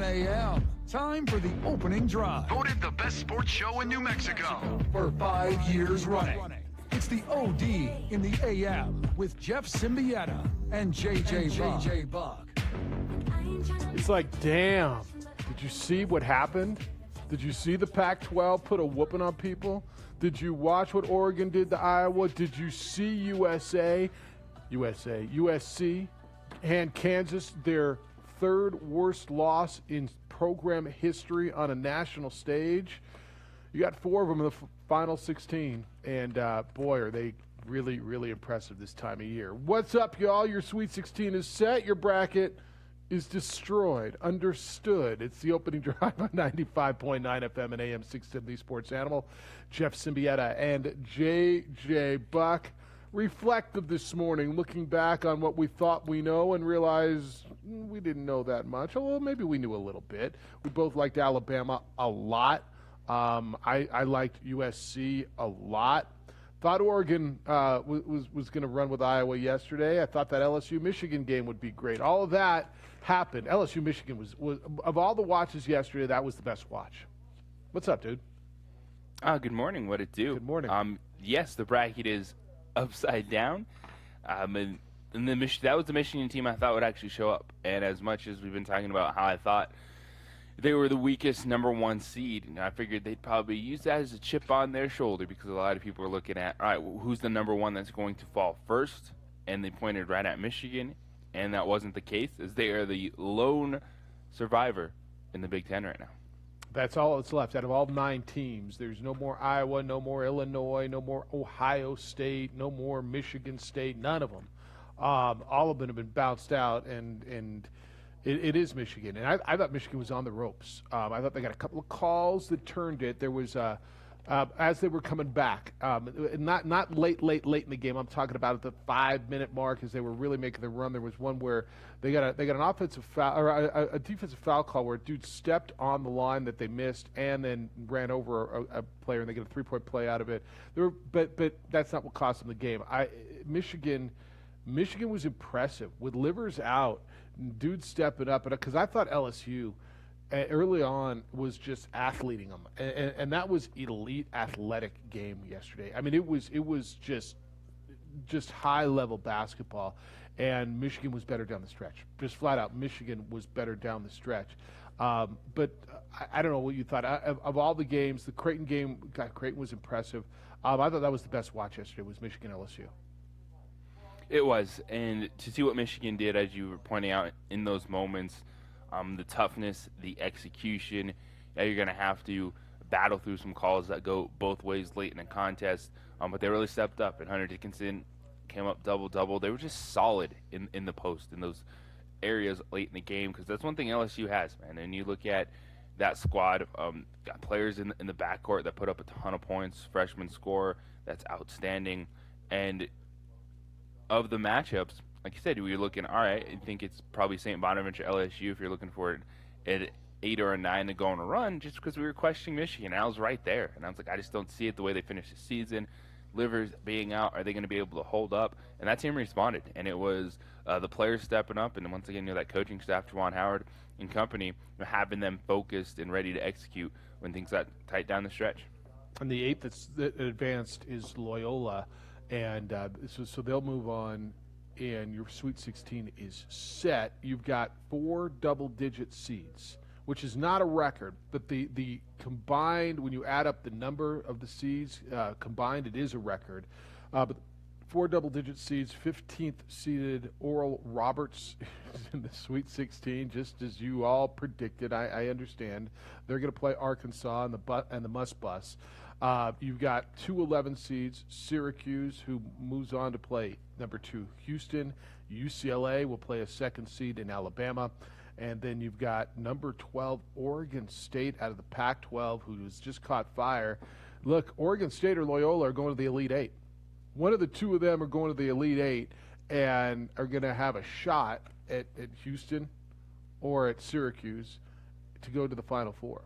a.m. Time for the opening drive. Voted the best sports show in New Mexico For 5 years running. It's the OD in the AM with Jeff Siembieda and JJ Buck. It's like, damn, did you see what happened? Did you see the Pac-12 put a whooping on people? Did you watch what Oregon did to Iowa? Did you see USC and Kansas, their third worst loss in program history on a national stage? You got 4 of them in the final 16, and boy, are they really, really impressive this time of year. What's up, y'all? Your Sweet 16 is set. Your bracket is destroyed. Understood. It's the opening drive on 95.9 FM and AM 670 Sports Animal. Jeff Siembieda and JJ Buck. Reflective this morning, looking back on what we thought we know and realized we didn't know that much. Although going to be a little bit. We both liked Alabama a lot. I liked USC a lot. Thought Oregon was going to run with Iowa yesterday. I thought that LSU-Michigan game would be great. All of that happened. LSU-Michigan was of all the watches yesterday, that was the best watch. What's up, dude? Good morning. What it do? Good morning. Yes, the bracket is upside down. And that was the Michigan team I thought would actually show up. And as much as we've been talking about how I thought they were the weakest number 1 seed, and I figured they'd probably use that as a chip on their shoulder because a lot of people are looking at, all right, who's the number 1 that's going to fall first? And they pointed right at Michigan, and that wasn't the case, as they are the lone survivor in the Big Ten right now. That's all that's left. Out of all 9 teams, there's no more Iowa, no more Illinois, no more Ohio State, no more Michigan State, none of them. All of them have been bounced out, and it is Michigan. And I thought Michigan was on the ropes. I thought they got a couple of calls that turned it. There was, as they were coming back, not late in the game. I'm talking about at the 5-minute mark as they were really making the run. There was one where they got an offensive foul or a defensive foul call where a dude stepped on the line that they missed and then ran over a player, and they get a 3-point play out of it. But that's not what cost them the game. Michigan was impressive with Livers out. Dude stepping up, because I thought LSU early on was just athleting them, and that was elite athletic game yesterday. I mean, it was just high level basketball, and Michigan was better down the stretch. Just flat out, Michigan was better down the stretch. But I don't know what you thought of all the games. The Creighton game, God, Creighton was impressive. I thought that was the best watch yesterday. Was Michigan LSU. It was, and to see what Michigan did, as you were pointing out in those moments, the toughness, the execution, you're going to have to battle through some calls that go both ways late in the contest, but they really stepped up, and Hunter Dickinson came up double-double. They were just solid in the post, in those areas late in the game, because that's one thing LSU has, man, and you look at that squad, got players in the backcourt that put up a ton of points, freshman score that's outstanding, and of the matchups, like you said, we're looking, all right, I think it's probably St. Bonaventure LSU if you're looking for an 8 or a 9 to go on a run, just because we were questioning Michigan. And I was right there. And I was like, I just don't see it the way they finished the season. Livers being out, are they going to be able to hold up? And that team responded. And it was the players stepping up. And once again, that coaching staff, Juwan Howard and company, having them focused and ready to execute when things got tight down the stretch. And the 8 that advanced is Loyola. And so they'll move on, and your Sweet 16 is set. You've got 4 double-digit seeds, which is not a record, but the combined, when you add up the number of the seeds combined, it is a record. But 4 double-digit seeds, 15th seeded Oral Roberts in the Sweet 16, just as you all predicted. I understand. They're going to play Arkansas and the Must Bus. You've got 2 11 seeds, Syracuse, who moves on to play number 2 Houston. UCLA will play a 2nd seed in Alabama. And then you've got number 12 Oregon State out of the Pac-12, who has just caught fire. Look, Oregon State or Loyola are going to the Elite 8. One of the 2 of them are going to the Elite 8 and are going to have a shot at Houston or at Syracuse to go to the Final Four.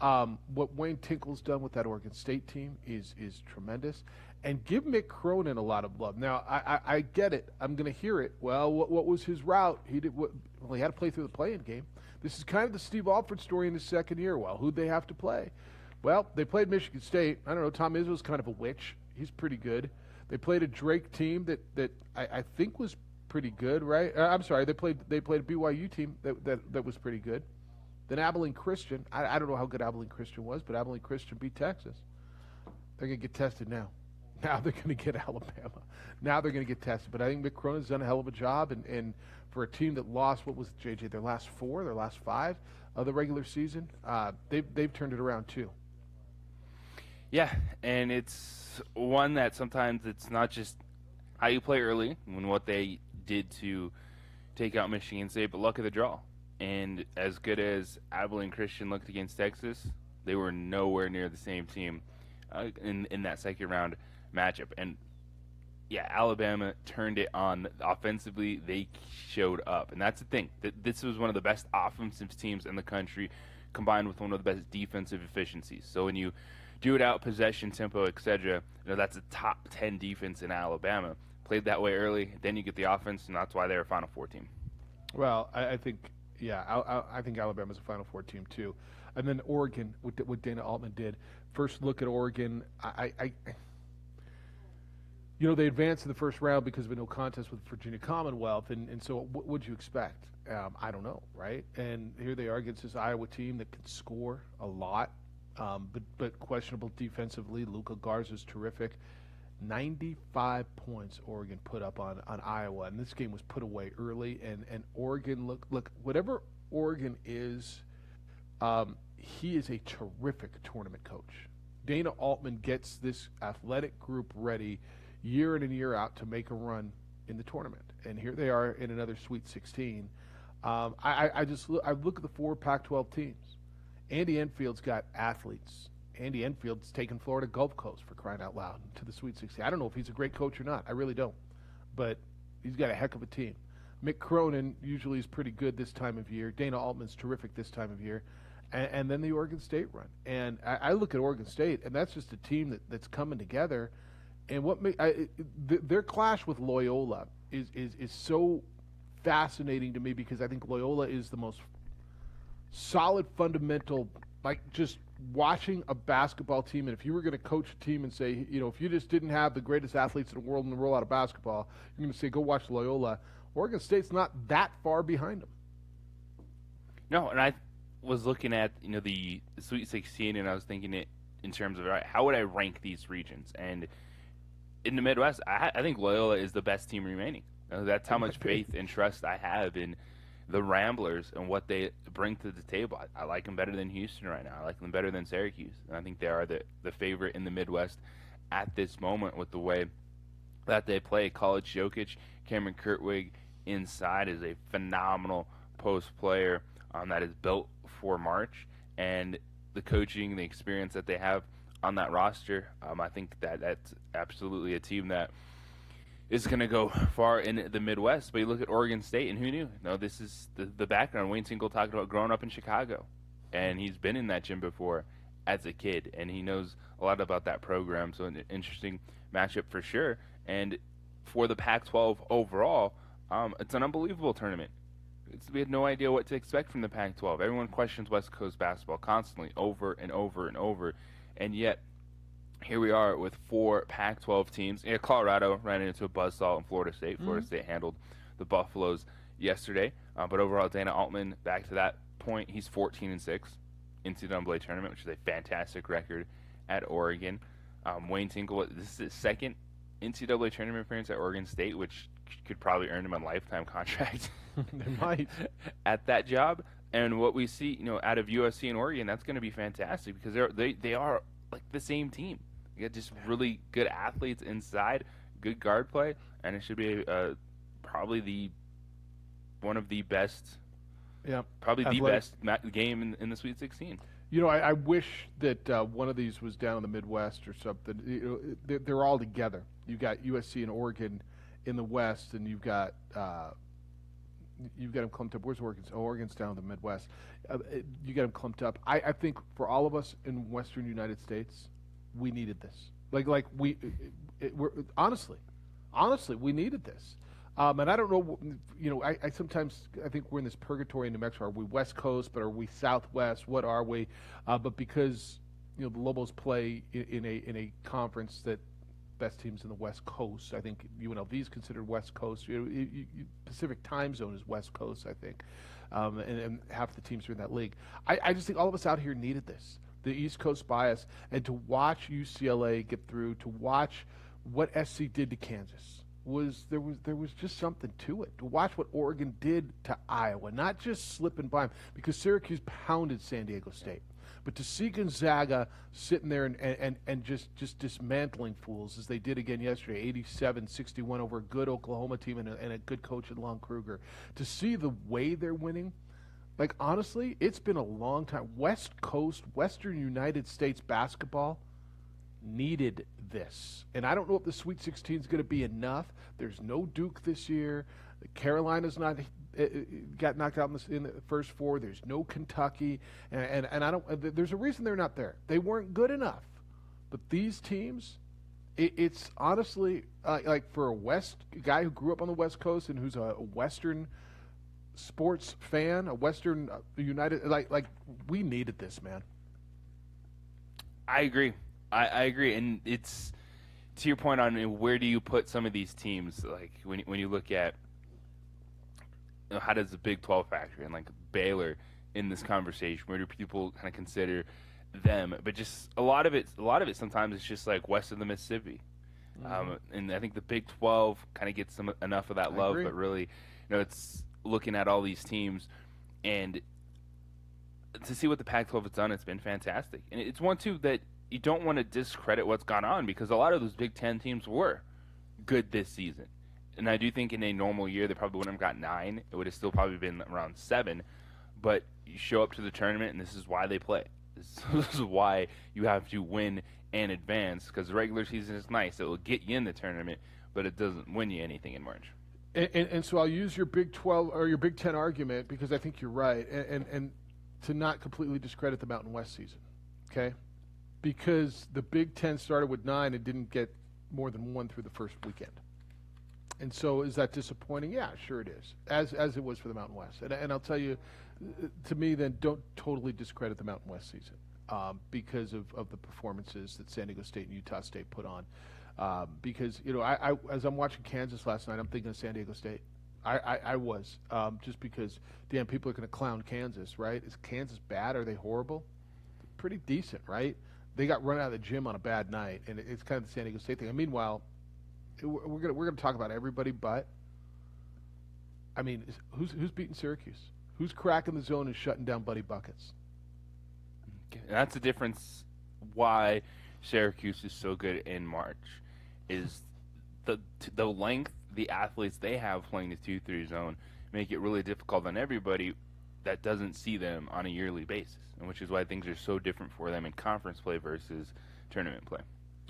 What Wayne Tinkle's done with that Oregon State team is tremendous. And give Mick Cronin a lot of love. Now, I get it. I'm going to hear it. Well, what was his route? He had to play through the play-in game. This is kind of the Steve Alford story in his second year. Well, who'd they have to play? Well, they played Michigan State. I don't know. Tom Izzo's kind of a witch. He's pretty good. They played a Drake team that I think was pretty good, right? I'm sorry. They played a BYU team that was pretty good. Then Abilene Christian. I don't know how good Abilene Christian was, but Abilene Christian beat Texas. They're going to get tested now. Now they're going to get Alabama. Now they're going to get tested. But I think Mick Cronin's done a hell of a job. And for a team that lost, what was it, JJ, their last 5 of the regular season, they've turned it around too. Yeah, and it's one that sometimes it's not just how you play early and what they did to take out Michigan State, but luck of the draw. And as good as Abilene Christian looked against Texas, they were nowhere near the same team in that second round matchup. And yeah, Alabama turned it on offensively. They showed up, and that's the thing. This was one of the best offensive teams in the country, combined with one of the best defensive efficiencies. So when you do it out, possession, tempo, etc., that's a top 10 defense in Alabama. Played that way early, then you get the offense, and that's why they're a Final Four team. Well, I think, I think Alabama's a Final Four team too. And then Oregon, what Dana Altman did. First look at Oregon, they advanced to the first round because of a no contest with Virginia Commonwealth, and so what would you expect? I don't know, right? And here they are against this Iowa team that can score a lot, but questionable defensively. Luka Garza's terrific. 95 points Oregon put up on Iowa, and this game was put away early, and Oregon, look, whatever Oregon is, he is a terrific tournament coach. Dana Altman gets this athletic group ready year in and year out to make a run in the tournament, and here they are in another Sweet 16. I look at the 4 Pac-12 teams. Andy Enfield's got athletes. Andy Enfield's taken Florida Gulf Coast, for crying out loud, to the Sweet 16. I don't know if he's a great coach or not. I really don't. But he's got a heck of a team. Mick Cronin usually is pretty good this time of year. Dana Altman's terrific this time of year. And then the Oregon State run. And I look at Oregon State, and that's just a team that's coming together. And their clash with Loyola is so fascinating to me, because I think Loyola is the most solid, fundamental, like just watching a basketball team. And if you were going to coach a team and say, if you just didn't have the greatest athletes in the world in the rollout of basketball, you're going to say, go watch Loyola. Oregon State's not that far behind them. No, and I was looking at, the Sweet 16, and I was thinking it in terms of, all right, how would I rank these regions? And in the Midwest, I think Loyola is the best team remaining. That's how much faith and trust I have in the Ramblers and what they bring to the table. I like them better than Houston right now. I like them better than Syracuse. And I think they are the favorite in the Midwest at this moment with the way that they play. College Jokic, Cameron Kurtwig inside is a phenomenal post player that is built for March. And the coaching, the experience that they have on that roster, I think that's absolutely a team that is going to go far in the Midwest. But you look at Oregon State, and who knew? No, this is the background. Wayne Tinkle talked about growing up in Chicago, and he's been in that gym before as a kid, and he knows a lot about that program. So an interesting matchup for sure. And for the Pac-12 overall, it's an unbelievable tournament. We had no idea what to expect from the Pac-12. Everyone questions West Coast basketball constantly, over and over and over, and yet here we are with 4 Pac-12 teams. Yeah, Colorado ran into a buzzsaw in Florida State. Florida State handled the Buffaloes yesterday. But overall, Dana Altman, back to that point, he's 14-6 NCAA tournament, which is a fantastic record at Oregon. Wayne Tinkle, this is his second NCAA tournament appearance at Oregon State, which could probably earn him a lifetime contract. They might. At that job. And what we see, out of USC and Oregon, that's going to be fantastic, because they are like the same team. You got just really good athletes inside, good guard play, and it should be probably one of the best, probably athletic. The best game in the Sweet 16. I wish that one of these was down in the Midwest or something. They're all together. You've got USC and Oregon in the West, and you've got you've got them clumped up. Where's Oregon? Oh, Oregon's down in the Midwest. You got them clumped up. I think for all of us in Western United States, we needed this. We're honestly, we needed this. And I don't know, I sometimes I think we're in this purgatory in New Mexico. Are we West Coast, but are we Southwest? What are we? But because the Lobos play in a conference that best teams in the West Coast. I think UNLV is considered West Coast. Pacific time zone is West Coast, I think, and half the teams are in that league. I just think all of us out here needed this, the East Coast bias, and to watch UCLA get through, to watch what SC did to Kansas. There was just something to it. To watch what Oregon did to Iowa, not just slipping by them, because Syracuse pounded San Diego State. But to see Gonzaga sitting there and just dismantling fools as they did again yesterday, 87-61 over a good Oklahoma team and a good coach in Lon Kruger, to see the way they're winning, like honestly, it's been a long time. West Coast, Western United States basketball needed this. And I don't know if the Sweet 16 is going to be enough. There's no Duke this year. Carolina's not got knocked out in the first four. There's no Kentucky, and I don't. There's a reason they're not there. They weren't good enough. But these teams, it's honestly like for a guy who grew up on the West Coast and who's a Western sports fan, a Western United, like we needed this, man. I agree. I agree, and it's to your point on where do you put some of these teams? Like when you look at how does the Big 12 factor in, like Baylor in this conversation? Where do people kind of consider them? But just a lot of it sometimes it's just like west of the Mississippi, and I think the Big 12 kind of gets enough of that love, but really, it's looking at all these teams and to see what the Pac-12 has done. It's been fantastic, and it's one too that you don't want to discredit what's gone on because a lot of those Big 10 teams were good this season. And I do think in a normal year they probably wouldn't have got 9. It would have still probably been around 7. But you show up to the tournament, and this is why they play. This is why you have to win and advance, because the regular season is nice. It will get you in the tournament, but it doesn't win you anything in March. And so I'll use your Big 12 or your Big 10 argument because I think you're right, and to not completely discredit the Mountain West season, okay? Because the Big 10 started with 9 and didn't get more than 1 through the first weekend. And so is that disappointing? Yeah, sure it is, as it was for the Mountain West. And I'll tell you, to me, then don't totally discredit the Mountain West season because of the performances that San Diego State and Utah State put on. Because, I as I'm watching Kansas last night, I'm thinking of San Diego State. I was, just because, damn, people are going to clown Kansas, right? Is Kansas bad? Are they horrible? Pretty decent, right? They got run out of the gym on a bad night, and it's kind of the San Diego State thing. And meanwhile, we're gonna talk about everybody, but I mean, who's beating Syracuse? Who's cracking the zone and shutting down Buddy Buckets? And that's the difference. Why Syracuse is so good in March is the length the athletes they have playing the 2-3 zone make it really difficult on everybody that doesn't see them on a yearly basis, and which is why things are so different for them in conference play versus tournament play.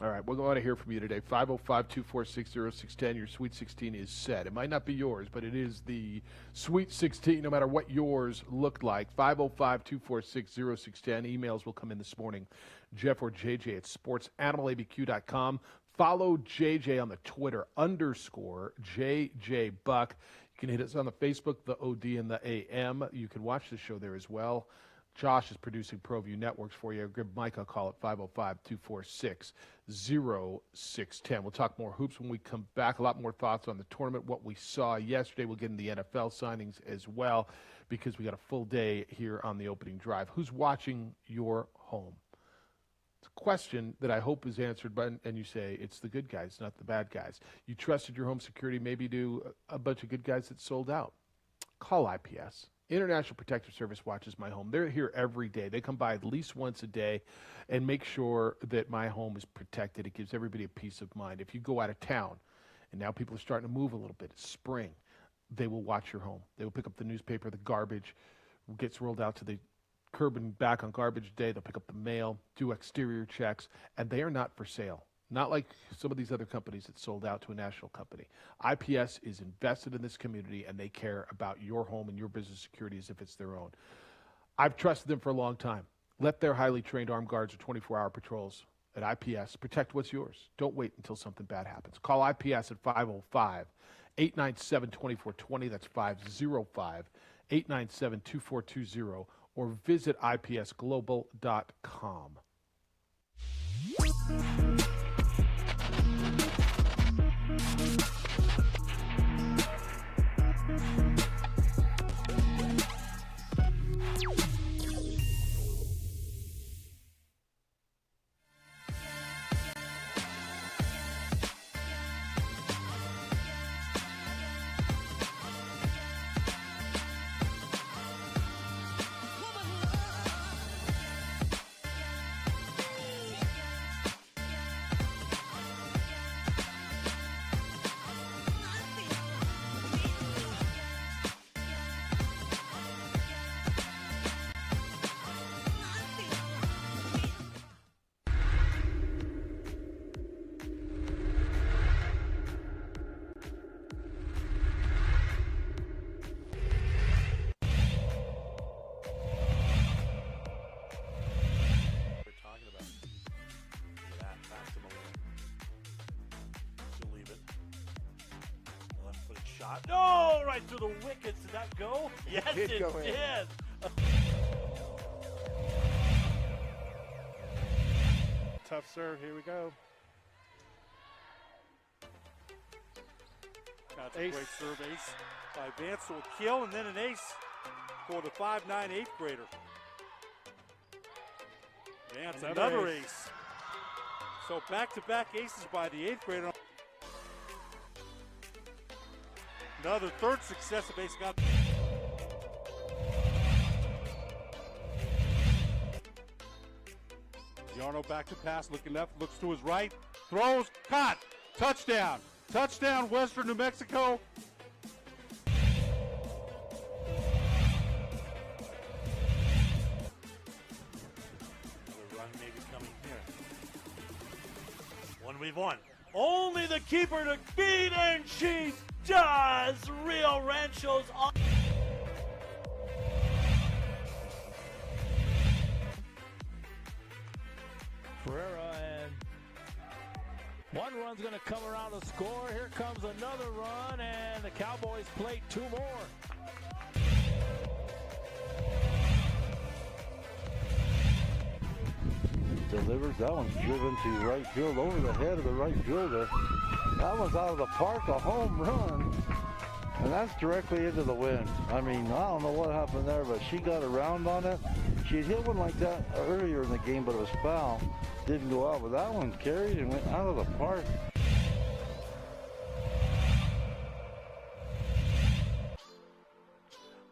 All right, we're going to hear from you today. 505-246-0610. Your Sweet 16 is set. It might not be yours, but it is the Sweet 16, no matter what yours looked like. 505-246-0610. Emails will come in this morning. Jeff or JJ at sportsanimалabq.com. Follow JJ on the Twitter, _JJ Buck. You can hit us on the Facebook, the OD and the AM. You can watch the show there as well. Josh is producing ProView Networks for you. Give Mike a call at 505-246-0610. We'll talk more hoops when we come back. A lot more thoughts on the tournament, what we saw yesterday. We'll get into the NFL signings as well because we got a full day here on the opening drive. Who's watching your home? It's a question that I hope is answered, and you say it's the good guys, not the bad guys. You trusted your home security maybe to a bunch of good guys that sold out. Call IPS. International Protective Service watches my home. They're here every day. They come by at least once a day and make sure that my home is protected. It gives everybody a peace of mind. If you go out of town, and now people are starting to move a little bit, it's spring, they will watch your home. They will pick up the newspaper, the garbage gets rolled out to the curb and back on garbage day. They'll pick up the mail, do exterior checks, and they are not for sale. not like some of these other companies that sold out to a national company. IPS is invested in this community, and they care about your home and your business security as if it's their own. I've trusted them for a long time. Let their highly trained armed guards or 24-hour patrols at IPS protect what's yours. Don't wait until something bad happens. Call IPS at 505-897-2420. That's 505-897-2420. Or visit ipsglobal.com. No, right through the wickets. Did that go? Yes, it did. Tough serve. Here we go. That's a great serve, ace by Vance will kill, and then an ace for the 5'9" 8th grader. Vance, another ace. So back-to-back aces by the 8th grader. Another third successive ace got. Yarno back to pass, looking left, looks to his right, throws, caught, touchdown. Touchdown, Western New Mexico. Another run maybe coming here. One we've won. Only the keeper to beat, and she does. Rio Rancho's on. Ferreira, and one run's going to come around the score. Here comes another run, and the Cowboys plate two more. Delivers. That one's driven to right field over the head of the right fielder. That one's out of the park, a home run. And that's directly into the wind. I mean, I don't know what happened there, but she got around on it. She had hit one like that earlier in the game, but it was foul. Didn't go out, but that one carried and went out of the park.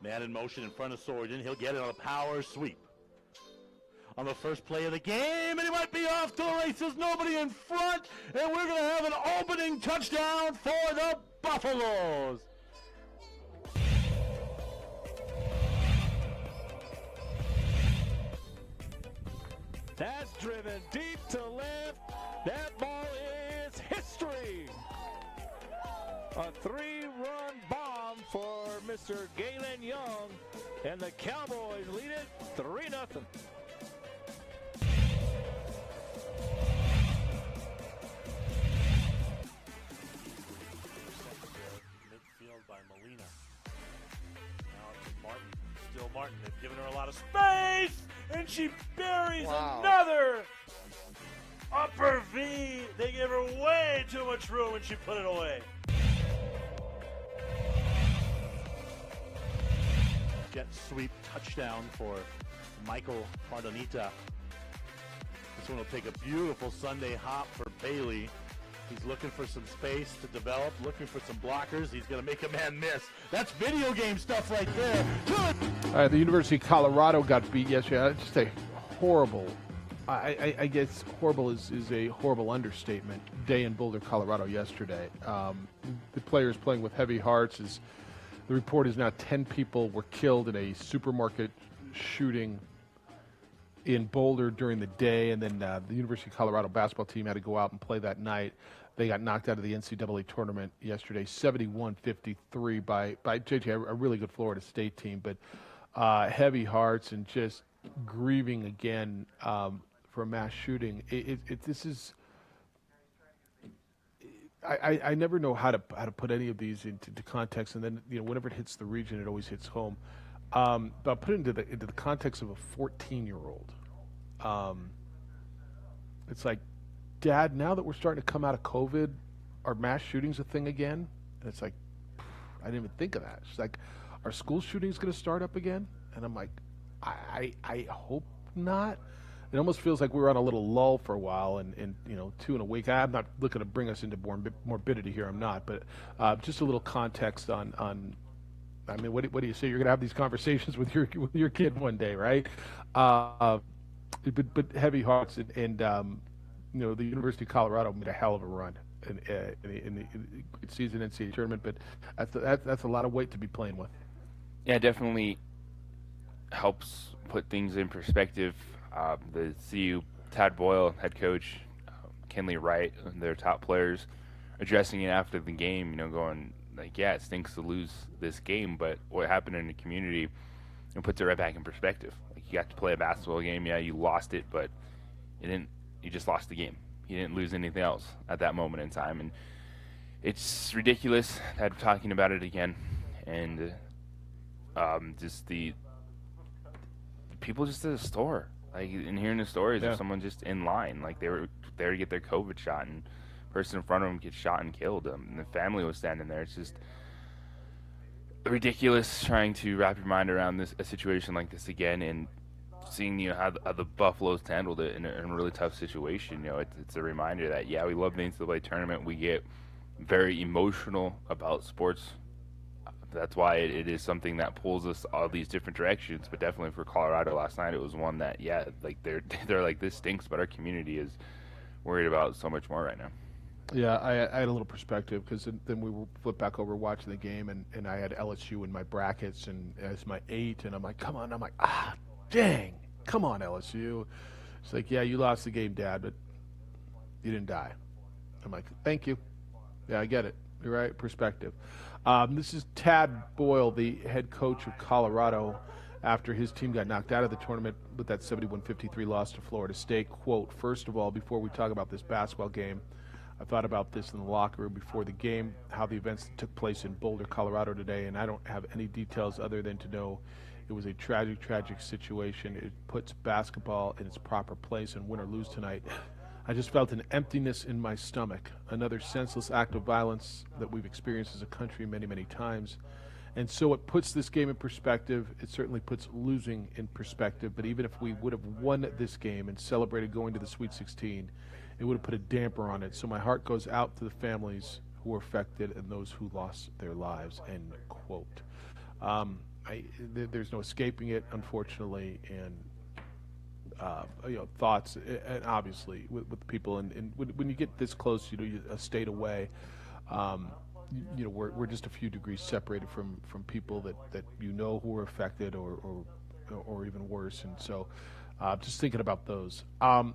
Man in motion in front of Sorian. He'll get it on a power sweep. On the first play of the game, and he might be off to the races. Nobody in front, and we're going to have an opening touchdown for the Buffaloes. That's driven deep to left. That ball is history. A three-run bomb for Mr. Galen Young, and the Cowboys lead it 3-0. Midfield by Molina. Now to Martin. Still Martin. They've given her a lot of space, and she buries another upper V. They gave her way too much room, and she put it away. Jet sweep touchdown for Michael Pardonita. This one will take a beautiful Sunday hop for Bailey. He's looking for some space to develop, looking for some blockers. He's going to make a man miss. That's video game stuff right there. All right, the University of Colorado got beat yesterday. Just a horrible, I guess horrible is a horrible understatement, day in Boulder, Colorado yesterday. The players playing with heavy hearts. As the report is now 10 people were killed in a supermarket shooting in Boulder during the day, and then the University of Colorado basketball team had to go out and play that night. They got knocked out of the NCAA tournament yesterday, 71-53 by JJ, a really good Florida State team, but heavy hearts and just grieving again for a mass shooting. This is. I never know how to put any of these into context, and then whenever it hits the region, it always hits home. But put it into the context of a 14-year-old. It's like, Dad, now that we're starting to come out of COVID, are mass shootings a thing again? And it's like, I didn't even think of that. She's like, are school shootings going to start up again? And I'm like, I hope not. It almost feels like we were on a little lull for a while, and 2 in a week. I'm not looking to bring us into morbidity here. I'm not, but just a little context on. I mean, what do you say? You're going to have these conversations with your kid one day, right? But heavy hearts, and the University of Colorado made a hell of a run in the season NCAA tournament, but that's a lot of weight to be playing with. Yeah, it definitely helps put things in perspective. The CU Tad Boyle head coach, Kenley Wright, their top players, addressing it after the game, going like, yeah, it stinks to lose this game, but what happened in the community, puts it right back in perspective. Like, you got to play a basketball game, yeah, you lost it, but you just lost the game. You didn't lose anything else at that moment in time, and it's ridiculous that we're talking about it again, and just the people just at the store. Like, and hearing the stories of someone just in line, like they were there to get their COVID shot, and the person in front of them gets shot and killed. And the family was standing there. It's just ridiculous trying to wrap your mind around a situation like this again, and seeing how the Buffaloes handled it in a really tough situation. It's a reminder that we love the NCAA tournament. We get very emotional about sports. That's why it is something that pulls us all these different directions. But definitely for Colorado last night, it was one that, they're like, this stinks, but our community is worried about so much more right now. Yeah, I had a little perspective, because then we flipped back over watching the game, and I had LSU in my brackets and as my 8, and I'm like, come on. I'm like, dang, come on, LSU. It's like, yeah, you lost the game, Dad, but you didn't die. I'm like, thank you. Yeah, I get it. You're right, perspective. This is Tad Boyle, the head coach of Colorado, after his team got knocked out of the tournament with that 71-53 loss to Florida State. Quote, first of all, before we talk about this basketball game, I thought about this in the locker room before the game, how the events that took place in Boulder, Colorado today, and I don't have any details other than to know it was a tragic situation. It puts basketball in its proper place, and win or lose tonight, I just felt an emptiness in my stomach, another senseless act of violence that we've experienced as a country many, many times. And so it puts this game in perspective. It certainly puts losing in perspective. But even if we would have won this game and celebrated going to the Sweet 16, it would have put a damper on it. So my heart goes out to the families who were affected and those who lost their lives, end quote. There's no escaping it, unfortunately, and thoughts, and obviously with people, and when you get this close, a state away, we're just a few degrees separated from people that who are affected or even worse, and so just thinking about those. A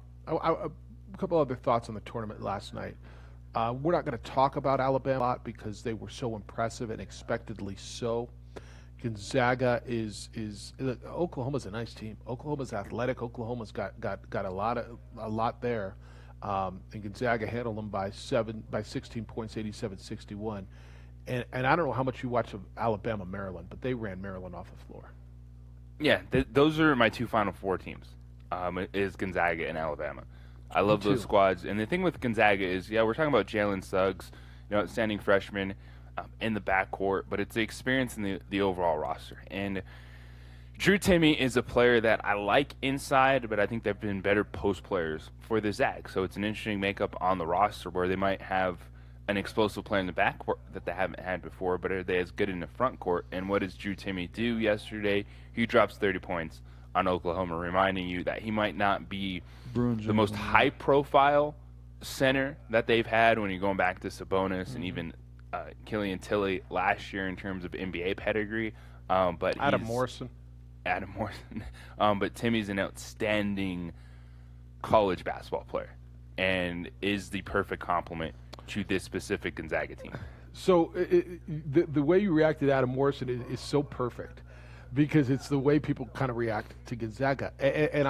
couple other thoughts on the tournament last night. We're not going to talk about Alabama a lot because they were so impressive and expectedly so. Gonzaga is Oklahoma's a nice team. Oklahoma's athletic. Oklahoma's got a lot there, and Gonzaga handled them by 16 points, 87-61. And I don't know how much you watch of Alabama, Maryland, but they ran Maryland off the floor. Yeah, those are my two Final Four teams. Is Gonzaga and Alabama. I love those squads. And the thing with Gonzaga is, we're talking about Jalen Suggs, outstanding freshman. In the backcourt, but it's the experience in the overall roster. And Drew Timme is a player that I like inside, but I think they've been better post players for the Zags. So it's an interesting makeup on the roster where they might have an explosive player in the backcourt that they haven't had before, but are they as good in the front court? And what does Drew Timme do yesterday? He drops 30 points on Oklahoma, reminding you that he might not be the most high-profile center that they've had when you're going back to Sabonis and even Killian Tilly last year in terms of NBA pedigree, but Adam Morrison. Adam Morrison, but Timmy's an outstanding college basketball player and is the perfect complement to this specific Gonzaga team. So the way you react to Adam Morrison is so perfect because it's the way people kind of react to Gonzaga. And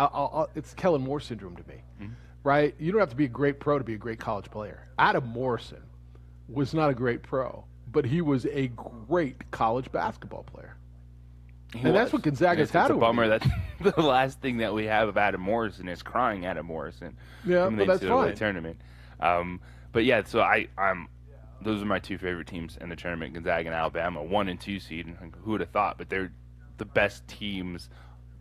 it's Kellen Moore syndrome to me, right? You don't have to be a great pro to be a great college player. Adam Morrison was not a great pro, but he was a great college basketball player. That's what Gonzaga's had. It's a bummer that the last thing that we have of Adam Morrison is crying Adam Morrison from the NCAA tournament. But yeah, so I'm those are my two favorite teams in the tournament, Gonzaga and Alabama, 1 and 2 seed. Who would have thought? But they're the best teams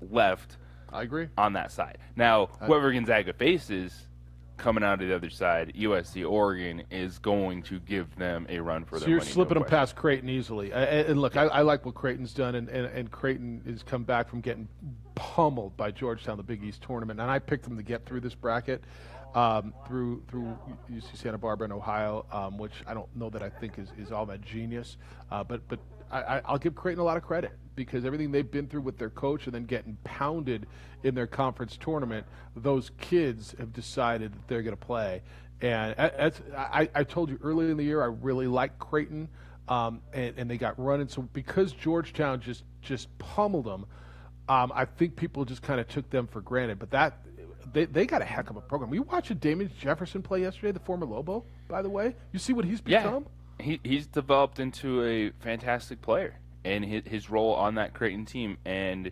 left. I agree on that side. Now, whoever Gonzaga faces coming out of the other side, USC, Oregon, is going to give them a run for their money. So you're slipping them past Creighton easily. And look, I like what Creighton's done, and Creighton has come back from getting pummeled by Georgetown, the Big East tournament, and I picked them to get through this bracket. Through UC Santa Barbara and Ohio, which I don't know that I think is all that genius, but I'll give Creighton a lot of credit because everything they've been through with their coach and then getting pounded in their conference tournament, those kids have decided that they're going to play. And I told you earlier in the year I really liked Creighton, and they got run. And so because Georgetown just pummeled them, I think people just kind of took them for granted. But they got a heck of a program. Were you watching Damian Jefferson play yesterday, the former Lobo, by the way? You see what he's become? Yeah, he's developed into a fantastic player and his role on that Creighton team. And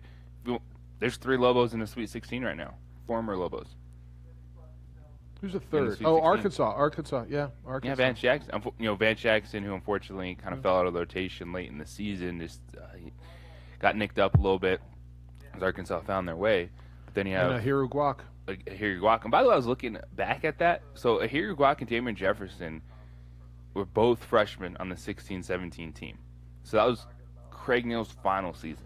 there's 3 Lobos in the Sweet 16 right now, former Lobos. Who's the third? Oh, Arkansas. Yeah, Arkansas. Yeah, Vance Jackson. Vance Jackson, who unfortunately kind of fell out of the rotation late in the season, just he got nicked up a little bit as Arkansas found their way. But then you have Ahiru Guak. And by the way, I was looking back at that. So Ahiru Guak and Damian Jefferson were both freshmen on the 16-17 team. So that was Craig Neal's final season.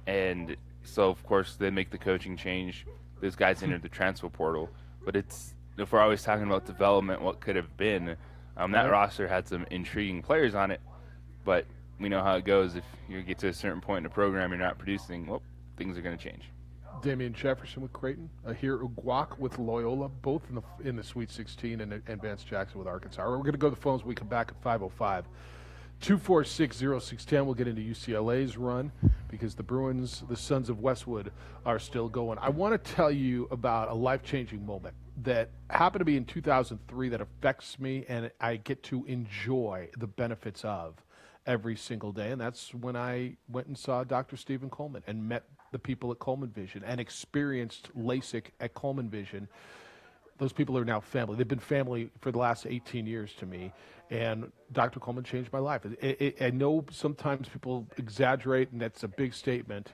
And so, of course, they make the coaching change. Those guys entered the transfer portal. But if we're always talking about development, what could have been, that roster had some intriguing players on it. But we know how it goes. If you get to a certain point in the program, you're not producing, well, things are going to change. Damian Jefferson with Creighton, Ahiru Guak with Loyola, both in the Sweet 16, and Vance Jackson with Arkansas. We're going to go to the phones when we come back at 505-246-0610. We'll get into UCLA's run because the Bruins, the Sons of Westwood, are still going. I want to tell you about a life-changing moment that happened to be in 2003 that affects me and I get to enjoy the benefits of every single day, and that's when I went and saw Dr. Stephen Coleman and met the people at Coleman Vision and experienced LASIK at Coleman Vision. Those people are now family. They've been family for the last 18 years to me, and Dr. Coleman changed my life. I know sometimes people exaggerate, and that's a big statement.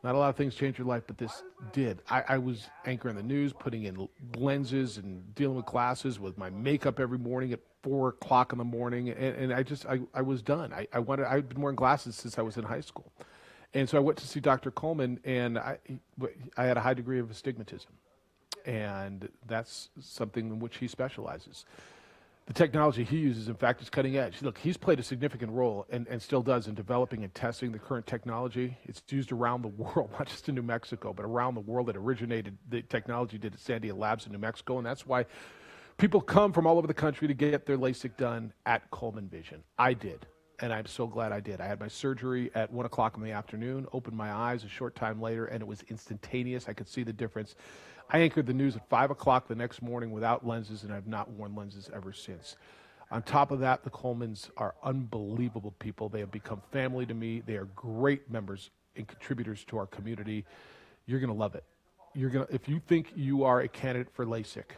Not a lot of things change your life, but this did. I was anchoring the news, putting in lenses and dealing with classes with my makeup every morning at 4 o'clock in the morning, and I was done. I'd been wearing glasses since I was in high school. And so I went to see Dr. Coleman, and I had a high degree of astigmatism, and that's something in which he specializes. The technology he uses, in fact, is cutting edge. Look, he's played a significant role and still does in developing and testing the current technology. It's used around the world, not just in New Mexico, but around the world. It originated, the technology did at Sandia Labs in New Mexico, and that's why people come from all over the country to get their LASIK done at Coleman Vision. I did. And I'm so glad I did. I had my surgery at 1 o'clock in the afternoon, opened my eyes a short time later, and it was instantaneous. I could see the difference. I anchored the news at 5 o'clock the next morning without lenses, and I've not worn lenses ever since. On top of that, the Colemans are unbelievable people. They have become family to me. They are great members and contributors to our community. You're going to love it. If you think you are a candidate for LASIK,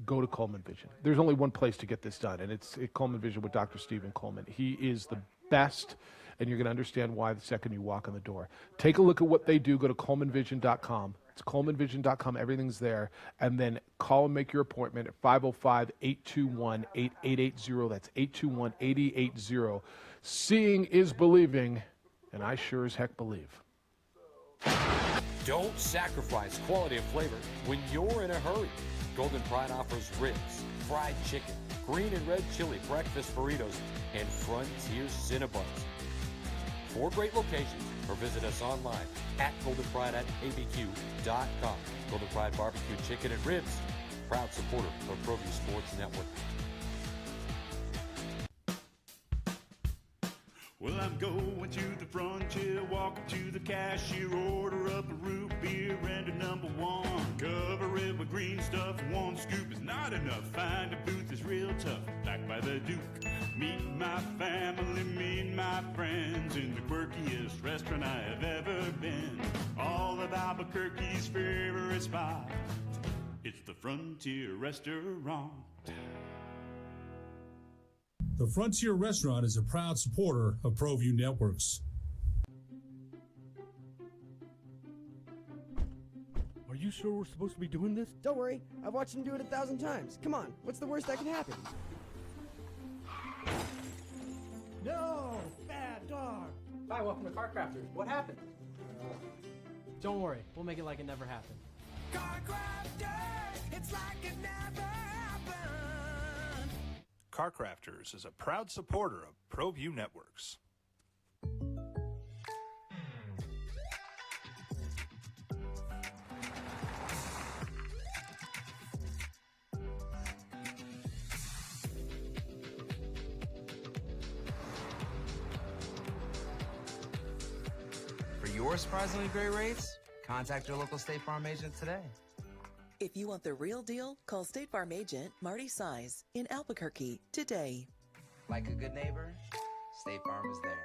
go to Coleman Vision. There's only one place to get this done, and it's at Coleman Vision with Dr. Stephen Coleman. He is the best, and you're going to understand why the second you walk in the door. Take a look at what they do. Go to ColemanVision.com. It's ColemanVision.com. Everything's there. And then call and make your appointment at 505-821-8880. That's 821-8080. Seeing is believing, and I sure as heck believe. Don't sacrifice quality of flavor when you're in a hurry. Golden Pride offers ribs, fried chicken, green and red chili breakfast burritos, and Frontier Cinnabons. 4 great locations or visit us online at goldenpride@abq.com. Golden Pride Barbecue Chicken and Ribs, proud supporter of ProView Sports Network. Well, I'm going to the frontier, walking to the cashier, order up a root beer and a number one. Cover it with green stuff, one scoop is not enough. Find a booth is real tough, back by the Duke. Meet my family, meet my friends in the quirkiest restaurant I have ever been. All of Albuquerque's favorite spot, it's the Frontier Restaurant. The Frontier Restaurant is a proud supporter of ProView Networks. Are you sure we're supposed to be doing this? Don't worry, I've watched him do it 1,000 times. Come on, what's the worst that can happen? No! Bad dog! Hi, welcome to Car Crafters. What happened? Don't worry, we'll make it like it never happened. Car Crafters, it's like it never happened. Car Crafters is a proud supporter of ProView Networks. For your surprisingly great rates, contact your local State Farm agent today. If you want the real deal, call State Farm agent Marty Size in Albuquerque today. Like a good neighbor, State Farm is there.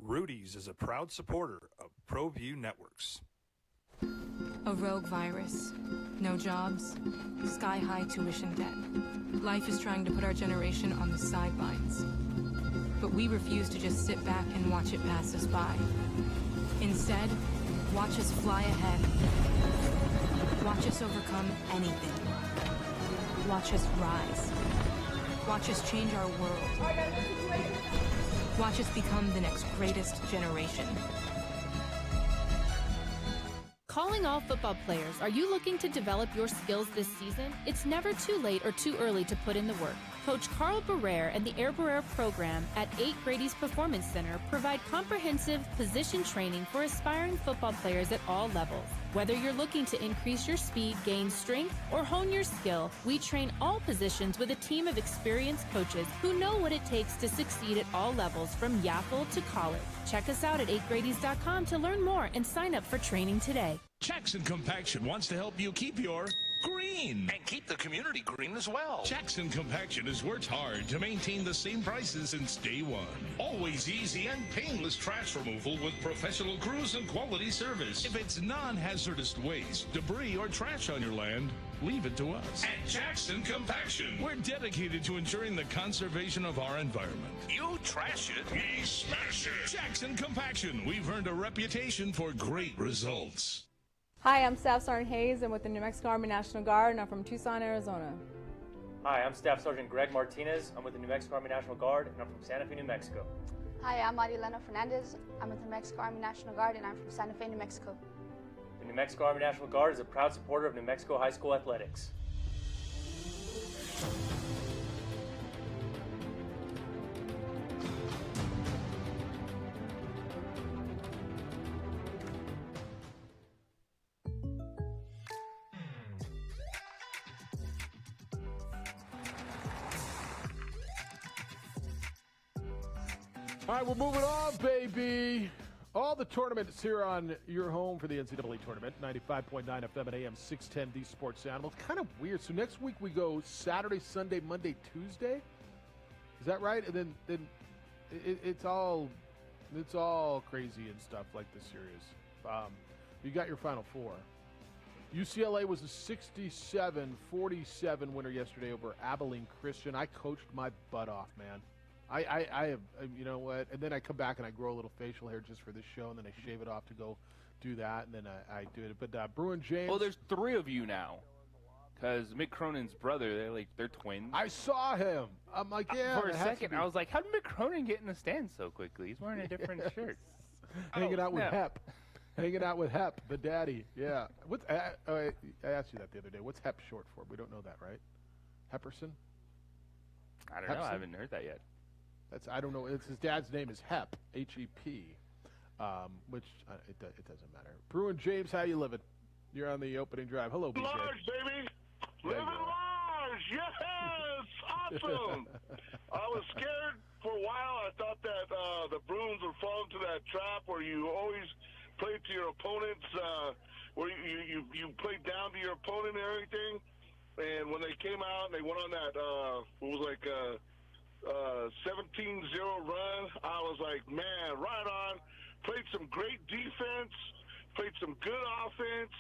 Rudy's is a proud supporter of ProView Networks. A rogue virus, no jobs, sky-high tuition debt. Life is trying to put our generation on the sidelines. But we refuse to just sit back and watch it pass us by. Instead, watch us fly ahead. Watch us overcome anything. Watch us rise. Watch us change our world. Watch us become the next greatest generation. Calling all football players, are you looking to develop your skills this season? It's never too late or too early to put in the work. Coach Carl Barrere and the Air Barrere program at 8 Grady's Performance Center provide comprehensive position training for aspiring football players at all levels. Whether you're looking to increase your speed, gain strength, or hone your skill, we train all positions with a team of experienced coaches who know what it takes to succeed at all levels from Yaffle to college. Check us out at 8gradys.com to learn more and sign up for training today. Jackson Compaction wants to help you keep your green. And keep the community green as well. Jackson Compaction has worked hard to maintain the same prices since day one. Always easy and painless trash removal with professional crews and quality service. If it's non-hazardous waste, debris, or trash on your land, leave it to us. At Jackson Compaction, we're dedicated to ensuring the conservation of our environment. You trash it, we smash it. Jackson Compaction, we've earned a reputation for great results. Hi, I'm Staff Sergeant Hayes. I'm with the New Mexico Army National Guard, and I'm from Tucson, Arizona. Hi, I'm Staff Sergeant Greg Martinez. I'm with the New Mexico Army National Guard, and I'm from Santa Fe, New Mexico. Hi, I'm Marilena Fernandez. I'm with the New Mexico Army National Guard, and I'm from Santa Fe, New Mexico. The New Mexico Army National Guard is a proud supporter of New Mexico high school athletics. All right, we're moving on, baby. All the tournaments here on your home for the NCAA tournament, 95.9 FM and AM 610, the Sports Animal. It's kind of weird. So next week we go Saturday, Sunday, Monday, Tuesday. Is that right? And then it's all crazy and stuff like this series. You got your Final Four. UCLA was a 67-47 winner yesterday over Abilene Christian. I coached my butt off, man. I have, you know what? And then I come back and I grow a little facial hair just for this show, and then I shave it off to go do that, and then I do it. But Bruin James. Well, there's 3 of you now, because Mick Cronin's brother, they're twins. I saw him. I'm like, yeah. For a second, I was like, how did Mick Cronin get in the stands so quickly? He's wearing a different shirt. Hanging out with Hep. Hanging out with Hep, the daddy. Yeah. What's I asked you that the other day. What's Hep short for? We don't know that, right? Hepperson? I don't know. I haven't heard that yet. I don't know. It's his dad's name is Hep, H-E-P, which it doesn't matter. Bruin James, how you living? You're on the opening drive. Hello, BJ. Large, baby. Living large. Yes. Awesome. I was scared for a while. I thought that the Bruins would fall into that trap where you always play to your opponents, where you play down to your opponent and everything. And when they came out and they went on that, it was like 17-0 run, I was like, man, right on. Played some great defense, played some good offense,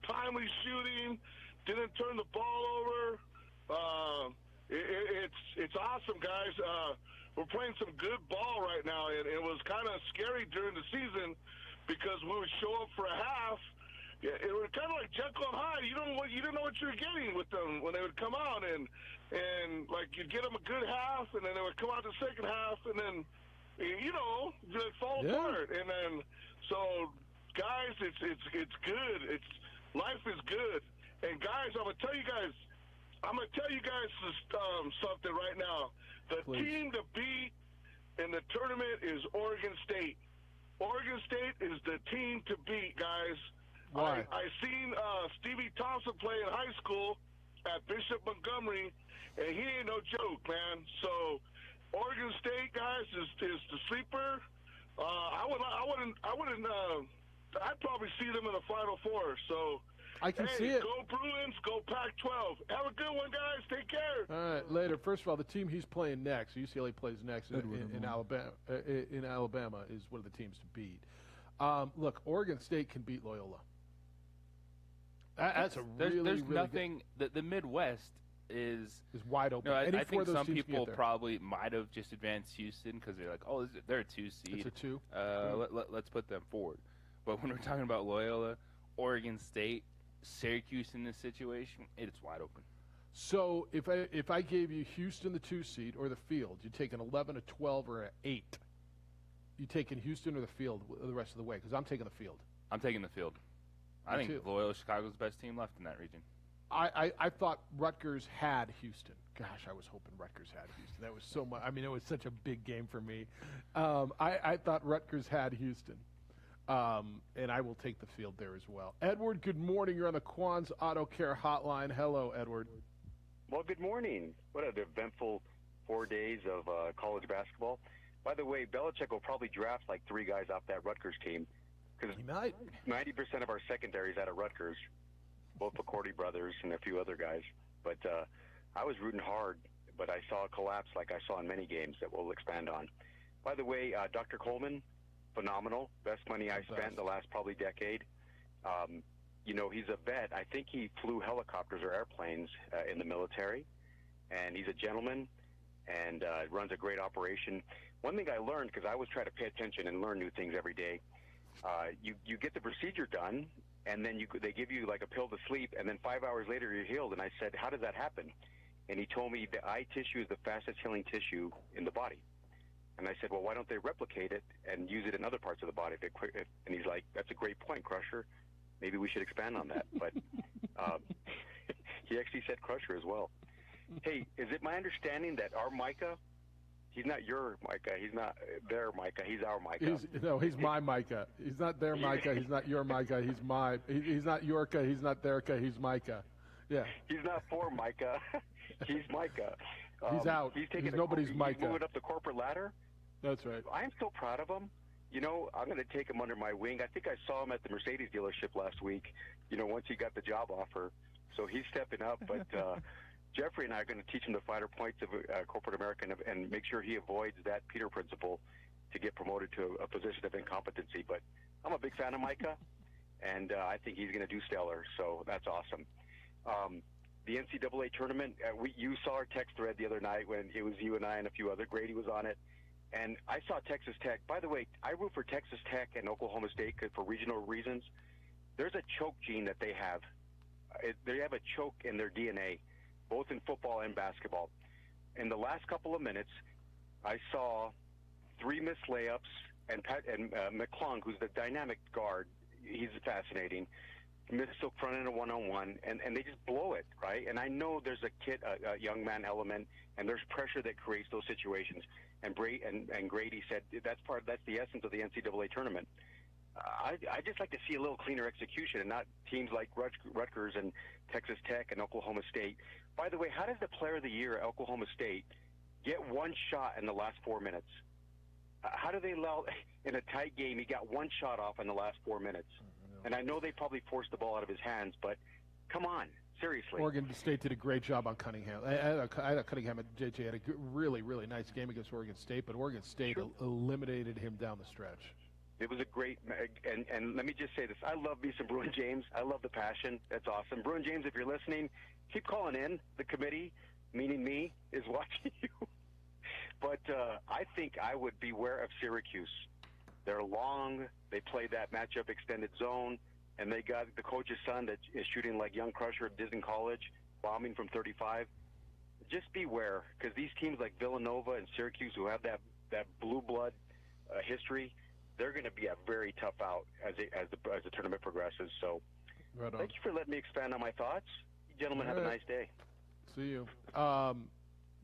timely shooting, didn't turn the ball over. It's awesome, guys. We're playing some good ball right now, and it was kind of scary during the season because we would show up for a half. Yeah, it was kind of like Jekyll and Hyde. You didn't know what you were getting with them when they would come out, and like you'd get them a good half, and then they would come out the second half, and then they'd fall apart. And then so, guys, it's good. Life is good. And guys, I'm gonna tell you guys something right now. The team to beat in the tournament is Oregon State. Oregon State is the team to beat, guys. Why? I seen Stevie Thompson play in high school at Bishop Montgomery, and he ain't no joke, man. So Oregon State, guys, is the sleeper. I'd probably see them in the Final Four. So I can see it. Go Bruins, go Pac-12. Have a good one, guys. Take care. All right, later. First of all, the team he's playing next, UCLA plays next in Alabama. In Alabama is one of the teams to beat. Look, Oregon State can beat Loyola. That's a there's nothing. The Midwest is wide open. No, I think some people probably might have just advanced Houston because they're like, oh, they're a 2 seed. It's a 2. Let's put them forward. But when we're talking about Loyola, Oregon State, Syracuse in this situation, it's wide open. So if I gave you Houston the 2 seed or the field, you take an 11, a 12, or an 8. You taking Houston or the field the rest of the way? Because I'm taking the field. I'm taking the field. I think Loyola Chicago's the best team left in that region. I thought Rutgers had Houston. Gosh, I was hoping Rutgers had Houston. That was so much. I mean, it was such a big game for me. I thought Rutgers had Houston. And I will take the field there as well. Edward, good morning. You're on the Quan's Auto Care Hotline. Hello, Edward. Well, good morning. What an eventful 4 days of college basketball. By the way, Belichick will probably draft like 3 guys off that Rutgers team. Because 90% of our secondary is out of Rutgers, both the Cordy brothers and a few other guys. But I was rooting hard, but I saw a collapse like I saw in many games that we'll expand on. By the way, Dr. Coleman, phenomenal. Best money I spent the last probably decade. He's a vet. I think he flew helicopters or airplanes in the military, and he's a gentleman and runs a great operation. One thing I learned, because I always try to pay attention and learn new things every day, you get the procedure done, and then they give you like a pill to sleep, and then 5 hours later you're healed. And I said, how does that happen? And he told me the eye tissue is the fastest healing tissue in the body. And I said, well, why don't they replicate it and use it in other parts of the body? And he's like, that's a great point, Crusher. Maybe we should expand on that. But he actually said Crusher as well. Hey, is it my understanding that our Micah, he's not your Micah, he's not their Micah, he's our Micah? He's my Micah. He's not their Micah, he's not your Micah, he's my. He's not Yorka, he's not theirka, he's Micah. Yeah. He's not for Micah, he's Micah. He's out. He's taking nobody's Micah. He's moving up the corporate ladder. That's right. I'm so proud of him. I'm going to take him under my wing. I think I saw him at the Mercedes dealership last week, once he got the job offer. So he's stepping up. But Jeffrey and I are going to teach him the finer points of corporate America and make sure he avoids that Peter principle to get promoted to a position of incompetency. But I'm a big fan of Micah, and I think he's going to do stellar. So that's awesome. the NCAA tournament, you saw our text thread the other night when it was you and I and a few other. Grady was on it. And I saw Texas Tech. By the way, I root for Texas Tech and Oklahoma State for regional reasons. There's a choke gene that they have. They have a choke in their DNA, both in football and basketball. In the last couple of minutes, I saw 3 missed layups, and McClung, who's the dynamic guard, he's fascinating, missed the front end of one-on-one, and they just blow it, right? And I know there's a young man element, and there's pressure that creates those situations. And Grady said that's the essence of the NCAA tournament. I just like to see a little cleaner execution and not teams like Rutgers and Texas Tech and Oklahoma State. By the way, how does the player of the year at Oklahoma State get 1 shot in the last 4 minutes? How do they allow, in a tight game, he got 1 shot off in the last 4 minutes? And I know they probably forced the ball out of his hands, but come on, seriously. Oregon State did a great job on Cunningham. I thought Cunningham and JJ had a really, really nice game against Oregon State, but Oregon State eliminated him down the stretch. It was a great, and let me just say this. I love me some Bruin James. I love the passion. That's awesome. Bruin James, if you're listening, keep calling in. The committee, meaning me, is watching you. But I think I would beware of Syracuse. They're long. They play that matchup extended zone, and they got the coach's son that is shooting like Young Crusher at Disney College, bombing from 35. Just beware, because these teams like Villanova and Syracuse, who have that blue blood history, they're going to be a very tough out as the tournament progresses. So, thank you for letting me expand on my thoughts. You gentlemen, have a nice day. See you.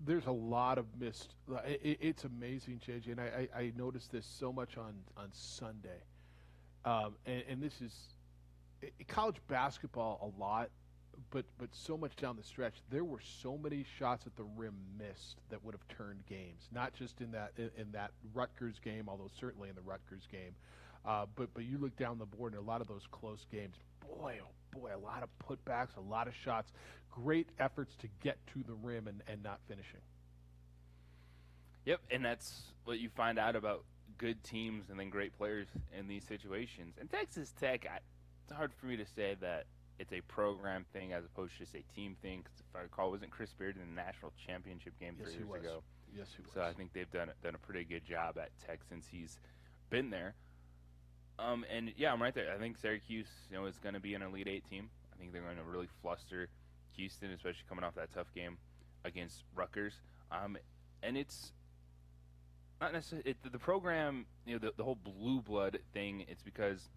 There's a lot of missed. It's amazing, JJ, and I noticed this so much on Sunday. And this is college basketball a lot, but so much down the stretch. There were so many shots at the rim missed that would have turned games. Not just in that Rutgers game, although certainly in the Rutgers game, but you look down the board and a lot of those close games. Boy, oh boy, a lot of putbacks, a lot of shots. Great efforts to get to the rim and not finishing. Yep, and that's what you find out about good teams and then great players in these situations. And Texas Tech, it's hard for me to say that it's a program thing as opposed to just a team thing. Because if I recall, wasn't Chris Beard in the national championship game 3 years ago? Yes, he was. So I think they've done a pretty good job at Tech since he's been there. And yeah, I'm right there. I think Syracuse, is going to be an Elite Eight team. I think they're going to really fluster Houston, especially coming off that tough game against Rutgers. And it's not necessarily the program. The whole blue blood thing. It's because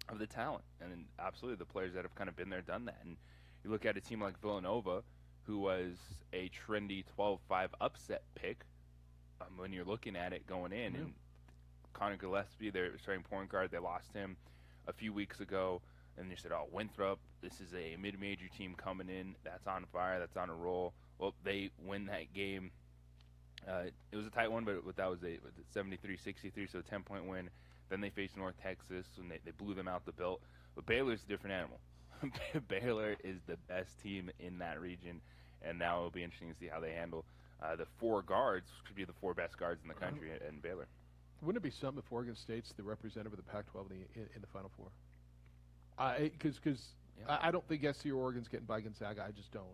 of the talent, and absolutely the players that have kind of been there, done that. And you look at a team like Villanova, who was a trendy 12-5 upset pick when you're looking at it going in. And Connor Gillespie, their starting point guard, they lost him a few weeks ago. And they said, oh, Winthrop, this is a mid-major team coming in. That's on fire. That's on a roll. Well, they win that game. It was a tight one, but that was a 73-63, so a 10-point win. Then they faced North Texas, and they blew them out the belt. But Baylor's a different animal. Baylor is the best team in that region, and now it'll be interesting to see how they handle the 4 guards, which could be the 4 best guards in the country, in Baylor. Wouldn't it be something if Oregon State's the representative of the Pac-12 in the Final Four? Because I don't think SC or Oregon's getting by Gonzaga. I just don't.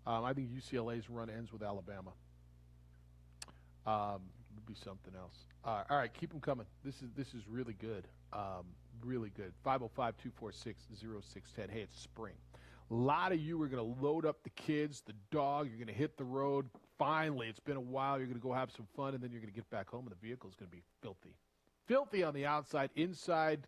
I think UCLA's run ends with Alabama. Would be something else. All right, keep them coming. This is really good. Really good. 505-246-0610. Hey, it's spring. A lot of you are going to load up the kids, the dog. You're going to hit the road. Finally, it's been a while. You're going to go have some fun, and then you're going to get back home, and the vehicle is going to be filthy. Filthy on the outside. Inside,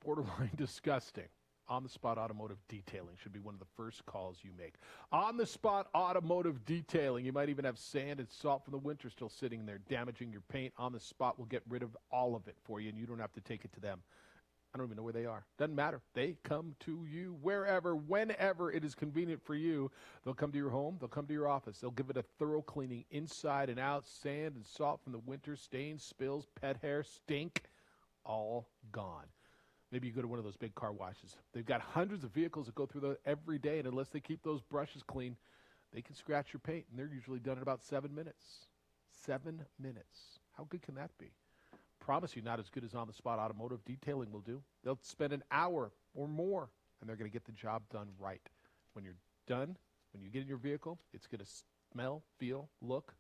borderline disgusting. On-the-spot automotive detailing should be one of the first calls you make. On-the-spot automotive detailing. You might even have sand and salt from the winter still sitting there damaging your paint. On the spot will get rid of all of it for you, and you don't have to take it to them. I don't even know where they are. Doesn't matter. They come to you wherever, whenever it is convenient for you. They'll come to your home. They'll come to your office. They'll give it a thorough cleaning inside and out. Sand and salt from the winter, stains, spills, pet hair, stink, all gone. Maybe you go to one of those big car washes. They've got hundreds of vehicles that go through those every day, and unless they keep those brushes clean, they can scratch your paint, and they're usually done in about 7 minutes. 7 minutes. How good can that be? Promise you not as good as on-the-spot automotive detailing will do. They'll spend an hour or more, and they're going to get the job done right. When you're done, When you get in your vehicle, it's going to smell, feel, look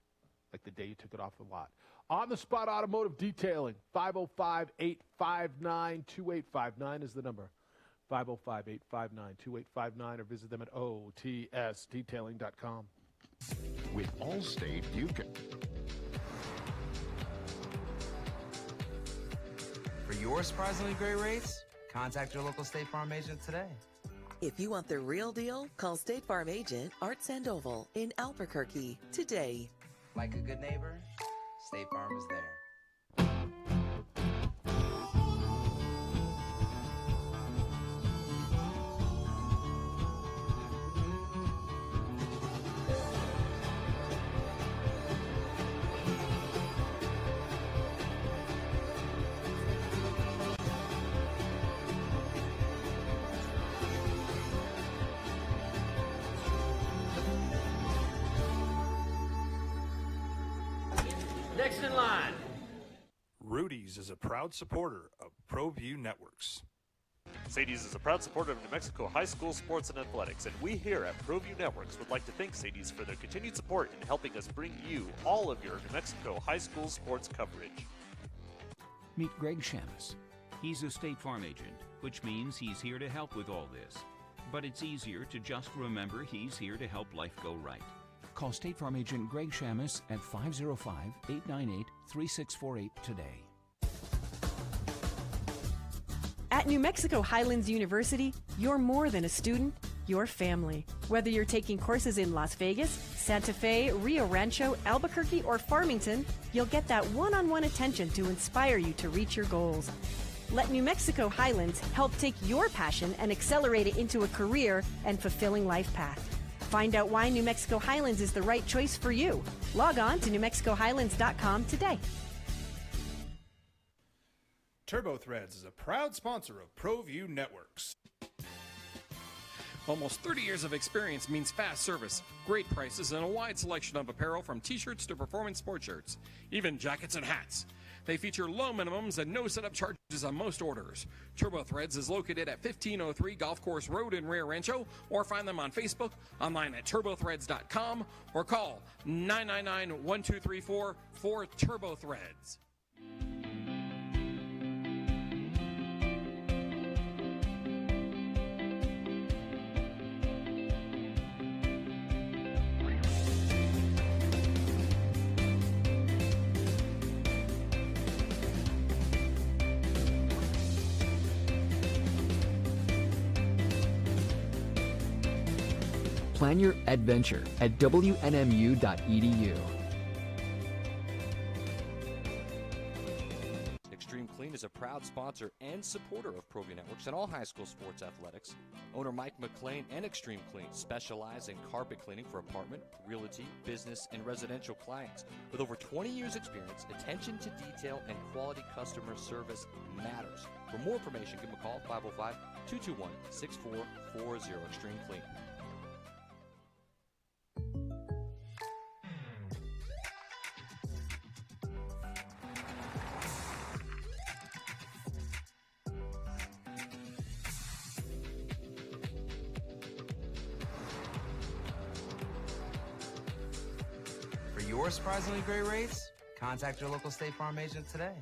like the day you took it off the lot. On the Spot Automotive Detailing, 505-859-2859 is the number. 505-859-2859, or visit them at otsdetailing.com. With Allstate, you can. For your surprisingly great rates, contact your local State Farm agent today. If you want the real deal, call State Farm agent Art Sandoval in Albuquerque today. Like a good neighbor, State Farm is there. Next in line. Rudy's is a proud supporter of ProView Networks. Sadie's is a proud supporter of New Mexico high school sports and athletics, and we here at ProView Networks would like to thank Sadie's for their continued support in helping us bring you all of your New Mexico high school sports coverage. Meet Greg Shamus. He's a State Farm agent, which means he's here to help with all this. But it's easier to just remember he's here to help life go right. Call State Farm agent Greg Shamus at 505-898-3648 today. At New Mexico Highlands University, you're more than a student, you're family. Whether you're taking courses in Las Vegas, Santa Fe, Rio Rancho, Albuquerque, or Farmington, you'll get that one-on-one attention to inspire you to reach your goals. Let New Mexico Highlands help take your passion and accelerate it into a career and fulfilling life path. Find out why New Mexico Highlands is the right choice for you. Log on to NewMexicoHighlands.com today. TurboThreads is a proud sponsor of ProView Networks. Almost 30 years of experience means fast service, great prices, and a wide selection of apparel from t-shirts to performance sport shirts, even jackets and hats. They feature low minimums and no setup charges on most orders. TurboThreads is located at 1503 Golf Course Road in Rio Rancho, or find them on Facebook, online at turbothreads.com, or call 999-1234 for TurboThreads. Plan your adventure at WNMU.edu. Extreme Clean is a proud sponsor and supporter of ProView Networks and all high school sports athletics. Owner Mike McLean and Extreme Clean specialize in carpet cleaning for apartment, realty, business, and residential clients. With over 20 years experience, attention to detail and quality customer service matters. For more information, give them a call, 505-221-6440, Extreme Clean. Your surprisingly great rates? Contact your local State Farm agent today.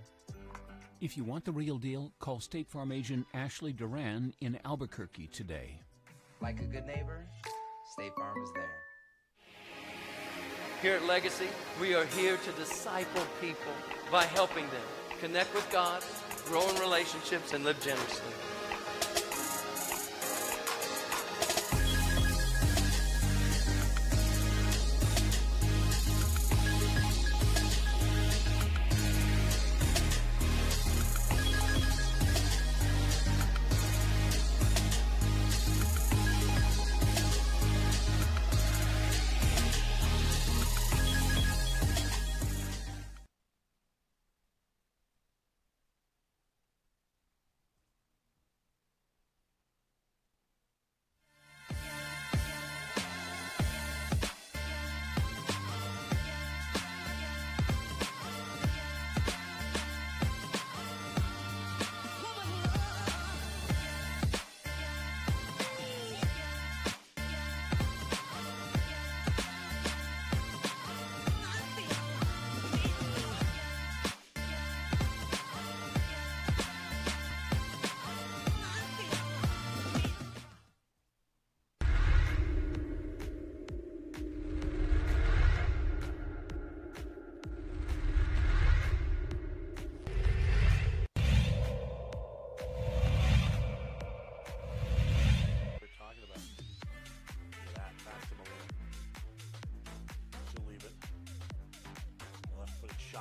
If you want the real deal, call State Farm agent Ashley Duran in Albuquerque today. Like a good neighbor, State Farm is there. Here at Legacy, we are here to disciple people by helping them connect with God, grow in relationships, and live generously.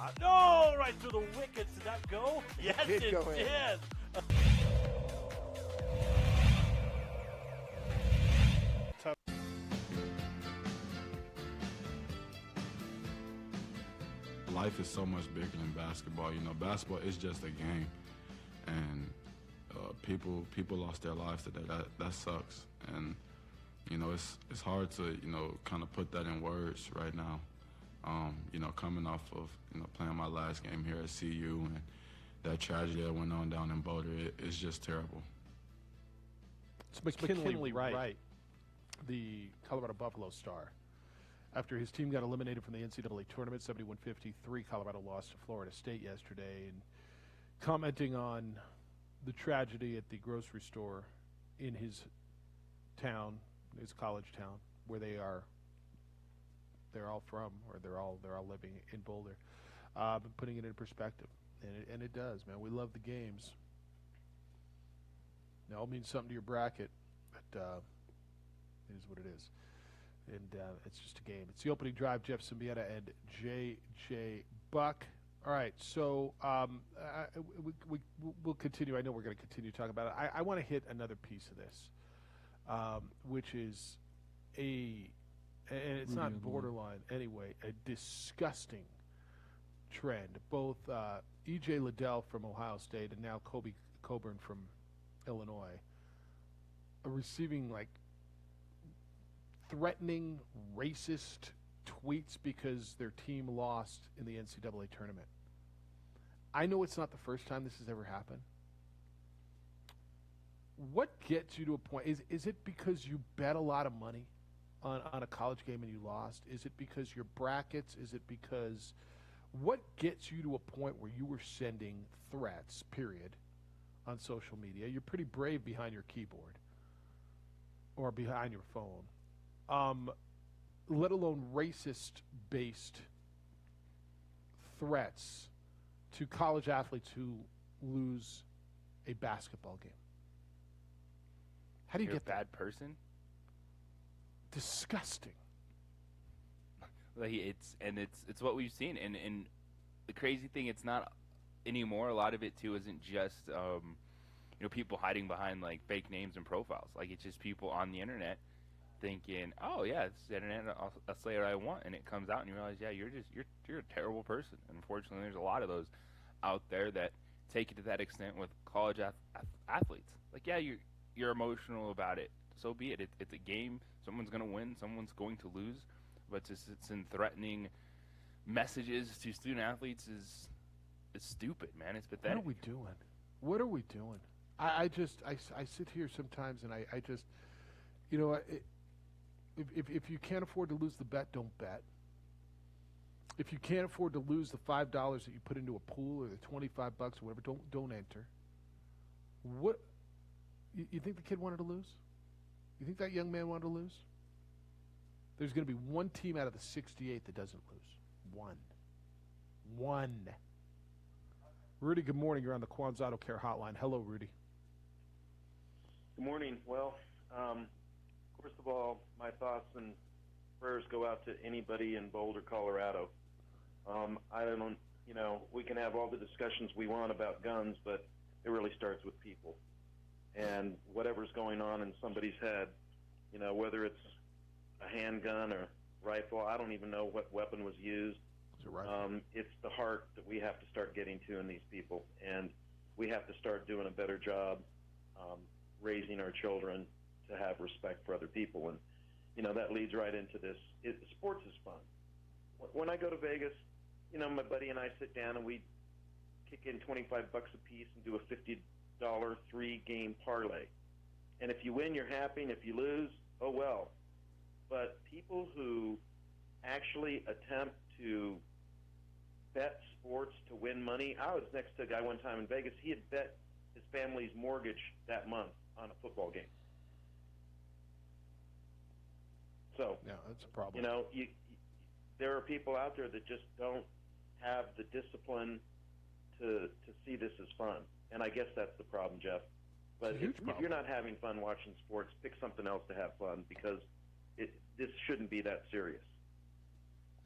shot. No, right through the wickets. Did that go? Yes, it did. Life is so much bigger than basketball. You know, basketball is just a game, and people lost their lives today. That sucks, and you know it's hard to kind of put that in words right now. Coming off of playing my last game here at CU and that tragedy that went on down in Boulder, it's just terrible. It's McKinley Wright, the Colorado Buffalo star. After his team got eliminated from the NCAA tournament, 71-53, Colorado lost to Florida State yesterday. And commenting on the tragedy at the grocery store in his town, his college town, where they're all from, or they're all living in Boulder, putting it in perspective, and it does, man. We love the games. It all means something to your bracket, but it is what it is. And it's just a game. It's the opening drive. Jeff Siembieda and J.J. Buck. All right, so we'll continue. I know we're going to continue talking about it. I want to hit another piece of this, which is and it's not borderline anyway, a disgusting trend. Both E.J. Liddell from Ohio State and now Kobe Coburn from Illinois are receiving threatening, racist tweets because their team lost in the NCAA tournament. I know it's not the first time this has ever happened. What gets you to a point? Is it because you bet a lot of money on a college game and you lost? Is it because your brackets? Is it because what gets you to a point where you were sending threats, period, on social media? You're pretty brave behind your keyboard or behind your phone. Let alone racist-based threats to college athletes who lose a basketball game. How do you get a bad person? Disgusting. It's what we've seen, and the crazy thing, it's not anymore. A lot of it too isn't just people hiding behind fake names and profiles. It's just people on the internet thinking, oh yeah, it's the internet, I'll say what I want, and it comes out and you realize, yeah, you're a terrible person. And unfortunately, there's a lot of those out there that take it to that extent with college athletes. Yeah, you're emotional about it, so be it. It's a game. Someone's going to win, someone's going to lose, but it's in threatening messages to student athletes is stupid, man. It's pathetic. What are we doing? I sit here sometimes and I just, if you can't afford to lose the bet, don't bet. If you can't afford to lose the $5 that you put into a pool or the $25 or whatever, don't enter. What you think the kid wanted to lose? You think that young man wanted to lose? There's going to be one team out of the 68 that doesn't lose. One. Rudy, good morning. You're on the Quan's Auto Care Hotline. Hello, Rudy. Good morning. Well, first of all, my thoughts and prayers go out to anybody in Boulder, Colorado. I don't, we can have all the discussions we want about guns, but it really starts with people. And whatever's going on in somebody's head, whether it's a handgun or rifle, I don't even know what weapon was used. It's the heart that we have to start getting to in these people, and we have to start doing a better job raising our children to have respect for other people. And that leads right into this. Sports is fun. When I go to Vegas, my buddy and I sit down and we kick in $25 a piece and do a $50 3-game parlay. And if you win, you're happy, and if you lose, oh well. But people who actually attempt to bet sports to win money, I was next to a guy one time in Vegas. He had bet his family's mortgage that month on a football game. So, yeah, that's a problem. There are people out there that just don't have the discipline to see this as fun. And I guess that's the problem, Jeff. But if you're not having fun watching sports, pick something else to have fun, because this shouldn't be that serious.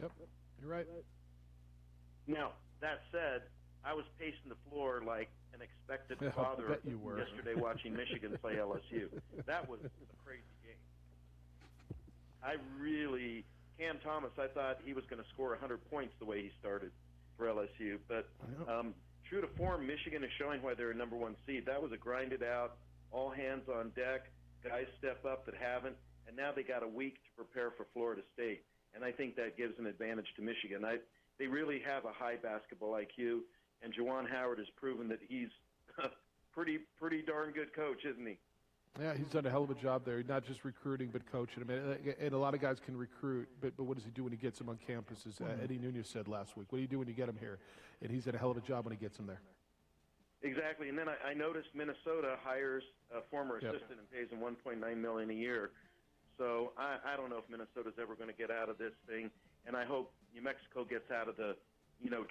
Yep, you're right. Now, That said, I was pacing the floor like an expectant Yeah, father I bet you were. yesterday watching Michigan play LSU. That was a crazy game. Cam Thomas, I thought he was going to score 100 points the way he started for LSU. But true to form, Michigan is showing why they're a number one seed. That was a grinded out, all hands on deck, guys step up that haven't, and now they got a week to prepare for Florida State. And I think that gives an advantage to Michigan. They really have a high basketball IQ, and Juwan Howard has proven that he's a pretty darn good coach, isn't he? Yeah, he's done a hell of a job there. Not just recruiting, but coaching. I mean, and a lot of guys can recruit, but what does he do when he gets them on campus? As Eddie Nunez said last week, what do you do when you get them here? And he's done a hell of a job when he gets them there. Exactly. And then I noticed Minnesota hires a former assistant and pays him $1.9 million a year. So I don't know if Minnesota's ever going to get out of this thing, and I hope New Mexico gets out of the,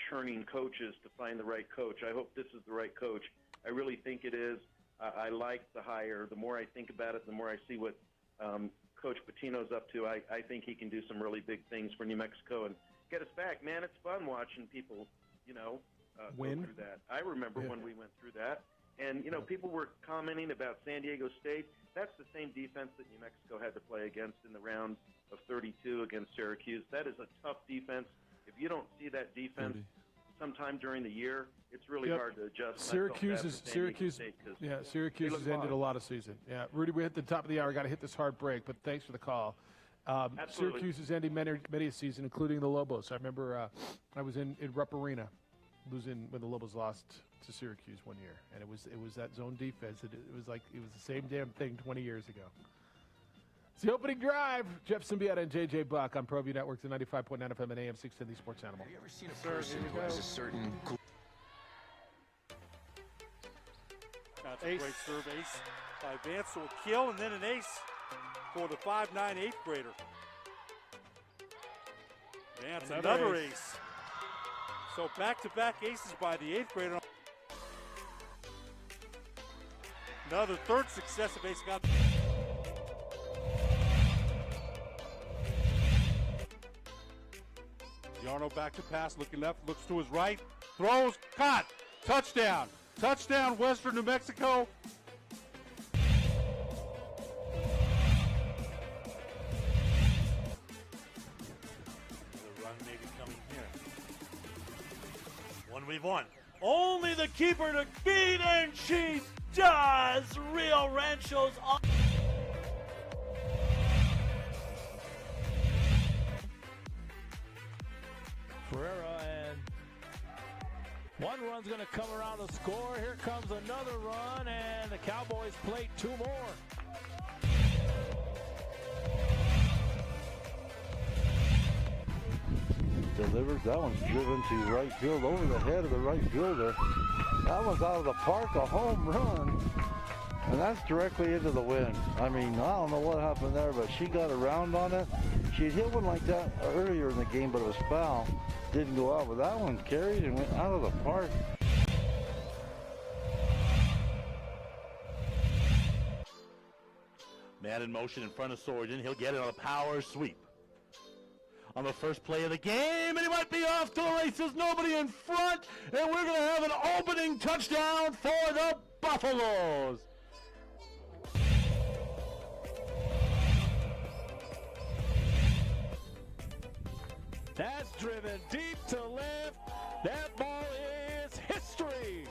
churning coaches to find the right coach. I hope this is the right coach. I really think it is. I like the hire. The more I think about it, the more I see what Coach Pitino's up to. I think he can do some really big things for New Mexico and get us back. Man, it's fun watching people, win. Go through that. I remember when we went through that. And, people were commenting about San Diego State. That's the same defense that New Mexico had to play against in the round of 32 against Syracuse. That is a tough defense. If you don't see that defense sometime during the year, it's really hard to adjust. Syracuse has ended a lot of season. Yeah, Rudy, we hit the top of the hour. Got to hit this hard break, but thanks for the call. Syracuse has ended many a season, including the Lobos. I remember I was in Rupp Arena, losing when the Lobos lost to Syracuse one year, and it was that zone defense. It was the same damn thing 20 years ago. It's the opening drive. Jeff Siembieda and J.J. Buck on ProView Networks at 95.9 FM and AM 610, the Sports Animal. Have you ever seen a person who has a certain... That's a great serve ace by Vance, so a kill and then an ace for the 5'9" 8th grader. Vance, another ace. So back-to-back aces by the 8th grader. Another third successive ace got. Yarno back to pass, looking left, looks to his right, throws, caught, touchdown. Touchdown, Western New Mexico. The run may be coming here. One we've won. Only the keeper to beat, and she does. Rio Rancho's on. Ferreira, and one run's going to come around the score. Here comes another run, and the Cowboys play two more. Delivers. That one's driven to right field, over the head of the right fielder. That one's out of the park, a home run. And that's directly into the wind. I mean, I don't know what happened there, but she got around on it. She hit one like that earlier in the game, but it was foul. Didn't go out, but that one carried and went out of the park. Man in motion in front of Swords, he'll get it on a power sweep. On the first play of the game, and he might be off to the races. Nobody in front, and we're going to have an opening touchdown for the Buffaloes. That's driven deep to left. That ball is history.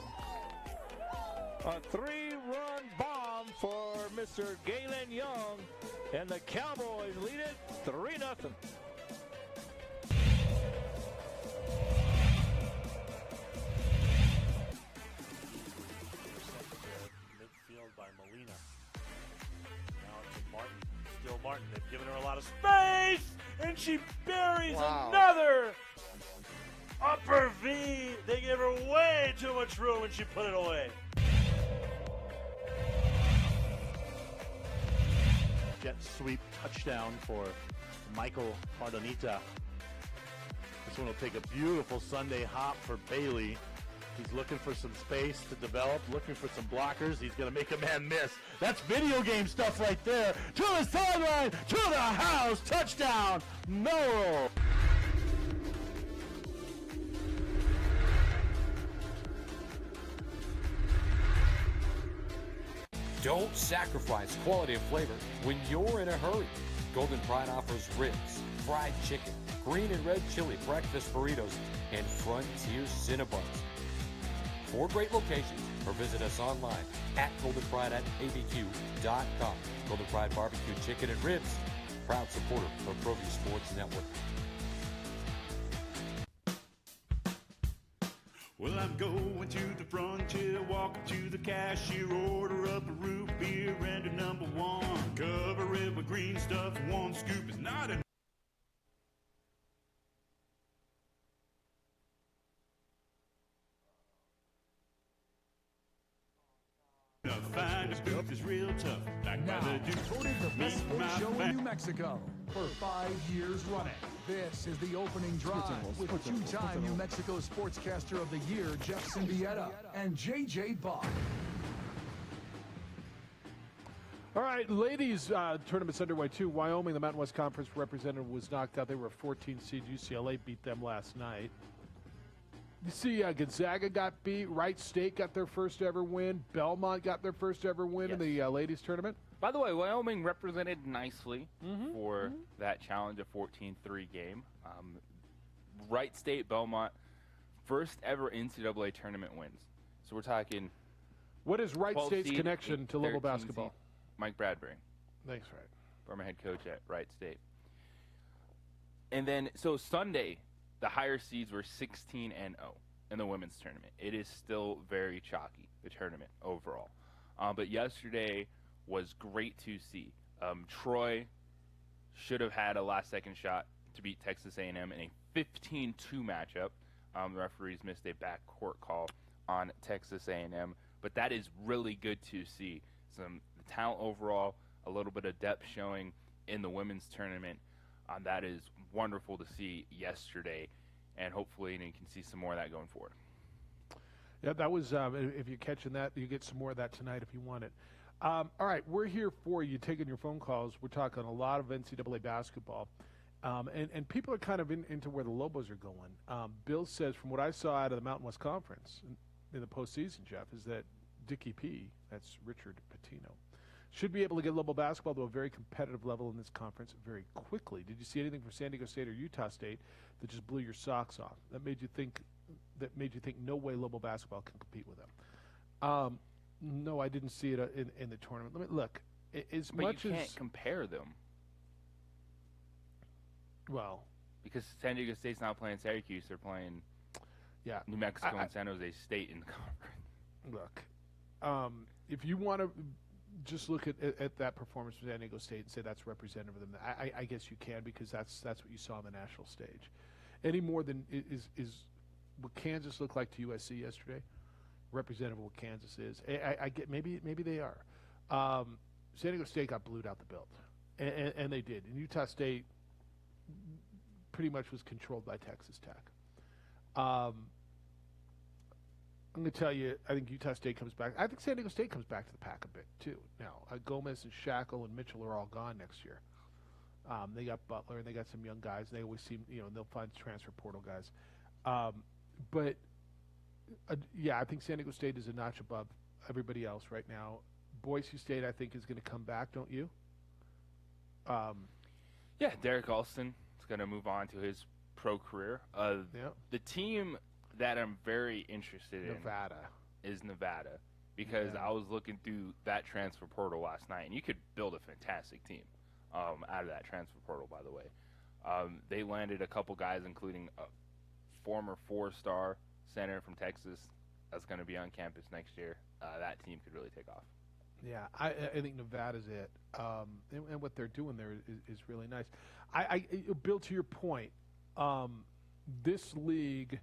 A three-run bomb for Mr. Galen Young, and the Cowboys lead it 3-0. Midfield by Molina. Now it's Martin. Still Martin. They've given her a lot of space, and she buries another upper V. They gave her way too much room, and she put it away. Jet sweep touchdown for Michael Pardonita. This one will take a beautiful Sunday hop for Bailey. He's looking for some space to develop, looking for some blockers. He's going to make a man miss. That's video game stuff right there. To the sideline, to the house, touchdown, Merrill. Don't sacrifice quality and flavor when you're in a hurry. Golden Pride offers ribs, fried chicken, green and red chili breakfast burritos, and Frontier Cinnabons. 4 great locations, or visit us online at goldenpride@abq.com. Golden Pride Barbecue Chicken and Ribs, proud supporter of ProView Sports Network. Well, I'm going to the frontier, walking to the cashier, order up a root beer and a number 1. Cover it with green stuff, 1 scoop is not enough. Find a booth is real tough. Like Now, voted the best sports show in New Mexico for 5 years running. This is the opening drive with two-time New Mexico Sportscaster of the Year, Jeff Siembieda, and J.J. Buck. All right, ladies tournament's underway too. Wyoming, the Mountain West Conference representative, was knocked out. They were a 14 seed. UCLA beat them last night. You see, Gonzaga got beat. Wright State got their first ever win. Belmont got their first ever win in the ladies tournament. By the way, Wyoming represented nicely for that challenge, a 14-3 game. Wright State, Belmont, first ever NCAA tournament wins. So we're talking. What is Wright State's seed, connection to Louisville basketball? Seed, Mike Bradbury. Thanks, right. Former head coach at Wright State. And then, so Sunday, the higher seeds were 16-0 in the women's tournament. It is still very chalky, the tournament overall. But yesterday was great to see. Troy should have had a last-second shot to beat Texas A&M in a 15-2 matchup. The referees missed a backcourt call on Texas A&M. But that is really good to see. Some talent overall, a little bit of depth showing in the women's tournament. That is wonderful to see yesterday, and hopefully you can see some more of that going forward. Yeah, that was, if you're catching that, you get some more of that tonight if you want it. All right, we're here for you, taking your phone calls. We're talking a lot of NCAA basketball, and people are kind of into where the Lobos are going. Bill says, from what I saw out of the Mountain West Conference in the postseason, Jeff, is that Dickie P, that's Richard Pitino, should be able to get Lobo basketball to a very competitive level in this conference very quickly. Did you see anything from San Diego State or Utah State that just blew your socks off? That made you think no way Lobo basketball can compete with them. No, I didn't see it in the tournament. Let me look. But you can't compare them. Well, because San Diego State's not playing Syracuse; they're playing New Mexico and San Jose State in the conference. Look, if you want to just look at that performance from San Diego State and say that's representative of them, I guess you can, because that's what you saw on the national stage. Any more than is what Kansas looked like to USC yesterday, representative of what Kansas is. I get maybe they are. San Diego State got blued out the belt, and they did. And Utah State pretty much was controlled by Texas Tech. I'm going to tell you, I think Utah State comes back. I think San Diego State comes back to the pack a bit, too. Now, Gomez and Shackle and Mitchell are all gone next year. They got Butler, and they got some young guys. They always seem, they'll find transfer portal guys. But I think San Diego State is a notch above everybody else right now. Boise State, I think, is going to come back, don't you? Yeah, Derek Alston is going to move on to his pro career. The team that I'm very interested in is Nevada, because I was looking through that transfer portal last night, and you could build a fantastic team out of that transfer portal, by the way. They landed a couple guys, including a former 4-star center from Texas that's going to be on campus next year. That team could really take off. Yeah, I think Nevada's it. And what they're doing there is really nice. Bill, to your point, this league,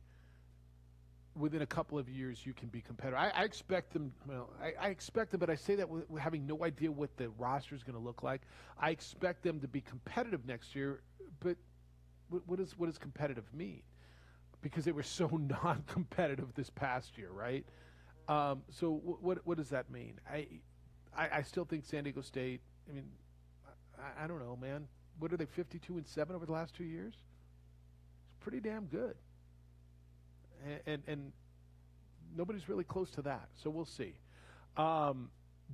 within a couple of years, you can be competitive. I expect them. Well, I expect them, but I say that with having no idea what the roster is going to look like. I expect them to be competitive next year. But what does competitive mean? Because they were so non-competitive this past year, right? So what does that mean? I still think San Diego State. I mean, I don't know, man. What are they, 52-7 over the last 2 years? It's pretty damn good. And nobody's really close to that, so we'll see.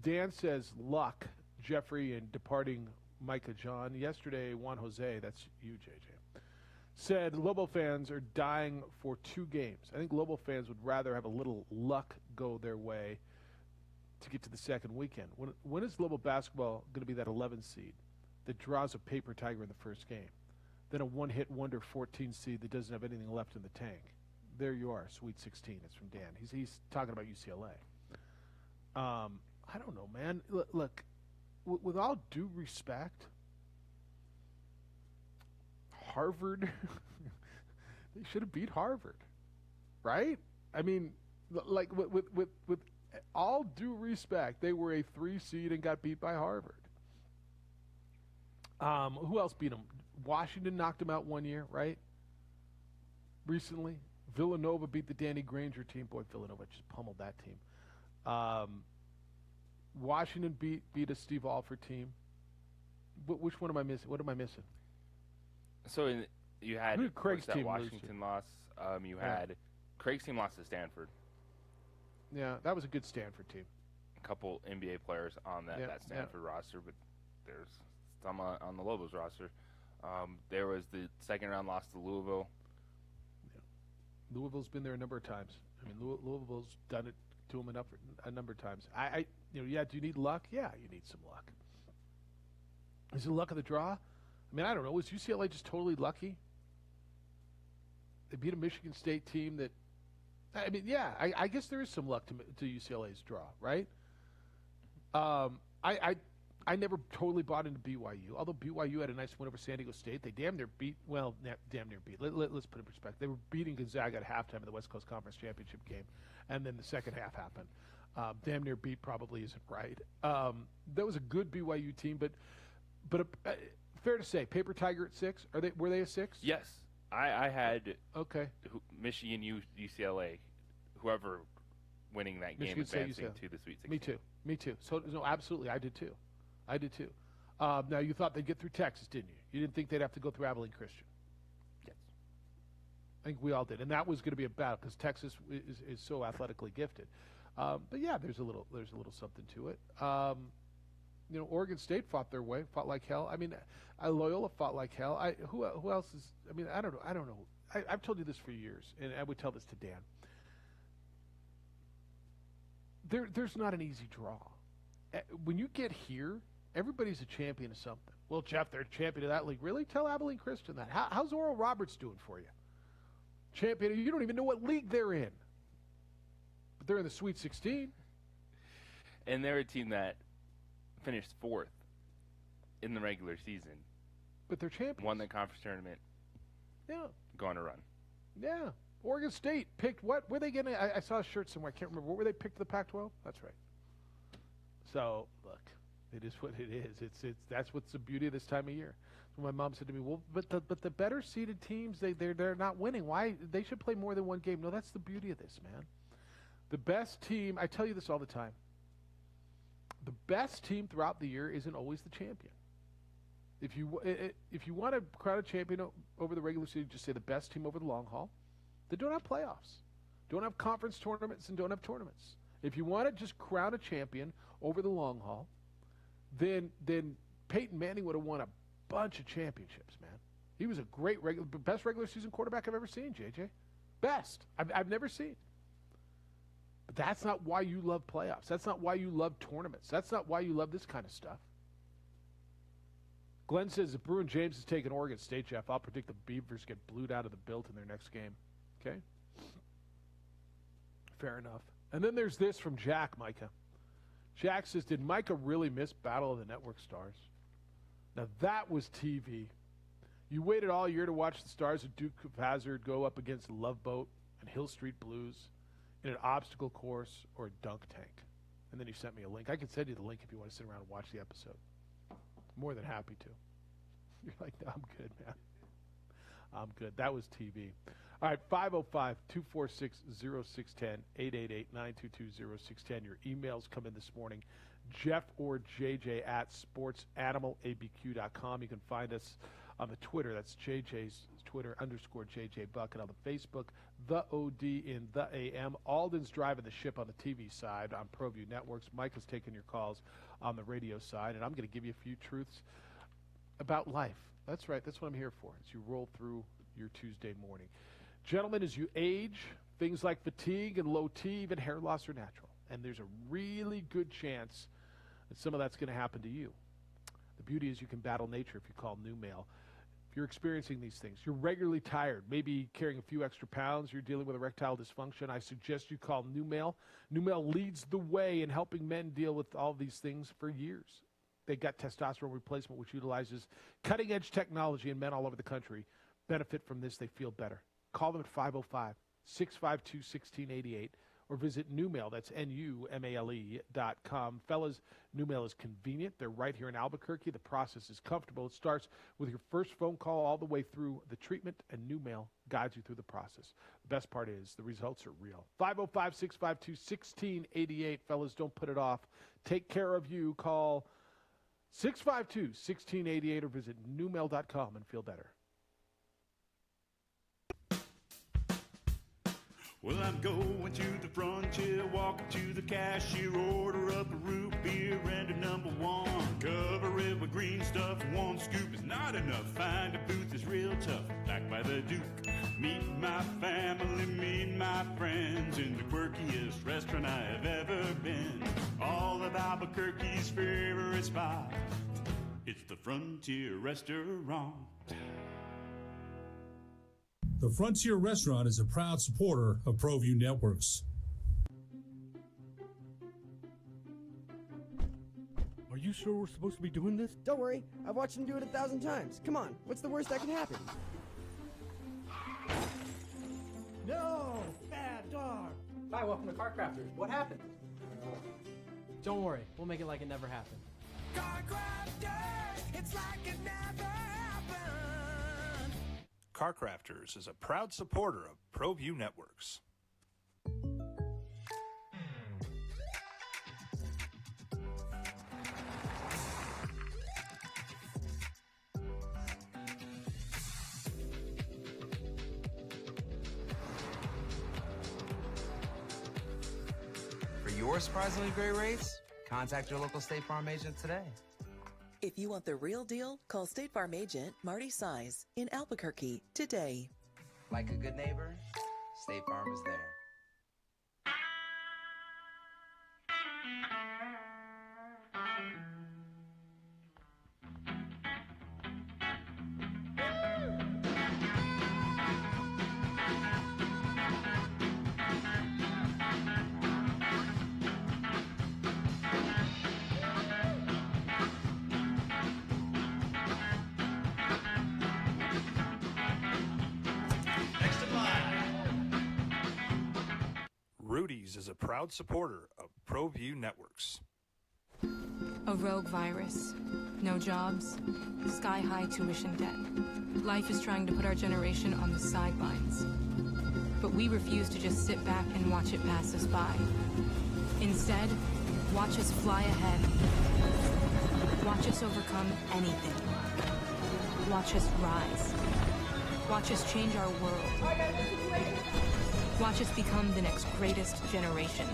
Dan says, luck, Jeffrey, and departing Micah John. Yesterday, Juan Jose, that's you, JJ, said Lobo fans are dying for 2 games. I think Lobo fans would rather have a little luck go their way to get to the second weekend. When is Lobo basketball going to be that 11 seed that draws a paper tiger in the first game? Then a one-hit wonder 14 seed that doesn't have anything left in the tank. There you are, Sweet 16. It's from Dan. He's talking about UCLA. I don't know, man. Look, with all due respect, Harvard, they should have beat Harvard, right? I mean, like with all due respect, they were a 3 seed and got beat by Harvard. Who else beat them? Washington knocked them out one year, right? Recently, Villanova beat the Danny Granger team. Boy, Villanova just pummeled that team. Washington beat a Steve Alford team. Which one am I missing? What am I missing? So you had Craig's that team Washington loss. You had Craig's team lost to Stanford. Yeah, that was a good Stanford team. A couple NBA players on that Stanford roster, but there's some on the Lobos roster. There was the second round loss to Louisville. Yeah. Louisville's been there a number of times. I mean, Louisville's done it to them a number of times. Do you need luck? Yeah, you need some luck. Is it luck of the draw? I mean, I don't know. Was UCLA just totally lucky? They beat a Michigan State team that, I mean, yeah, I guess there is some luck to UCLA's draw, right? I never totally bought into BYU, although BYU had a nice win over San Diego State. They damn near beat. Let's put it in perspective. They were beating Gonzaga at halftime in the West Coast Conference Championship game, and then the second half happened. Damn near beat probably isn't right. That was a good BYU team, but fair to say, Paper Tiger at 6. Were they a 6? Yes, I had Michigan, UCLA, whoever winning that game, advancing to the Sweet 16. Me too. So no, absolutely, I did too. Now you thought they'd get through Texas, didn't you? You didn't think they'd have to go through Abilene Christian. Yes, I think we all did, and that was going to be a battle because Texas is so athletically gifted. But yeah, there's a little something to it. Oregon State fought their way, fought like hell. I mean, Loyola fought like hell. Who else is? I mean, I don't know. I've told you this for years, and I would tell this to Dan. There's not an easy draw. When you get here, everybody's a champion of something. Well, Jeff, they're a champion of that league. Really? Tell Abilene Christian that. How's Oral Roberts doing for you? Champion. You don't even know what league they're in. But they're in the Sweet 16. And they're a team that finished 4th in the regular season. But they're champions. Won the conference tournament. Yeah. Going to run. Yeah. Oregon State picked what? Were they getting? I saw a shirt somewhere. I can't remember. What were they picked to the Pac-12? That's right. So, look, it is what it is. It's that's what's the beauty of this time of year. So my mom said to me, well, but the better seeded teams, they're not winning. Why? They should play more than one game. No, that's the beauty of this, man. The best team, I tell you this all the time, the best team throughout the year isn't always the champion. If you want to crown a champion over the regular season, just say the best team over the long haul. They don't have playoffs, don't have conference tournaments, and don't have tournaments. If you want to just crown a champion over the long haul, then Peyton Manning would have won a bunch of championships, man. He was a great best regular season quarterback I've ever seen, JJ. Best I've never seen. But that's not why you love playoffs. That's not why you love tournaments. That's not why you love this kind of stuff. Glenn says if Bruin James has taken Oregon State, Jeff, I'll predict the Beavers get blued out of the Bilt in their next game. Okay? Fair enough. And then there's this from Jack, Micah. Jack says, did Micah really miss Battle of the Network Stars? Now, that was TV. You waited all year to watch the Stars of Duke of Hazzard go up against Love Boat and Hill Street Blues in an obstacle course or a dunk tank. And then he sent me a link. I can send you the link if you want to sit around and watch the episode. More than happy to. You're like, no, I'm good, man. I'm good. That was TV. All right, 505-246-0610, 888-922-0610. Your emails come in this morning, Jeff or JJ at sportsanimалabq.com. You can find us on the Twitter. That's JJ's Twitter _JJ Bucket. On the Facebook, The OD in The AM. Alden's driving the ship on the TV side on ProView Networks. Mike is taking your calls on the radio side, and I'm going to give you a few truths about life. That's right. That's what I'm here for, as you roll through your Tuesday morning. Gentlemen, as you age, things like fatigue and low T, even hair loss are natural. And there's a really good chance that some of that's going to happen to you. The beauty is you can battle nature if you call New Mail. If you're experiencing these things, you're regularly tired, maybe carrying a few extra pounds, you're dealing with erectile dysfunction, I suggest you call New Mail. New Mail leads the way in helping men deal with all these things for years. They got testosterone replacement, which utilizes cutting-edge technology, and men all over the country benefit from this. They feel better. Call them at 505-652-1688 or visit Newmail. That's NUMALE.com. Fellas, Newmail is convenient. They're right here in Albuquerque. The process is comfortable. It starts with your first phone call all the way through the treatment, and Newmail guides you through the process. The best part is the results are real. 505-652-1688. Fellas, don't put it off. Take care of you. Call 652-1688 or visit Newmail.com and feel better. Well, I'm going to the frontier, walking to the cashier, order up a root beer and a number one. Cover it with green stuff, one scoop is not enough. Find a booth is real tough, back by the Duke. Meet my family, meet my friends in the quirkiest restaurant I have ever been. All of Albuquerque's favorite spot, it's the Frontier Restaurant. The Frontier Restaurant is a proud supporter of ProView Networks. Are you sure we're supposed to be doing this? Don't worry, I've watched him do it 1,000 times. Come on, what's the worst that can happen? No! Bad dog! Hi, welcome to Car Crafters. What happened? Don't worry, we'll make it like it never happened. Car Crafters! It's like it never happened! Car Crafters is a proud supporter of ProView Networks. For your surprisingly great rates, contact your local State Farm agent today. If you want the real deal, call State Farm agent Marty Size in Albuquerque today. Like a good neighbor, State Farm is there. Rudy's is a proud supporter of ProView Networks. A rogue virus, no jobs, sky-high tuition debt. Life is trying to put our generation on the sidelines. But we refuse to just sit back and watch it pass us by. Instead, watch us fly ahead. Watch us overcome anything. Watch us rise. Watch us change our world. Watch us become the next greatest generation.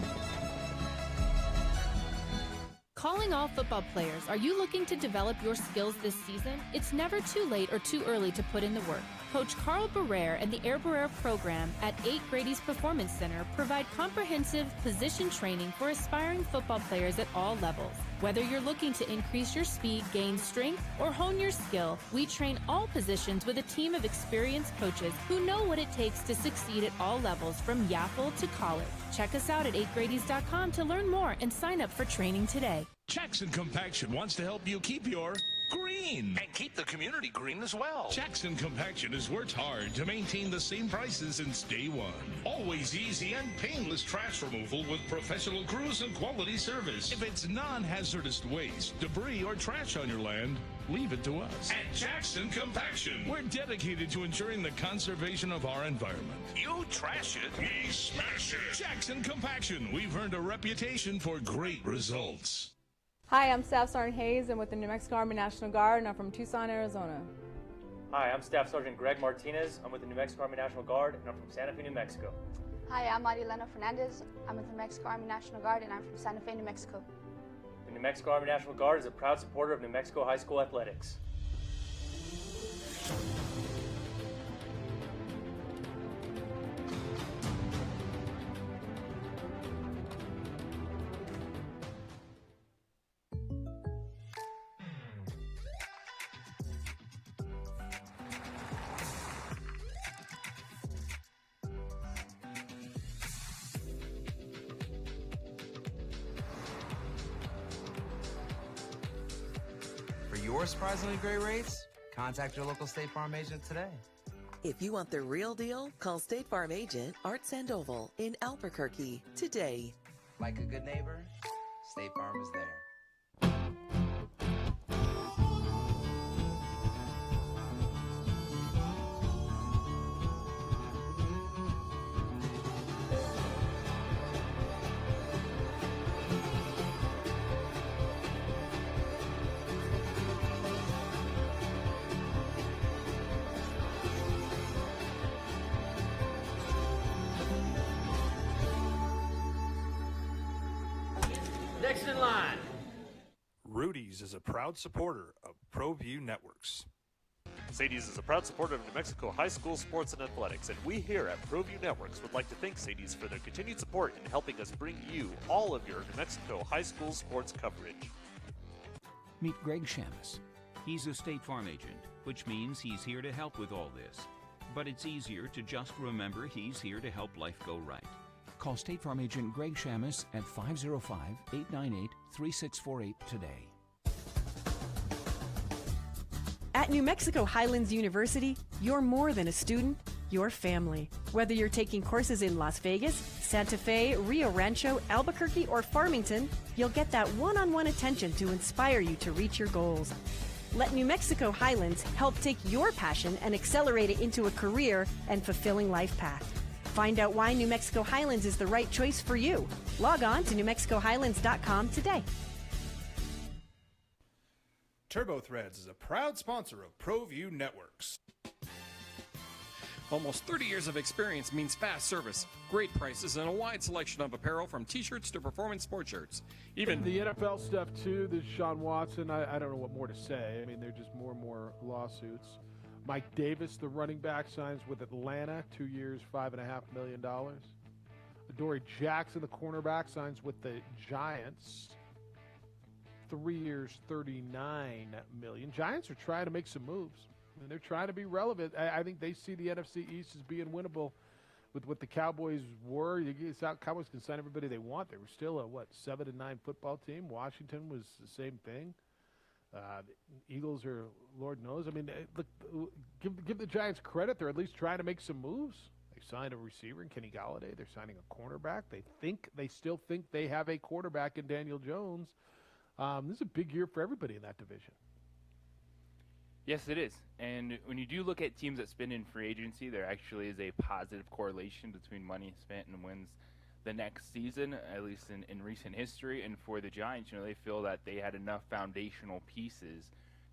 Calling all football players, are you looking to develop your skills this season? It's never too late or too early to put in the work. Coach Carl Barrere and the Air Barrere program at 8 Grady's Performance Center provide comprehensive position training for aspiring football players at all levels. Whether you're looking to increase your speed, gain strength, or hone your skill, we train all positions with a team of experienced coaches who know what it takes to succeed at all levels from Yaffle to college. Check us out at 8gradys.com to learn more and sign up for training today. Jackson Compaction wants to help you keep your green. And keep the community green as well. Jackson Compaction has worked hard to maintain the same prices since day one. Always easy and painless trash removal with professional crews and quality service. If it's non-hazardous waste, debris, or trash on your land, leave it to us. At Jackson Compaction, we're dedicated to ensuring the conservation of our environment. You trash it, we smash it. Jackson Compaction, we've earned a reputation for great results. Hi, I'm Staff Sergeant Hayes. I'm with the New Mexico Army National Guard, and I'm from Tucson, Arizona. Hi, I'm Staff Sergeant Greg Martinez. I'm with the New Mexico Army National Guard, and I'm from Santa Fe, New Mexico. Hi, I'm Marilena Fernandez. I'm with the New Mexico Army National Guard, and I'm from Santa Fe, New Mexico. The New Mexico Army National Guard is a proud supporter of New Mexico high school athletics. For your surprisingly great rates, contact your local State Farm agent today. If you want the real deal, call State Farm agent Art Sandoval in Albuquerque today. Like a good neighbor, State Farm is there. Next in line. Rudy's is a proud supporter of ProView Networks. Sadie's is a proud supporter of New Mexico high school sports and athletics, and we here at ProView Networks would like to thank Sadie's for their continued support in helping us bring you all of your New Mexico high school sports coverage. Meet Greg Shamus. He's a State Farm agent, which means he's here to help with all this. But it's easier to just remember he's here to help life go right. Call State Farm agent Greg Shamus at 505-898-3648 today. At New Mexico Highlands University, you're more than a student, you're family. Whether you're taking courses in Las Vegas, Santa Fe, Rio Rancho, Albuquerque, or Farmington, you'll get that one-on-one attention to inspire you to reach your goals. Let New Mexico Highlands help take your passion and accelerate it into a career and fulfilling life path. Find out why New Mexico Highlands is the right choice for you. Log on to NewMexicoHighlands.com today. TurboThreads is a proud sponsor of ProView Networks. Almost 30 years of experience means fast service, great prices, and a wide selection of apparel from t-shirts to performance sports shirts. Even the NFL stuff, too. This is Sean Watson. I don't know what more to say. I mean, they're just more and more lawsuits. Mike Davis, the running back, signs with Atlanta, 2 years, $5.5 million. Adoree Jackson, the cornerback, signs with the Giants, 3 years, $39 million. Giants are trying to make some moves. I mean, they're trying to be relevant. I think they see the NFC East as being winnable with what the Cowboys were. Cowboys can sign everybody they want. They were still a, 7-9 football team. Washington was the same thing. Eagles are, Lord knows. I mean, look, give the Giants credit. They're at least trying to make some moves. They signed a receiver in Kenny Galladay. They're signing a cornerback. They still think they have a quarterback in Daniel Jones. This is a big year for everybody in that division. Yes, it is. And when you do look at teams that spend in free agency, there actually is a positive correlation between money spent and wins the next season, at least in recent history. And for the Giants, they feel that they had enough foundational pieces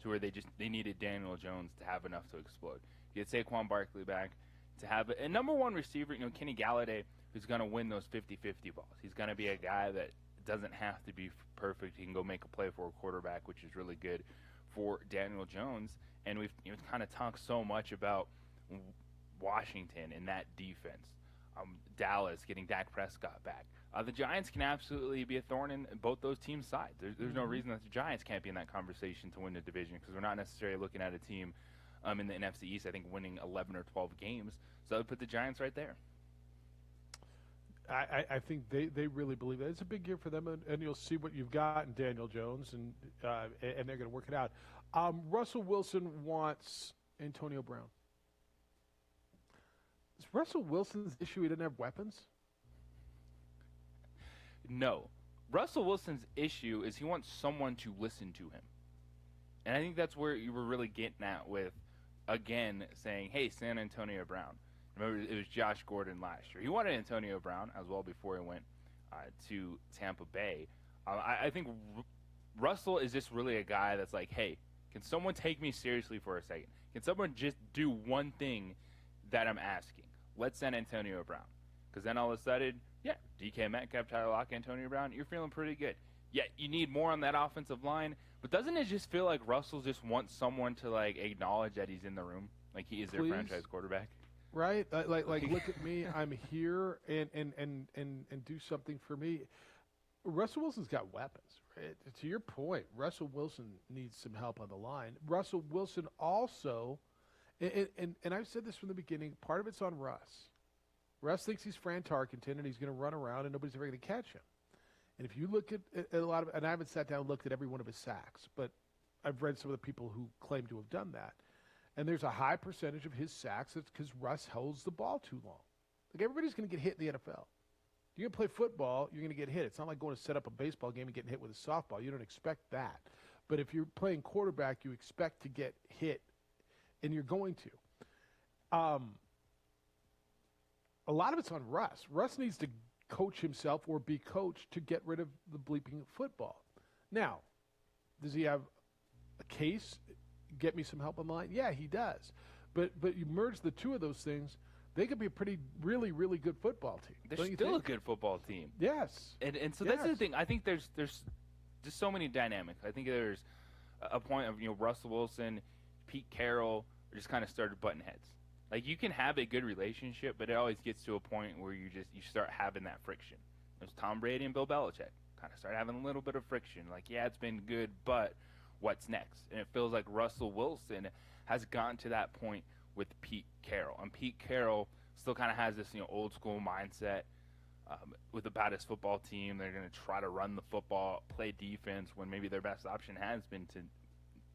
to where they needed Daniel Jones to have enough to explode. You get Saquon Barkley back, to have a number one receiver, Kenny Galladay, who's going to win those 50-50 balls. He's going to be a guy that doesn't have to be perfect. He can go make a play for a quarterback, which is really good for Daniel Jones. And we've kind of talked so much about Washington and that defense. Dallas getting Dak Prescott back. The Giants can absolutely be a thorn in both those teams' sides. There's no reason that the Giants can't be in that conversation to win the division, because we're not necessarily looking at a team in the NFC East, I think, winning 11 or 12 games. So that would put the Giants right there. I think they really believe that. It's a big year for them, and you'll see what you've got in Daniel Jones, and they're going to work it out. Russell Wilson wants Antonio Brown. Is Russell Wilson's issue he didn't have weapons? No. Russell Wilson's issue is he wants someone to listen to him. And I think that's where you were really getting at with, again, saying, hey, San Antonio Brown. Remember, it was Josh Gordon last year. He wanted Antonio Brown as well before he went to Tampa Bay. I think Russell is just really a guy that's like, hey, Can someone take me seriously for a second? Can someone just do one thing that I'm asking? Let's send Antonio Brown. Because then all of a sudden, yeah, DK Metcalf, Tyler Lockett, Antonio Brown, you're feeling pretty good. Yeah, you need more on that offensive line. But doesn't it just feel like Russell just wants someone to, like, acknowledge that he's in the room? Like he is their franchise quarterback? Right? Like look at me. I'm here and do something for me. Russell Wilson's got weapons, right? To your point, Russell Wilson needs some help on the line. Russell Wilson also, and I've said this from the beginning, part of it's on Russ. Russ thinks he's Fran Tarkenton, and he's going to run around, and nobody's ever going to catch him. And if you look at a lot of, and I haven't sat down and looked at every one of his sacks, but I've read some of the people who claim to have done that. And there's a high percentage of his sacks that's because Russ holds the ball too long. Like, everybody's going to get hit in the NFL. You're going to play football, you're going to get hit. It's not like going to set up a baseball game and getting hit with a softball. You don't expect that. But if you're playing quarterback, you expect to get hit, and you're going to. A lot of it's on Russ. Russ needs to coach himself or be coached to get rid of the bleeping football. Now, does he have a case? Get me some help on the line? Yeah, he does. But you merge the two of those things, they could be a really, really good football team. They're still a good football team. Yes. And so that's the thing. I think there's just so many dynamics. I think there's a point of, Russell Wilson, Pete Carroll just kind of started butting heads. Like, you can have a good relationship, but it always gets to a point where you start having that friction. There's Tom Brady and Bill Belichick kind of start having a little bit of friction. Like, yeah, it's been good, but what's next? And it feels like Russell Wilson has gotten to that point with Pete Carroll. And Pete Carroll still kind of has this, old school mindset with about his football team. They're going to try to run the football, play defense, when maybe their best option has been to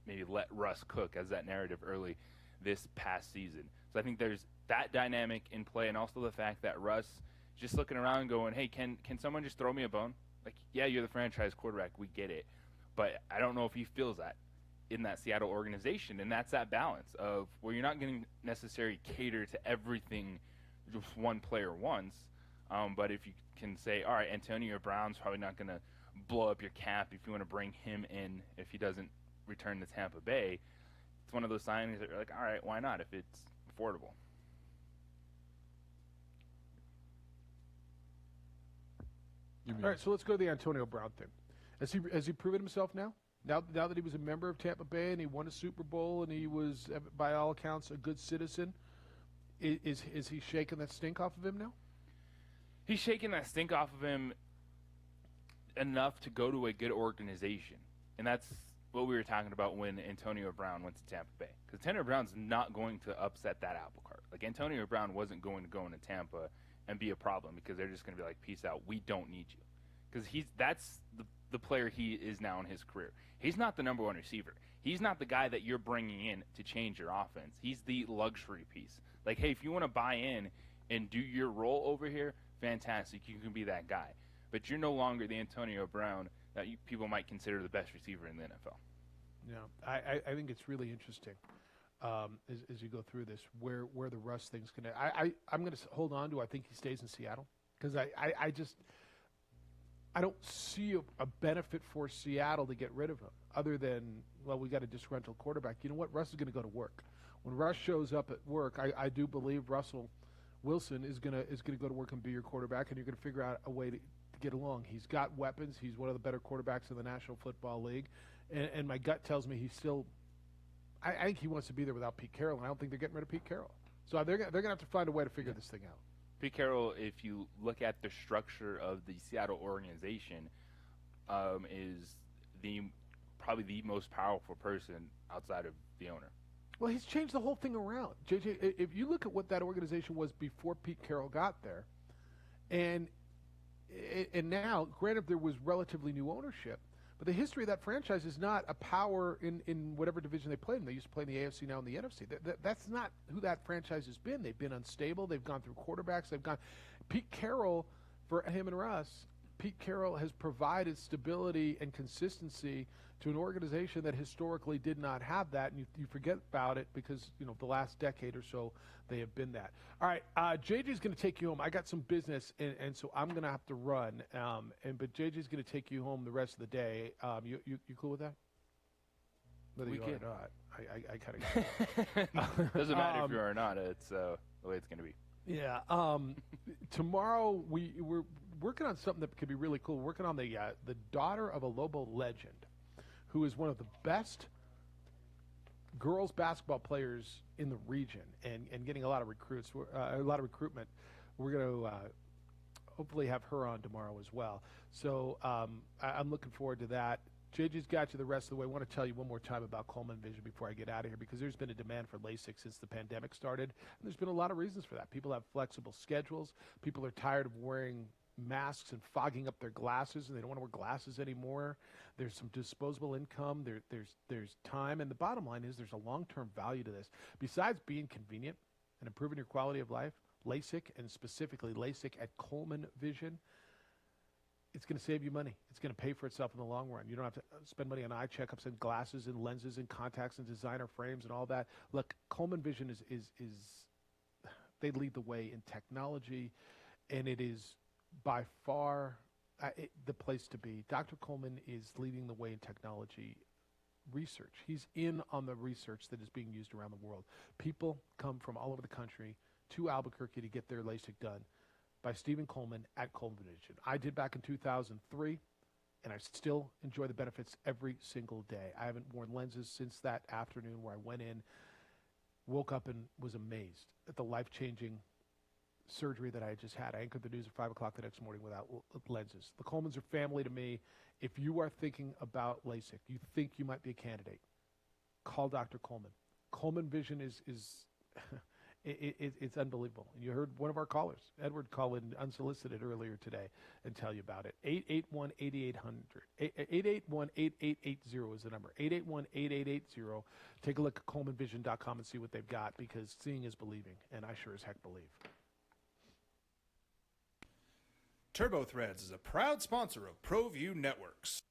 maybe let Russ cook, as that narrative early this past season. So I think there's that dynamic in play, and also the fact that Russ just looking around going, hey, can someone just throw me a bone? Like, yeah, you're the franchise quarterback. We get it. But I don't know if he feels that in that Seattle organization, and that's that balance of where you're not going to necessarily cater to everything just one player wants, but if you can say, all right, Antonio Brown's probably not going to blow up your cap if you want to bring him in if he doesn't return to Tampa Bay. It's one of those signings that you're like, all right, why not if it's affordable? All right, so let's go to the Antonio Brown thing. Has he proven himself now? Now that he was a member of Tampa Bay and he won a Super Bowl and he was, by all accounts, a good citizen, is he shaking that stink off of him now? He's shaking that stink off of him enough to go to a good organization. And that's what we were talking about when Antonio Brown went to Tampa Bay. Because Antonio Brown's not going to upset that apple cart. Like, Antonio Brown wasn't going to go into Tampa and be a problem because they're just going to be like, peace out, we don't need you. Because that's the player he is now in his career. He's not the number one receiver. He's not the guy that you're bringing in to change your offense. He's the luxury piece. Like, hey, if you want to buy in and do your role over here, fantastic, you can be that guy. But you're no longer the Antonio Brown that people might consider the best receiver in the NFL. Yeah, I think it's really interesting as you go through this where the Russ thing's going to. I'm going to hold on to. I think he stays in Seattle because I don't see a benefit for Seattle to get rid of him other than, well, we got a disgruntled quarterback. You know what? Russ is going to go to work. When Russ shows up at work, I do believe Russell Wilson is going to go to work and be your quarterback, and you're going to figure out a way to get along. He's got weapons. He's one of the better quarterbacks in the National Football League, and my gut tells me he's still. I think he wants to be there without Pete Carroll, and I don't think they're getting rid of Pete Carroll. So they're going to have to find a way to figure this thing out. Pete Carroll, if you look at the structure of the Seattle organization, is probably the most powerful person outside of the owner. Well, he's changed the whole thing around. JJ, if you look at what that organization was before Pete Carroll got there, and now, granted, there was relatively new ownership, but the history of that franchise is not a power in whatever division they played in. They used to play in the AFC, now in the NFC. That's not who that franchise has been. They've been unstable. They've gone through quarterbacks. Pete Carroll, for him and Russ, Pete Carroll has provided stability and consistency to an organization that historically did not have that, and you forget about it because, the last decade or so they have been that. All right, JJ's going to take you home. I got some business, and so I'm going to have to run, but JJ's going to take you home the rest of the day. You cool with that? whether We you are get or not. I kind of got it. Doesn't matter if you are or not. It's the way it's going to be. Yeah. Tomorrow we're working on something that could be really cool. We're working on the daughter of a Lobo legend, who is one of the best girls basketball players in the region, and getting a lot of recruits, a lot of recruitment. We're going to hopefully have her on tomorrow as well. So I'm looking forward to that. JJ's got you the rest of the way. I want to tell you one more time about Coleman Vision before I get out of here, because there's been a demand for LASIK since the pandemic started, and there's been a lot of reasons for that. People have flexible schedules. People are tired of wearing masks and fogging up their glasses, and they don't want to wear glasses anymore. There's some disposable income. There's time, and the bottom line is there's a long-term value to this. Besides being convenient and improving your quality of life, LASIK, and specifically LASIK at Coleman Vision, it's going to save you money. It's going to pay for itself in the long run. You don't have to spend money on eye checkups and glasses and lenses and contacts and designer frames and all that. Look, Coleman Vision is they lead the way in technology, and it is by far the place to be. Dr. Coleman is leading the way in technology research. He's in on the research that is being used around the world. People come from all over the country to Albuquerque to get their LASIK done by Stephen Coleman at Coleman Vision. I did back in 2003, and I still enjoy the benefits every single day. I haven't worn lenses since that afternoon where I went in, woke up, and was amazed at the life-changing surgery that I had just had. I anchored the news at 5 o'clock the next morning without lenses. The Colemans are family to me. If you are thinking about LASIK, you think you might be a candidate, call Dr. Coleman. Coleman Vision is it's unbelievable. You heard one of our callers, Edward, call in unsolicited earlier today and tell you about it. 881-8800. 881-8880 is the number. 881-8880. Take a look at ColemanVision.com and see what they've got, because seeing is believing, and I sure as heck believe. TurboThreads is a proud sponsor of ProView Networks.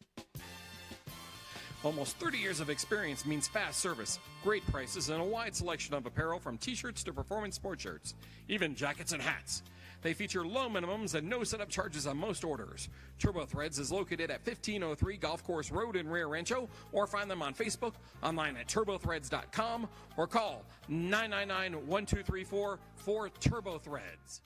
Almost 30 years of experience means fast service, great prices, and a wide selection of apparel from t-shirts to performance sports shirts, even jackets and hats. They feature low minimums and no setup charges on most orders. TurboThreads is located at 1503 Golf Course Road in Rio Rancho, or find them on Facebook, online at turbothreads.com, or call 999-1234 for TurboThreads.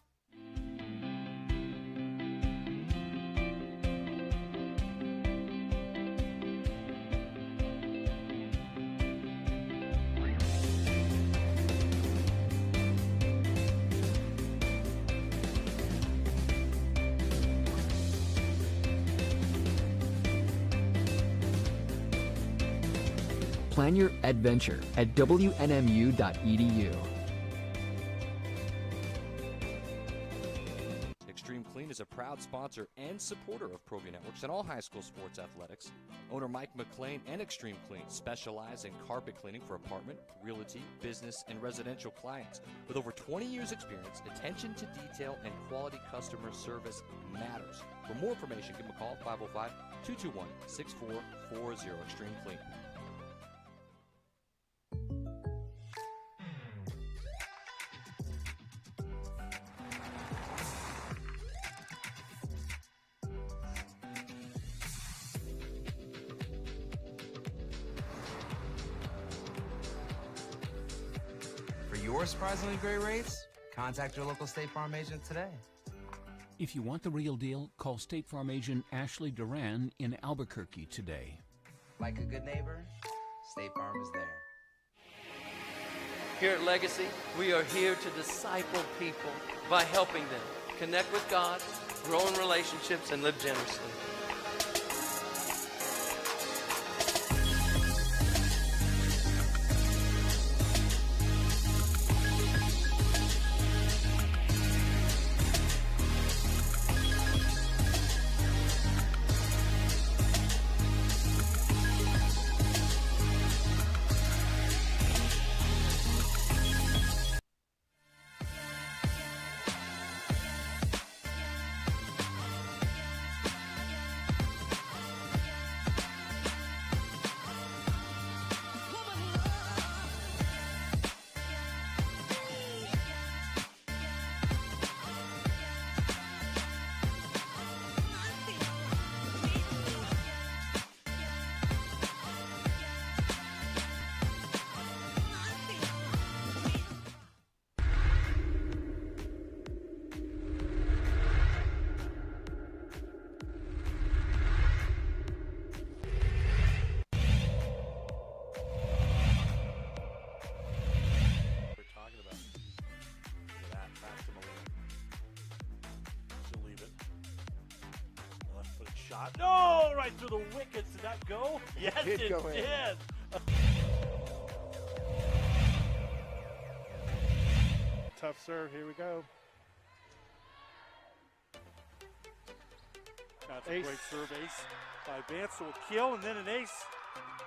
Plan your adventure at WNMU.edu. Extreme Clean is a proud sponsor and supporter of ProView Networks and all high school sports athletics. Owner Mike McLean and Extreme Clean specialize in carpet cleaning for apartment, realty, business, and residential clients. With over 20 years experience, attention to detail and quality customer service matters. For more information, give them a call, 505-221-6440, Extreme Clean. Your surprisingly great rates? Contact your local State Farm agent today. If you want the real deal, call State Farm agent Ashley Duran in Albuquerque today. Like a good neighbor, State Farm is there. Here at Legacy, we are here to disciple people by helping them connect with God, grow in relationships, and live generously. shot. No, right through the wickets. Did that go? Yes, it did go in. did. Tough serve. Here we go. That's a Ace. great serve, ace by Vance, so a kill and then an ace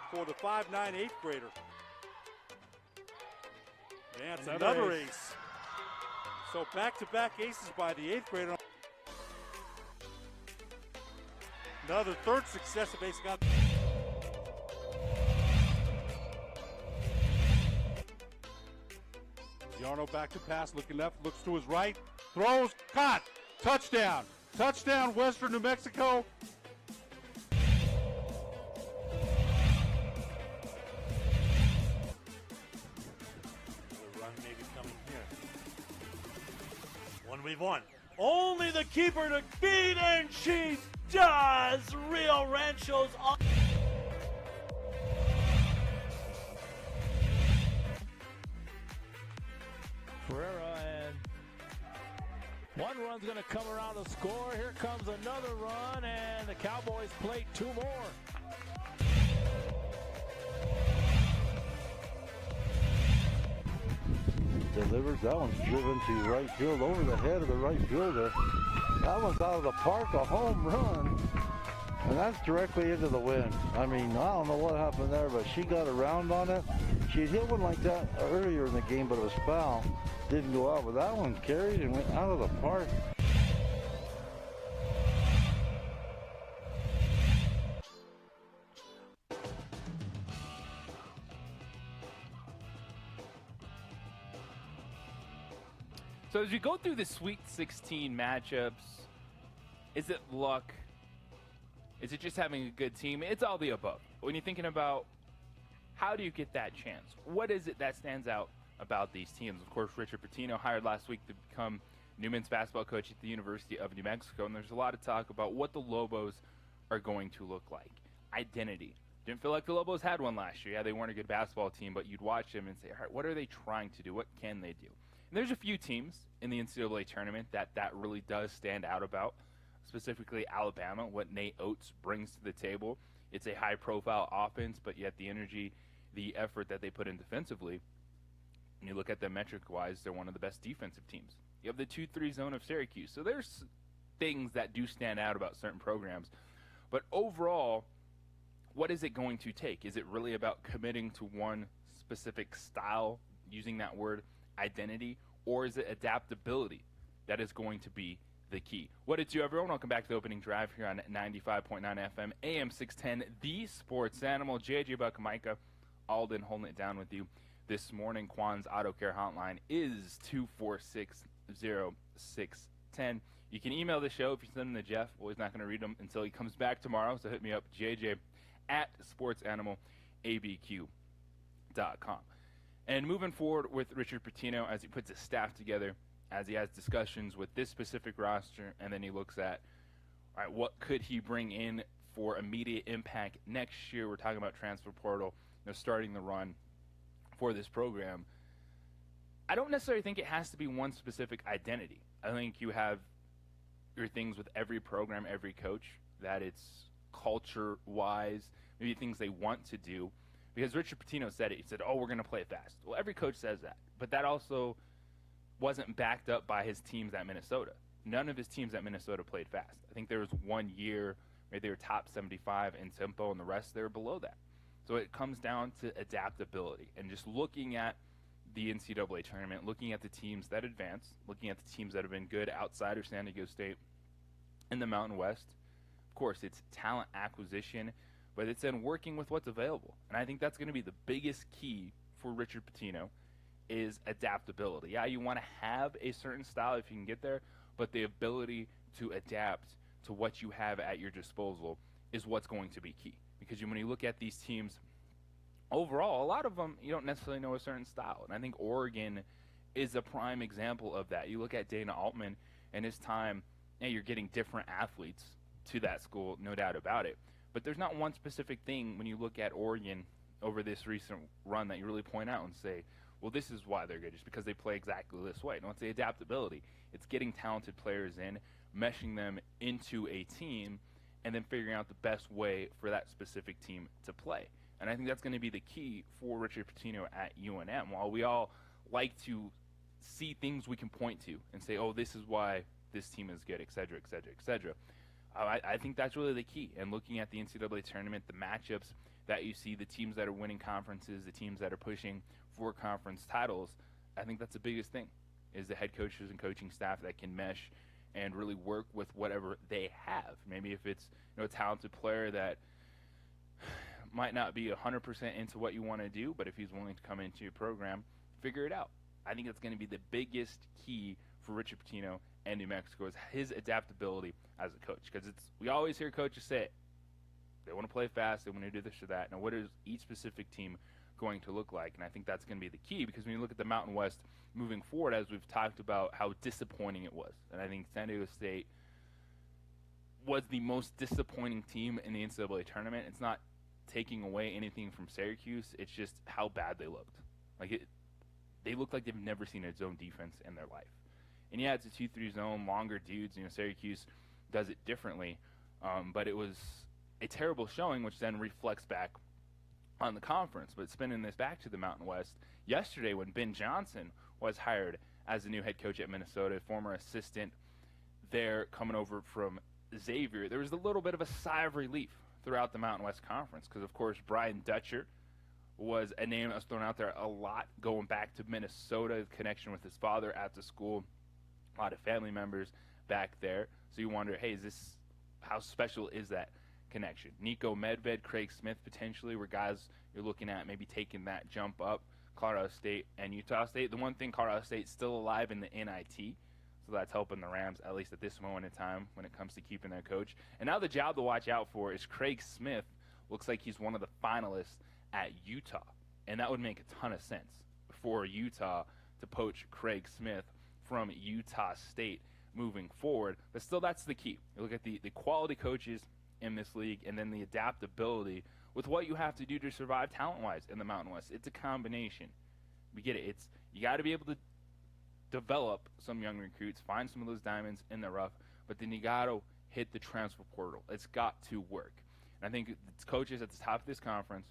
for the 5'9" 8th grader. Vance, another ace. So back-to-back aces by the 8th grader. Another third successive ace got. Yarno back to pass, looking left, looks to his right, throws, caught, touchdown. Touchdown, Western New Mexico. Another run maybe coming here. One we've won. Only the keeper to beat, and she does. Rio Rancho's on. Ferreira, and one run's going to come around to score. Here comes another run, and the Cowboys play two more. Delivers. That one's driven to right field over the head of the right fielder. That one's out of the park, a home run. And that's directly into the wind. I mean, I don't know what happened there, but she got around on it. She'd hit one like that earlier in the game, but it was foul. Didn't go out, but that one carried and went out of the park. So as we go through the Sweet 16 matchups, is it luck? Is it just having a good team? It's all the above. When you're thinking about how do you get that chance, what is it that stands out about these teams? Of course, Richard Pitino hired last week to become new men's basketball coach at the University of New Mexico, and there's a lot of talk about what the Lobos are going to look like. Identity. Didn't feel like the Lobos had one last year. Yeah, they weren't a good basketball team, but you'd watch them and say, all right, what are they trying to do? What can they do? And there's a few teams in the NCAA tournament that really does stand out about, specifically Alabama, what Nate Oates brings to the table. It's a high-profile offense, but yet the energy, the effort that they put in defensively, when you look at them metric-wise, they're one of the best defensive teams. You have the 2-3 zone of Syracuse. So there's things that do stand out about certain programs. But overall, what is it going to take? Is it really about committing to one specific style, using that word identity, or is it adaptability that is going to be the key? What it's you, everyone. Welcome back to the opening drive here on 95.9 FM, AM 610, the Sports Animal. JJ Buckmicah, Alden holding it down with you this morning. Quan's Auto Care Hotline is 246-0610. You can email the show if you send them to Jeff. Well, he's not going to read them until he comes back tomorrow, so hit me up, JJ at sportsanimalabq.com. And moving forward with Richard Pitino as he puts his staff together, as he has discussions with this specific roster, and then he looks at, all right, what could he bring in for immediate impact next year? We're talking about transfer portal, starting the run for this program. I don't necessarily think it has to be one specific identity. I think you have your things with every program, every coach, that it's culture-wise, maybe things they want to do. Because Richard Pitino said it. He said, we're going to play fast. Well, every coach says that. But that also wasn't backed up by his teams at Minnesota. None of his teams at Minnesota played fast. I think there was 1 year where they were top 75 in tempo, and the rest they were below that. So it comes down to adaptability and just looking at the NCAA tournament, looking at the teams that advance, looking at the teams that have been good outside of San Diego State in the Mountain West. Of course, it's talent acquisition, but it's then working with what's available. And I think that's going to be the biggest key for Richard Pitino is adaptability. Yeah, you want to have a certain style if you can get there, but the ability to adapt to what you have at your disposal is what's going to be key. Because when you look at these teams, overall, a lot of them, you don't necessarily know a certain style. And I think Oregon is a prime example of that. You look at Dana Altman and his time, you're getting different athletes to that school, no doubt about it. But there's not one specific thing when you look at Oregon over this recent run that you really point out and say, well, this is why they're good, just because they play exactly this way. No, it's the adaptability. It's getting talented players in, meshing them into a team, and then figuring out the best way for that specific team to play. And I think that's going to be the key for Richard Pitino at UNM. While we all like to see things we can point to and say, oh, this is why this team is good, et cetera, et cetera, et cetera. I think that's really the key. And looking at the NCAA tournament, the matchups that you see, the teams that are winning conferences, the teams that are pushing for conference titles, I think that's the biggest thing, is the head coaches and coaching staff that can mesh and really work with whatever they have. Maybe if it's a talented player that might not be 100% into what you want to do, but if he's willing to come into your program, figure it out. I think that's going to be the biggest key for Richard Pitino and New Mexico, is his adaptability as a coach. Because we always hear coaches say it. They want to play fast, they want to do this or that. Now, what is each specific team going to look like? And I think that's going to be the key, because when you look at the Mountain West moving forward, as we've talked about how disappointing it was, and I think San Diego State was the most disappointing team in the NCAA tournament. It's not taking away anything from Syracuse, it's just how bad they looked. They looked like they've never seen a zone defense in their life. And yeah, it's a 2-3 zone, longer dudes. Syracuse does it differently, but it was a terrible showing, which then reflects back on the conference. But spinning this back to the Mountain West, yesterday when Ben Johnson was hired as the new head coach at Minnesota, former assistant there coming over from Xavier, there was a little bit of a sigh of relief throughout the Mountain West Conference, because, of course, Brian Dutcher was a name that was thrown out there a lot, going back to Minnesota, connection with his father at the school, a lot of family members back there. So you wonder, hey, how special is that connection? Nico Medved, Craig Smith potentially were guys you're looking at maybe taking that jump up. Colorado State and Utah State. The one thing, Colorado State's still alive in the NIT, so that's helping the Rams, at least at this moment in time, when it comes to keeping their coach. And now the job to watch out for is Craig Smith. Looks like he's one of the finalists at Utah, and that would make a ton of sense for Utah to poach Craig Smith from Utah State moving forward. But still, that's the key. You look at the quality coaches in this league, and then the adaptability with what you have to do to survive talent-wise in the Mountain West. It's a combination. We get it. You got to be able to develop some young recruits, find some of those diamonds in the rough, but then you got to hit the transfer portal. It's got to work. And I think it's coaches at the top of this conference,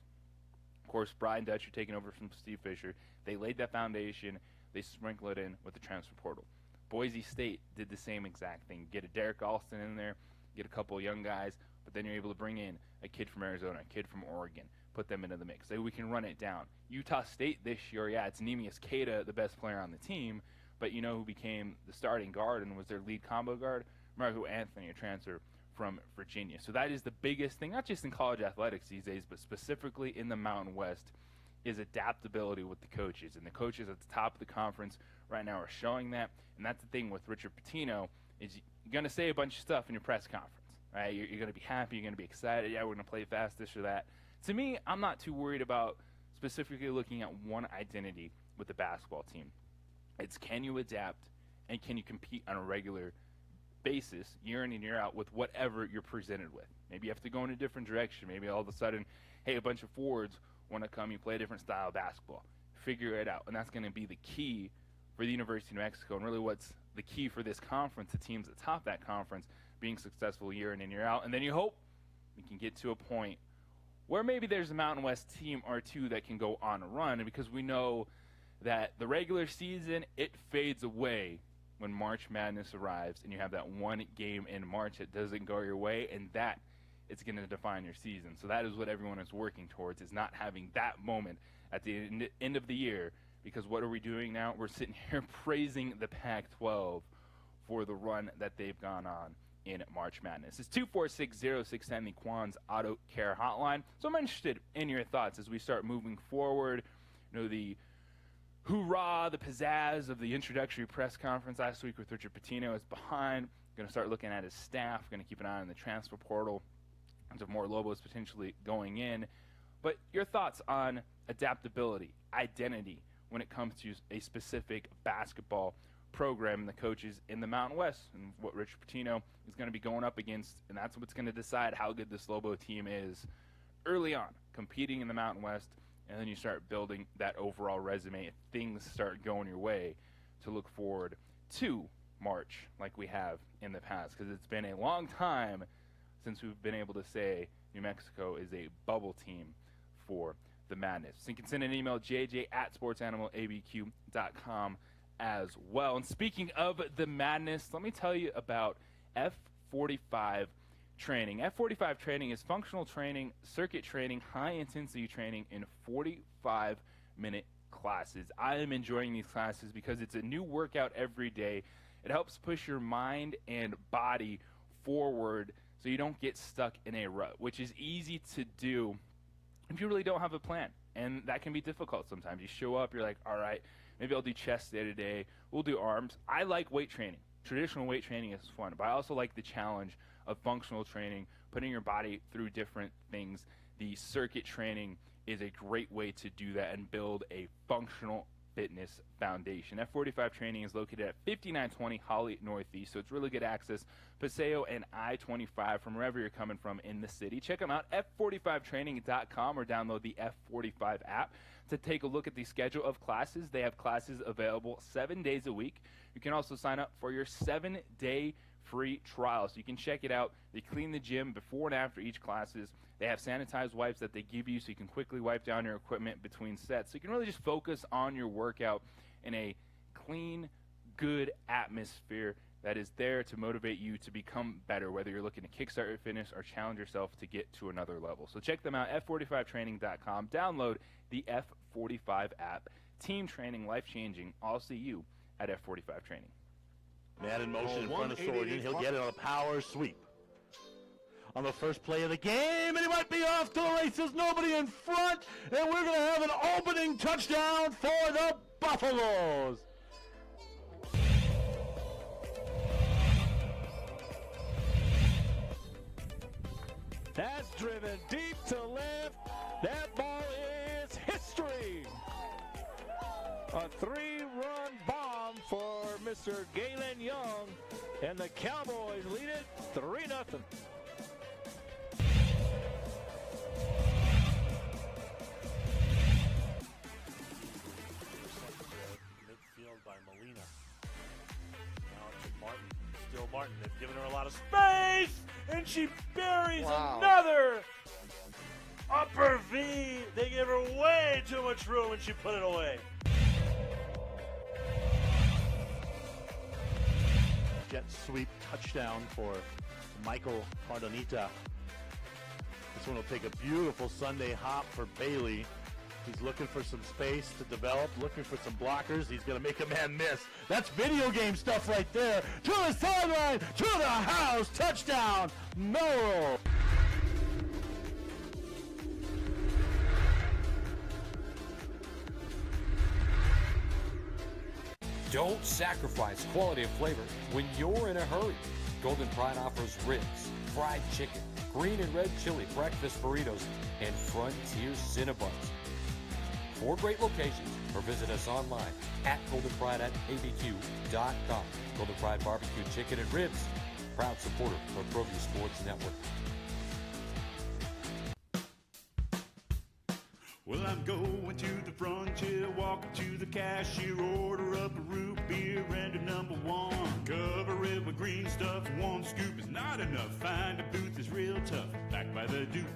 of course, Brian Dutcher taking over from Steve Fisher, they laid that foundation. They sprinkle it in with the transfer portal. Boise State did the same exact thing. Get a Derek Alston in there, get a couple of young guys, but then you're able to bring in a kid from Arizona, a kid from Oregon, put them into the mix. So we can run it down. Utah State this year, yeah, it's Neemias Queta, the best player on the team, but you know who became the starting guard and was their lead combo guard? Marco Anthony, a transfer from Virginia. So that is the biggest thing, not just in college athletics these days, but specifically in the Mountain West, is adaptability with the coaches. And the coaches at the top of the conference right now are showing that. And that's the thing with Richard Pitino, is you're going to say a bunch of stuff in your press conference. Right? You're going to be happy. You're going to be excited. Yeah, we're going to play fast, this or that. To me, I'm not too worried about specifically looking at one identity with the basketball team. It's can you adapt and can you compete on a regular basis, year in and year out, with whatever you're presented with. Maybe you have to go in a different direction. Maybe all of a sudden, hey, a bunch of forwards want to come, you play a different style of basketball. Figure it out. And that's going to be the key for the University of New Mexico, and really what's the key for this conference, the teams that top that conference being successful year in and year out. And then you hope we can get to a point where maybe there's a Mountain West team or two that can go on a run, and because we know that the regular season, it fades away when March Madness arrives and you have that one game in March that doesn't go your way, and that is going to define your season. So that is what everyone is working towards, is not having that moment at the end of the year, because what are we doing now? We're sitting here praising the Pac-12 for the run that they've gone on in March Madness. It's 246-0610, the Quan's Auto Care Hotline. So I'm interested in your thoughts as we start moving forward. You know, the hoorah, the pizzazz of the introductory press conference last week with Richard Pitino is behind. Going to start looking at his staff. Going to keep an eye on the transfer portal. There's more Lobos potentially going in. But your thoughts on adaptability, identity, when it comes to a specific basketball program and the coaches in the Mountain West, and what Richard Pitino is going to be going up against, and that's what's going to decide how good this Lobo team is early on, competing in the Mountain West, and then you start building that overall resume if things start going your way to look forward to March like we have in the past, because it's been a long time since we've been able to say New Mexico is a bubble team for the Madness. So you can send an email, jj@sportsanimalabq.com as well. And speaking of the Madness, let me tell you about F45 training. F45 training is functional training, circuit training, high-intensity training in 45-minute classes. I am enjoying these classes because it's a new workout every day. It helps push your mind and body forward so you don't get stuck in a rut, which is easy to do if you really don't have a plan. And that can be difficult sometimes. You show up, you're like, all right, maybe I'll do chest day to day. We'll do arms. I like weight training. Traditional weight training is fun, but I also like the challenge of functional training, putting your body through different things. The circuit training is a great way to do that and build a functional fitness foundation. F45 training is located at 5920 Holly Northeast, so it's really good access, Paseo and I-25 from wherever you're coming from in the city. Check them out, f45training.com, or download the F45 app to take a look at the schedule of classes. They have classes available 7 days a week. You can also sign up for your 7-day free trial, so you can check it out. They clean the gym before and after each classes. They have sanitized wipes that they give you so you can quickly wipe down your equipment between sets. So you can really just focus on your workout in a clean, good atmosphere that is there to motivate you to become better, whether you're looking to kickstart your fitness or challenge yourself to get to another level. So check them out, f45training.com. Download the F45 app. Team training, life-changing. I'll see you at F45 training. Man in motion in front of Sorian. He'll get it on a power sweep. On the first play of the game, and he might be off to the races. Nobody in front, and we're going to have an opening touchdown for the Buffaloes. That's driven deep to left. That ball is history. A 3-run bomb for Mr. Galen Young, and the Cowboys lead it 3-0. Midfield by Molina. Now it's Martin. Still Martin. They've given her a lot of space, and she buries another upper V. They gave her way too much room, and she put it away. Jet sweep touchdown for Michael Cardonita. This one will take a beautiful Sunday hop for Bailey. He's looking for some space to develop, looking for some blockers. He's going to make a man miss. That's video game stuff right there. To the sideline, to the house, touchdown, Merrill. Don't sacrifice quality of flavor when you're in a hurry. Golden Pride offers ribs, fried chicken, green and red chili breakfast burritos, and Frontier Cinnabons. 4 great locations, or visit us online at goldenprideabq.com. Golden Pride Barbecue Chicken and Ribs, proud supporter of ProView Sports Network. Well, I'm going to the frontier, walking to the cashier, order up a root beer and a number 1. Cover it with green stuff, 1 scoop is not enough. Find a booth is real tough, back by the Duke.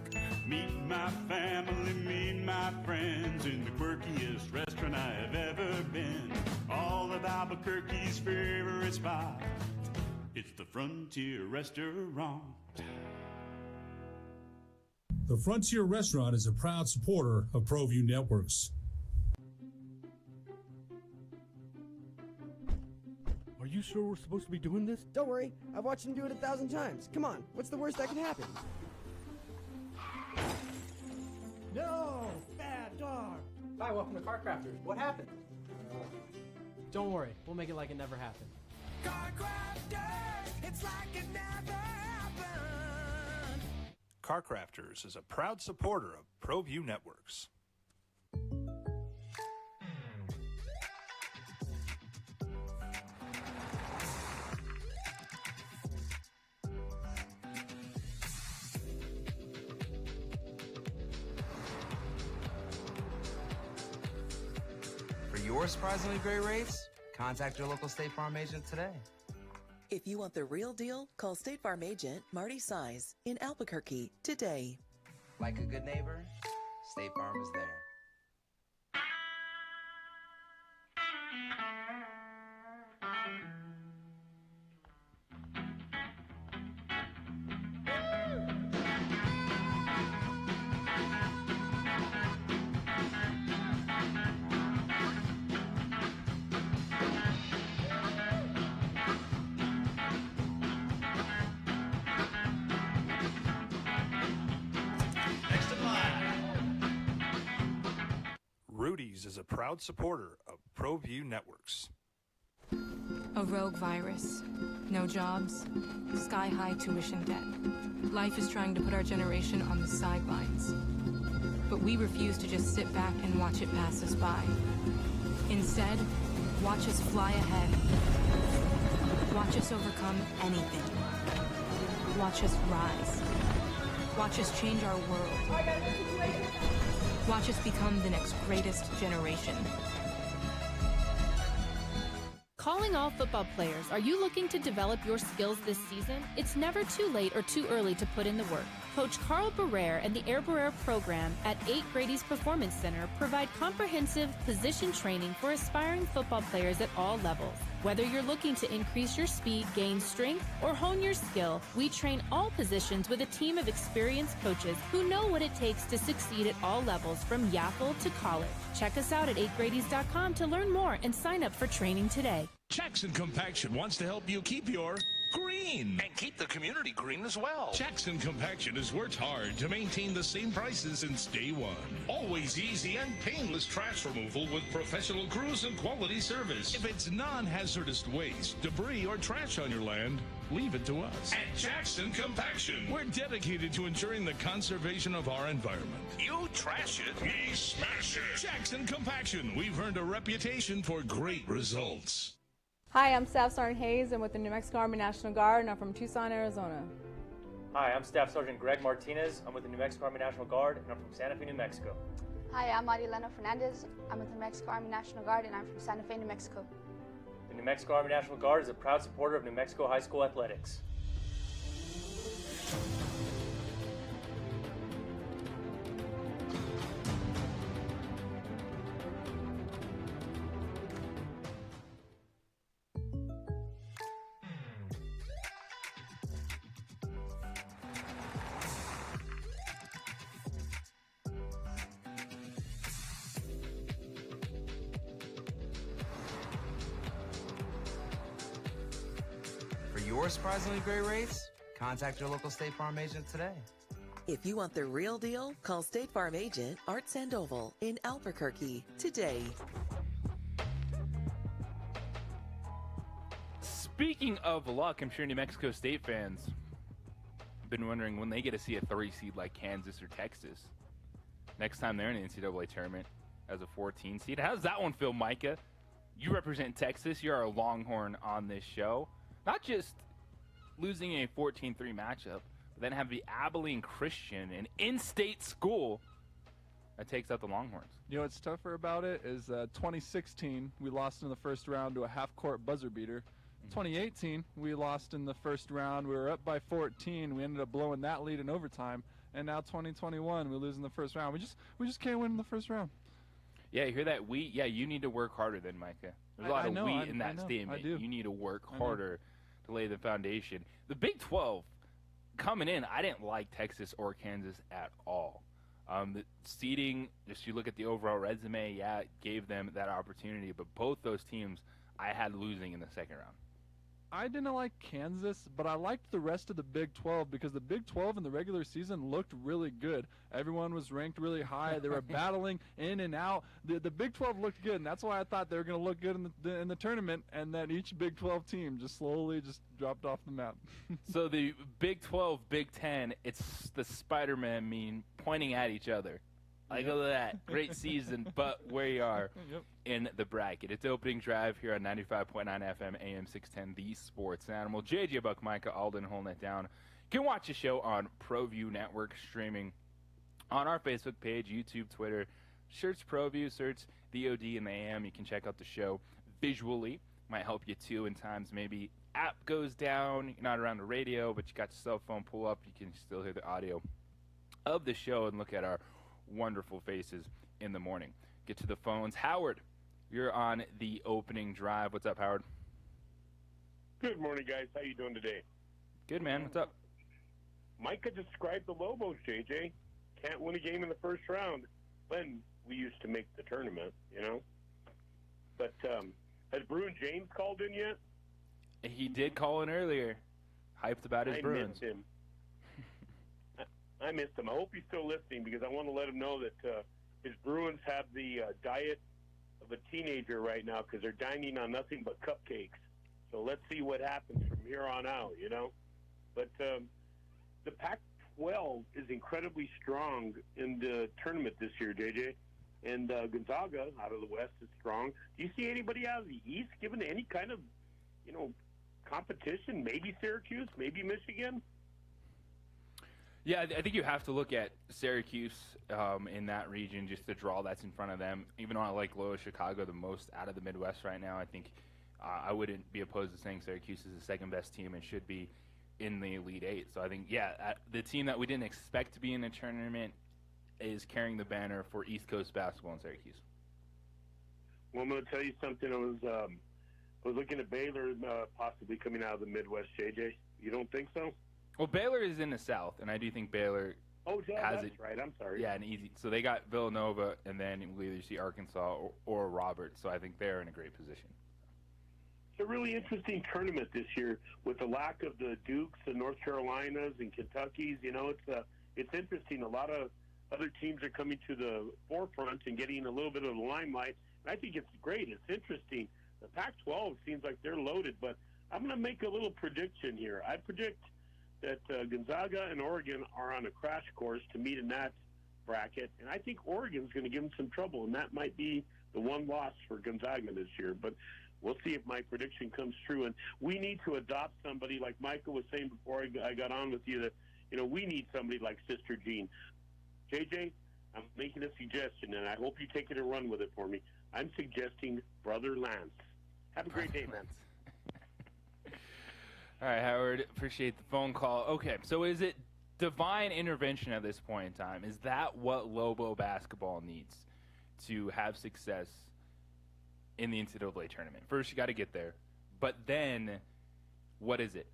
Meet my family, meet my friends in the quirkiest restaurant I have ever been. All of Albuquerque's favorite spot, it's the Frontier Restaurant. The Frontier Restaurant is a proud supporter of ProView Networks. Are you sure we're supposed to be doing this? Don't worry, I've watched him do it 1,000 times. Come on, what's the worst that can happen? No! Bad dog! Hi, welcome to Car Crafters. What happened? Don't worry, we'll make it like it never happened. Car Crafters, it's like it never happened. Car Crafters is a proud supporter of ProView Networks. For your surprisingly great rates, contact your local State Farm agent today. If you want the real deal, call State Farm agent Marty Size in Albuquerque today. Like a good neighbor, State Farm is there. Rudy's is a proud supporter of ProView Networks. A rogue virus, no jobs, sky-high tuition debt. Life is trying to put our generation on the sidelines. But we refuse to just sit back and watch it pass us by. Instead, watch us fly ahead. Watch us overcome anything. Watch us rise. Watch us change our world. Watch us become the next greatest generation. Calling all football players, are you looking to develop your skills this season? It's never too late or too early to put in the work. Coach Carl Barrere and the Air Barrere program at 8 Grady's Performance Center provide comprehensive position training for aspiring football players at all levels. Whether you're looking to increase your speed, gain strength, or hone your skill, we train all positions with a team of experienced coaches who know what it takes to succeed at all levels from Yaffle to college. Check us out at 8gradys.com to learn more and sign up for training today. Jackson Compaction wants to help you keep your green and keep the community green as well. Jackson Compaction has worked hard to maintain the same prices since day one. Always easy and painless trash removal with professional crews and quality service. If it's non-hazardous waste, debris, or trash on your land, leave it to us. At Jackson Compaction, we're dedicated to ensuring the conservation of our environment. You trash it, we smash it. Jackson Compaction, we've earned a reputation for great results. Hi, I'm Staff Sergeant Hayes. I'm with the New Mexico Army National Guard, and I'm from Tucson, Arizona. Hi, I'm Staff Sergeant Greg Martinez. I'm with the New Mexico Army National Guard, and I'm from Santa Fe, New Mexico. Hi, I'm Marilena Fernandez. I'm with the New Mexico Army National Guard, and I'm from Santa Fe, New Mexico. The New Mexico Army National Guard is a proud supporter of New Mexico high school athletics. Your surprisingly great rates? Contact your local State Farm agent today. If you want the real deal, call State Farm agent Art Sandoval in Albuquerque today. Speaking of luck, I'm sure New Mexico State fans have been wondering when they get to see a 3 seed like Kansas or Texas. Next time they're in the NCAA tournament as a 14 seed. How does that one feel, Micah? You represent Texas. You're a Longhorn on this show. Not just losing a 14-3 matchup, but then have the Abilene Christian, an in-state school, that takes out the Longhorns. You know what's tougher about it is 2016, we lost in the first round to a half-court buzzer beater. 2018, we lost in the first round. We were up by 14. We ended up blowing that lead in overtime. And now 2021, we lose in the first round. We just can't win in the first round. Yeah, you hear that wheat? Yeah, you need to work harder then, Micah. There's a lot of wheat in that statement. I do. You need to work harder to lay the foundation. The Big 12, coming in, I didn't like Texas or Kansas at all. The seeding, just you look at the overall resume, yeah, it gave them that opportunity, but both those teams I had losing in the second round. I didn't like Kansas, but I liked the rest of the Big 12 because the Big 12 in the regular season looked really good. Everyone was ranked really high. They were battling in and out. The Big 12 looked good, and that's why I thought they were going to look good in the tournament, and then each Big 12 team just slowly just dropped off the map. So the Big 12, Big 10, it's the Spider-Man meme pointing at each other. Like, look at that. Great season, but where you are in the bracket. It's opening drive here on 95.9 FM, AM 610, The Sports Animal. JJ Buck, Micah Alden holding it down. You can watch the show on ProView Network, streaming on our Facebook page, YouTube, Twitter. Search ProView, search the OD and the AM. You can check out the show visually. Might help you too in times maybe app goes down, you're not around the radio, but you got your cell phone pull up, you can still hear the audio of the show and look at our wonderful faces in the morning. Get to the phones. Howard, you're on the opening drive. What's up, Howard? Good morning, guys. How you doing today? Good, man. What's up? Micah described the Lobos, JJ. Can't win a game in the first round when we used to make the tournament, you know? But has Bruin James called in yet? He did call in earlier. Hyped about his Bruins. Missed him. I missed him. I hope he's still listening because I want to let him know that his Bruins have the diet of a teenager right now because they're dining on nothing but cupcakes. So let's see what happens from here on out, you know? But the Pac-12 is incredibly strong in the tournament this year, JJ. And Gonzaga, out of the West, is strong. Do you see anybody out of the East given any kind of, you know, competition? Maybe Syracuse, maybe Michigan? Yeah, I think you have to look at Syracuse in that region, just the draw that's in front of them. Even though I like Loyola Chicago the most out of the Midwest right now, I think I wouldn't be opposed to saying Syracuse is the second-best team and should be in the Elite Eight. So I think, the team that we didn't expect to be in the tournament is carrying the banner for East Coast basketball in Syracuse. Well, I'm going to tell you something. I was looking at Baylor possibly coming out of the Midwest, JJ. You don't think so? Well, Baylor is in the South, and I do think Baylor has that's right. I'm sorry. Yeah, an easy. So they got Villanova, and then we'll either see Arkansas or Roberts. So I think they're in a great position. It's a really interesting tournament this year with the lack of the Dukes and North Carolinas and Kentuckys. You know, it's interesting. A lot of other teams are coming to the forefront and getting a little bit of the limelight. And I think it's great. It's interesting. The Pac-12 seems like they're loaded, but I'm going to make a little prediction here. I predict that Gonzaga and Oregon are on a crash course to meet in that bracket, and I think Oregon's going to give them some trouble, and that might be the one loss for Gonzaga this year. But we'll see if my prediction comes true. And we need to adopt somebody, like Michael was saying before I got on with you, that, you know, we need somebody like Sister Jean. JJ, I'm making a suggestion, and I hope you take it and run with it for me. I'm suggesting Brother Lance. Have a great day, man. All right, Howard, appreciate the phone call. Okay, so is it divine intervention at this point in time? Is that what Lobo basketball needs to have success in the NCAA tournament? First, you got to get there. But then, what is it?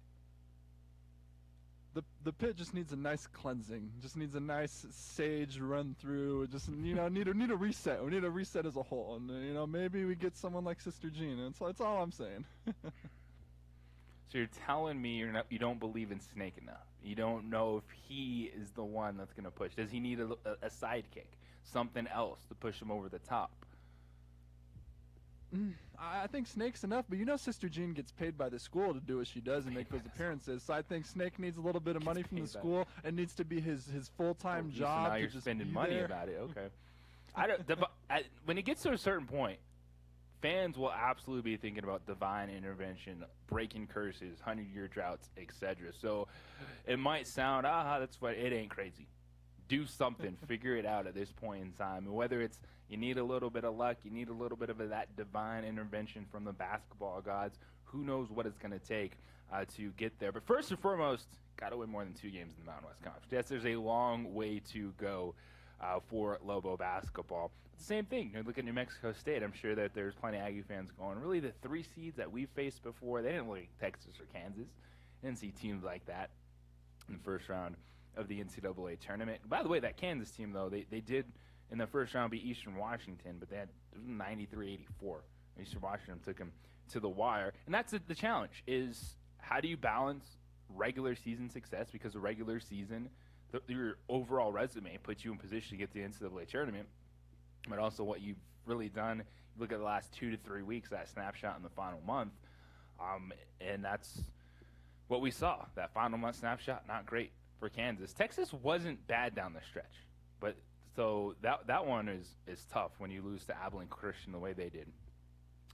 The pit just needs a nice cleansing. Just needs a nice sage run through. Just need a reset. We need a reset as a whole. And maybe we get someone like Sister Jean. That's all I'm saying. So you're telling me you don't believe in Snake enough. You don't know if he is the one that's going to push. Does he need a sidekick, something else to push him over the top? I think Snake's enough, but Sister Jean gets paid by the school to do what she does and make those appearances. So I think Snake needs a little bit of money from the school and needs to be his full-time job. So now you're just spending money there. about it. Okay. When it gets to a certain point, fans will absolutely be thinking about divine intervention, breaking curses, 100-year droughts, etc. So it might sound, that's what it ain't crazy. Do something, figure it out at this point in time. And whether it's you need a little bit of luck, you need a little bit of that divine intervention from the basketball gods, who knows what it's going to take to get there. But first and foremost, got to win more than 2 games in the Mountain West Conference. Yes, there's a long way to go for Lobo basketball. Same thing. Look at New Mexico State. I'm sure that there's plenty of Aggie fans going, really, the 3 seeds that we faced before, they didn't look like Texas or Kansas. Didn't see teams like that in the first round of the NCAA tournament. By the way, that Kansas team, though, they did in the first round beat Eastern Washington, but they had 93-84. Eastern Washington took them to the wire. And that's the challenge, is how do you balance regular season success? Because the regular season, your overall resume puts you in position to get to the NCAA tournament, but also what you've really done. You look at the last 2 to 3 weeks, that snapshot in the final month, and that's what we saw. That final month snapshot, not great for Kansas. Texas wasn't bad down the stretch, but so that one is tough when you lose to Abilene Christian the way they did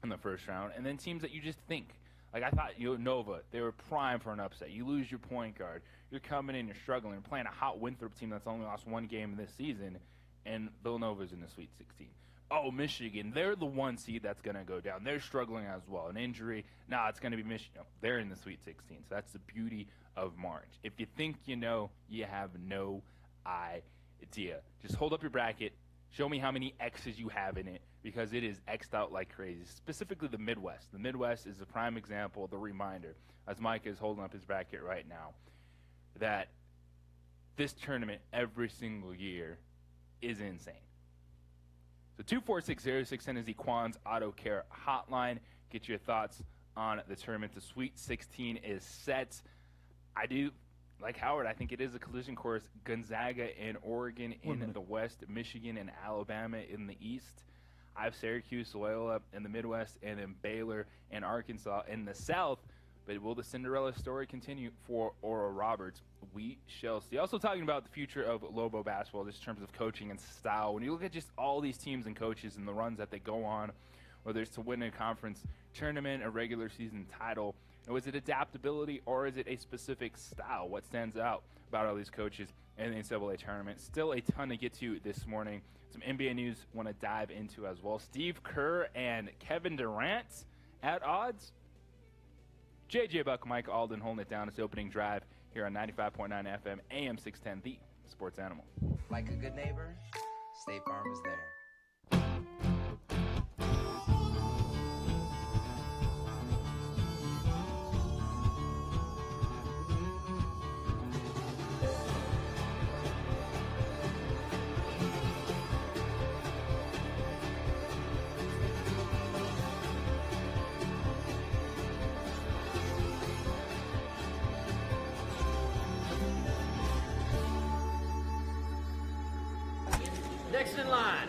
in the first round. And then teams that you just think, like I thought, Nova, they were prime for an upset. You lose your point guard. You're coming in, you're struggling. You're playing a hot Winthrop team that's only lost 1 game this season, and Villanova's in the Sweet 16. oh, Michigan, they're the 1 seed that's going to go down. They're struggling as well. An injury, it's going to be Michigan. No, they're in the Sweet 16. So that's the beauty of March. If you think you know, you have no idea. Just hold up your bracket. Show me how many X's you have in it, because it is X'd out like crazy, specifically the Midwest. The Midwest is a prime example, the reminder, as Mike is holding up his bracket right now, that this tournament every single year is insane. So 246-0610 is the Quan's Auto Care hotline. Get your thoughts on the tournament. The Sweet 16 is set. I do, like Howard, I think it is a collision course. Gonzaga and Oregon in the West, Michigan and Alabama in the East. I have Syracuse, Loyola in the Midwest, and then Baylor and Arkansas in the South. But will the Cinderella story continue for Oral Roberts? We shall see. Also talking about the future of Lobo basketball, just in terms of coaching and style. When you look at just all these teams and coaches and the runs that they go on, whether it's to win a conference tournament, a regular season title, is it adaptability or is it a specific style? What stands out about all these coaches in the NCAA tournament? Still a ton to get to this morning. Some NBA news want to dive into as well. Steve Kerr and Kevin Durant at odds. JJ Buck, Mike Alden holding it down. It's the opening drive here on 95.9 FM, AM 610, the Sports Animal. Like a good neighbor, State Farm is there. Next in line.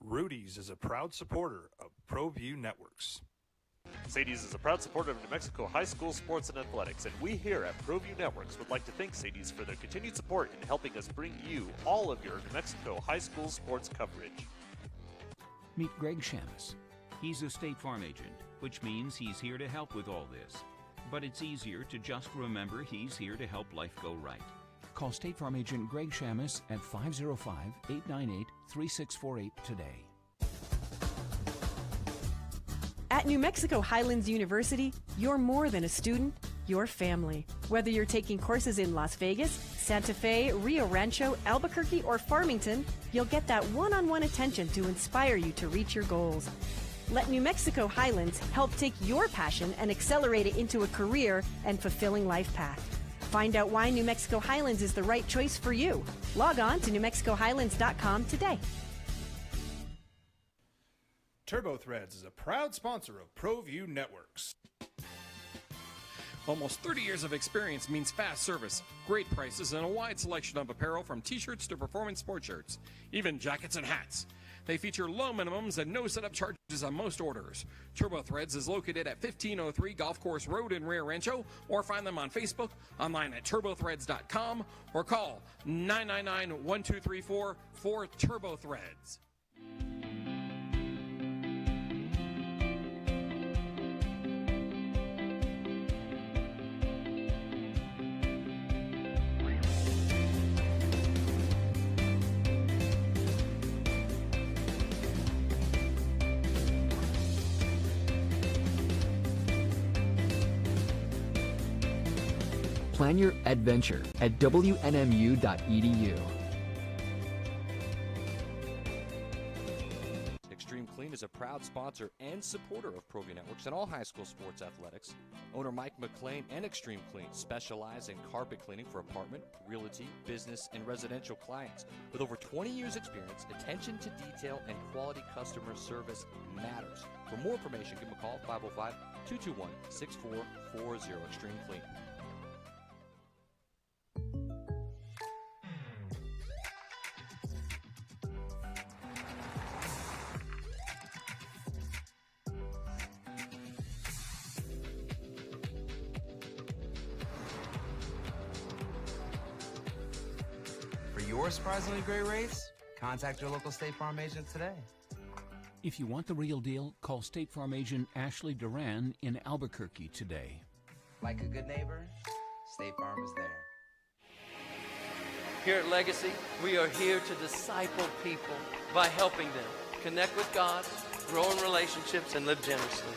Rudy's is a proud supporter of ProView Networks. Sadie's is a proud supporter of New Mexico high school sports and athletics, and we here at ProView Networks would like to thank Sadie's for their continued support in helping us bring you all of your New Mexico high school sports coverage. Meet Greg Shamus. He's a State Farm agent, which means he's here to help with all this. But it's easier to just remember he's here to help life go right. Call State Farm agent Greg Shamus at 505-898-3648 today. At New Mexico Highlands University, you're more than a student, you're family. Whether you're taking courses in Las Vegas, Santa Fe, Rio Rancho, Albuquerque, or Farmington, you'll get that one-on-one attention to inspire you to reach your goals. Let New Mexico Highlands help take your passion and accelerate it into a career and fulfilling life path. Find out why New Mexico Highlands is the right choice for you. Log on to NewMexicoHighlands.com today. TurboThreads is a proud sponsor of ProView Networks. Almost 30 years of experience means fast service, great prices, and a wide selection of apparel from t-shirts to performance sport shirts, even jackets and hats. They feature low minimums and no setup charges on most orders. TurboThreads is located at 1503 Golf Course Road in Rio Rancho, or find them on Facebook, online at turbothreads.com, or call 999-1234 for TurboThreads. Plan your adventure at WNMU.edu. Extreme Clean is a proud sponsor and supporter of ProView Networks and all high school sports athletics. Owner Mike McLean and Extreme Clean specialize in carpet cleaning for apartment, realty, business, and residential clients. With over 20 years experience, attention to detail and quality customer service matters. For more information, give them a call, 505-221-6440, Extreme Clean. Your surprisingly great rates? Contact your local State Farm agent today. If you want the real deal, call State Farm agent Ashley Duran in Albuquerque today. Like a good neighbor, State Farm is there. Here at Legacy, we are here to disciple people by helping them connect with God, grow in relationships, and live generously.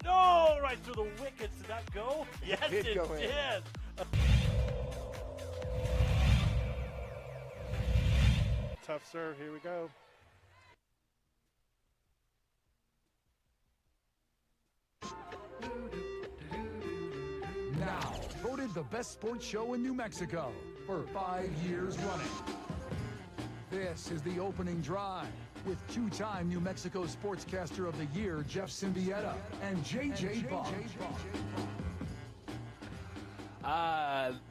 No, right through the wickets. Did that go? Yes, it did. Tough serve. Here we go. Now, voted the best sports show in New Mexico for 5 years running. This is the opening drive with two-time New Mexico Sportscaster of the Year, Jeff Siembieda, and J.J. Buck.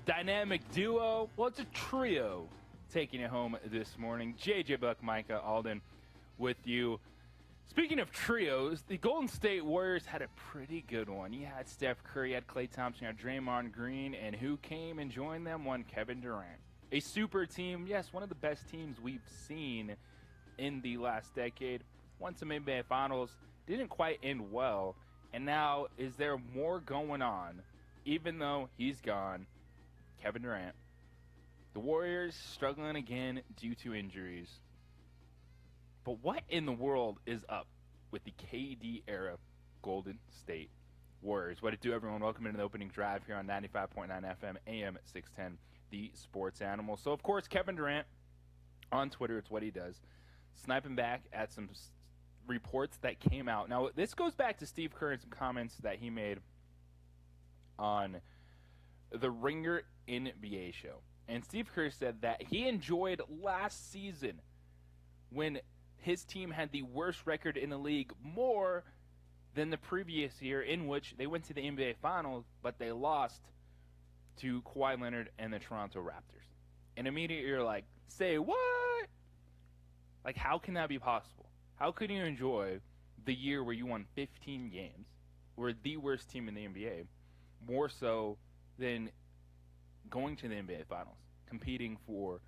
Dynamic duo. Well, it's a trio taking it home this morning. J.J. Buck, Micah Alden with you. Speaking of trios, the Golden State Warriors had a pretty good one. You had Steph Curry, you had Klay Thompson, you had Draymond Green, and who came and joined them? One Kevin Durant. A super team, yes, one of the best teams we've seen in the last decade. Won some NBA Finals, didn't quite end well, and now is there more going on? Even though he's gone, Kevin Durant. The Warriors struggling again due to injuries. But what in the world is up with the KD era Golden State Warriors? What it do, everyone? Welcome into the opening drive here on 95.9 FM, AM 610, the Sports Animal. So, of course, Kevin Durant on Twitter, it's what he does, sniping back at some reports that came out. Now, this goes back to Steve Kerr and some comments that he made on the Ringer NBA show. And Steve Kerr said that he enjoyed last season when his team had the worst record in the league more than the previous year, in which they went to the NBA Finals, but they lost to Kawhi Leonard and the Toronto Raptors. And immediately you're like, say what? Like, how can that be possible? How could you enjoy the year where you won 15 games, were the worst team in the NBA, more so than going to the NBA Finals, competing for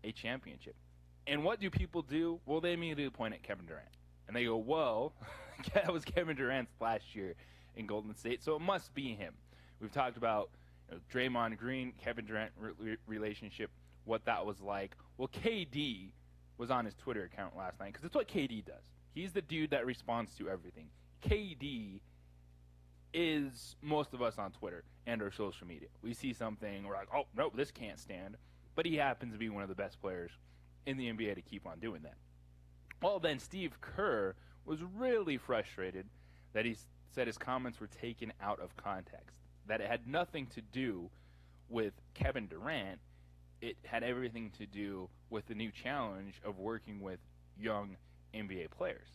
a championship? And what do people do? Well, they immediately point at Kevin Durant. And they go, well, that was Kevin Durant's last year in Golden State, so it must be him. We've talked about Draymond Green, Kevin Durant relationship, what that was like. Well, KD was on his Twitter account last night, because it's what KD does. He's the dude that responds to everything. KD is most of us on Twitter and our social media. We see something, we're like, oh, no, this can't stand. But he happens to be one of the best players in the NBA to keep on doing that. Well, then Steve Kerr was really frustrated that he said his comments were taken out of context, that it had nothing to do with Kevin Durant. It had everything to do with the new challenge of working with young NBA players.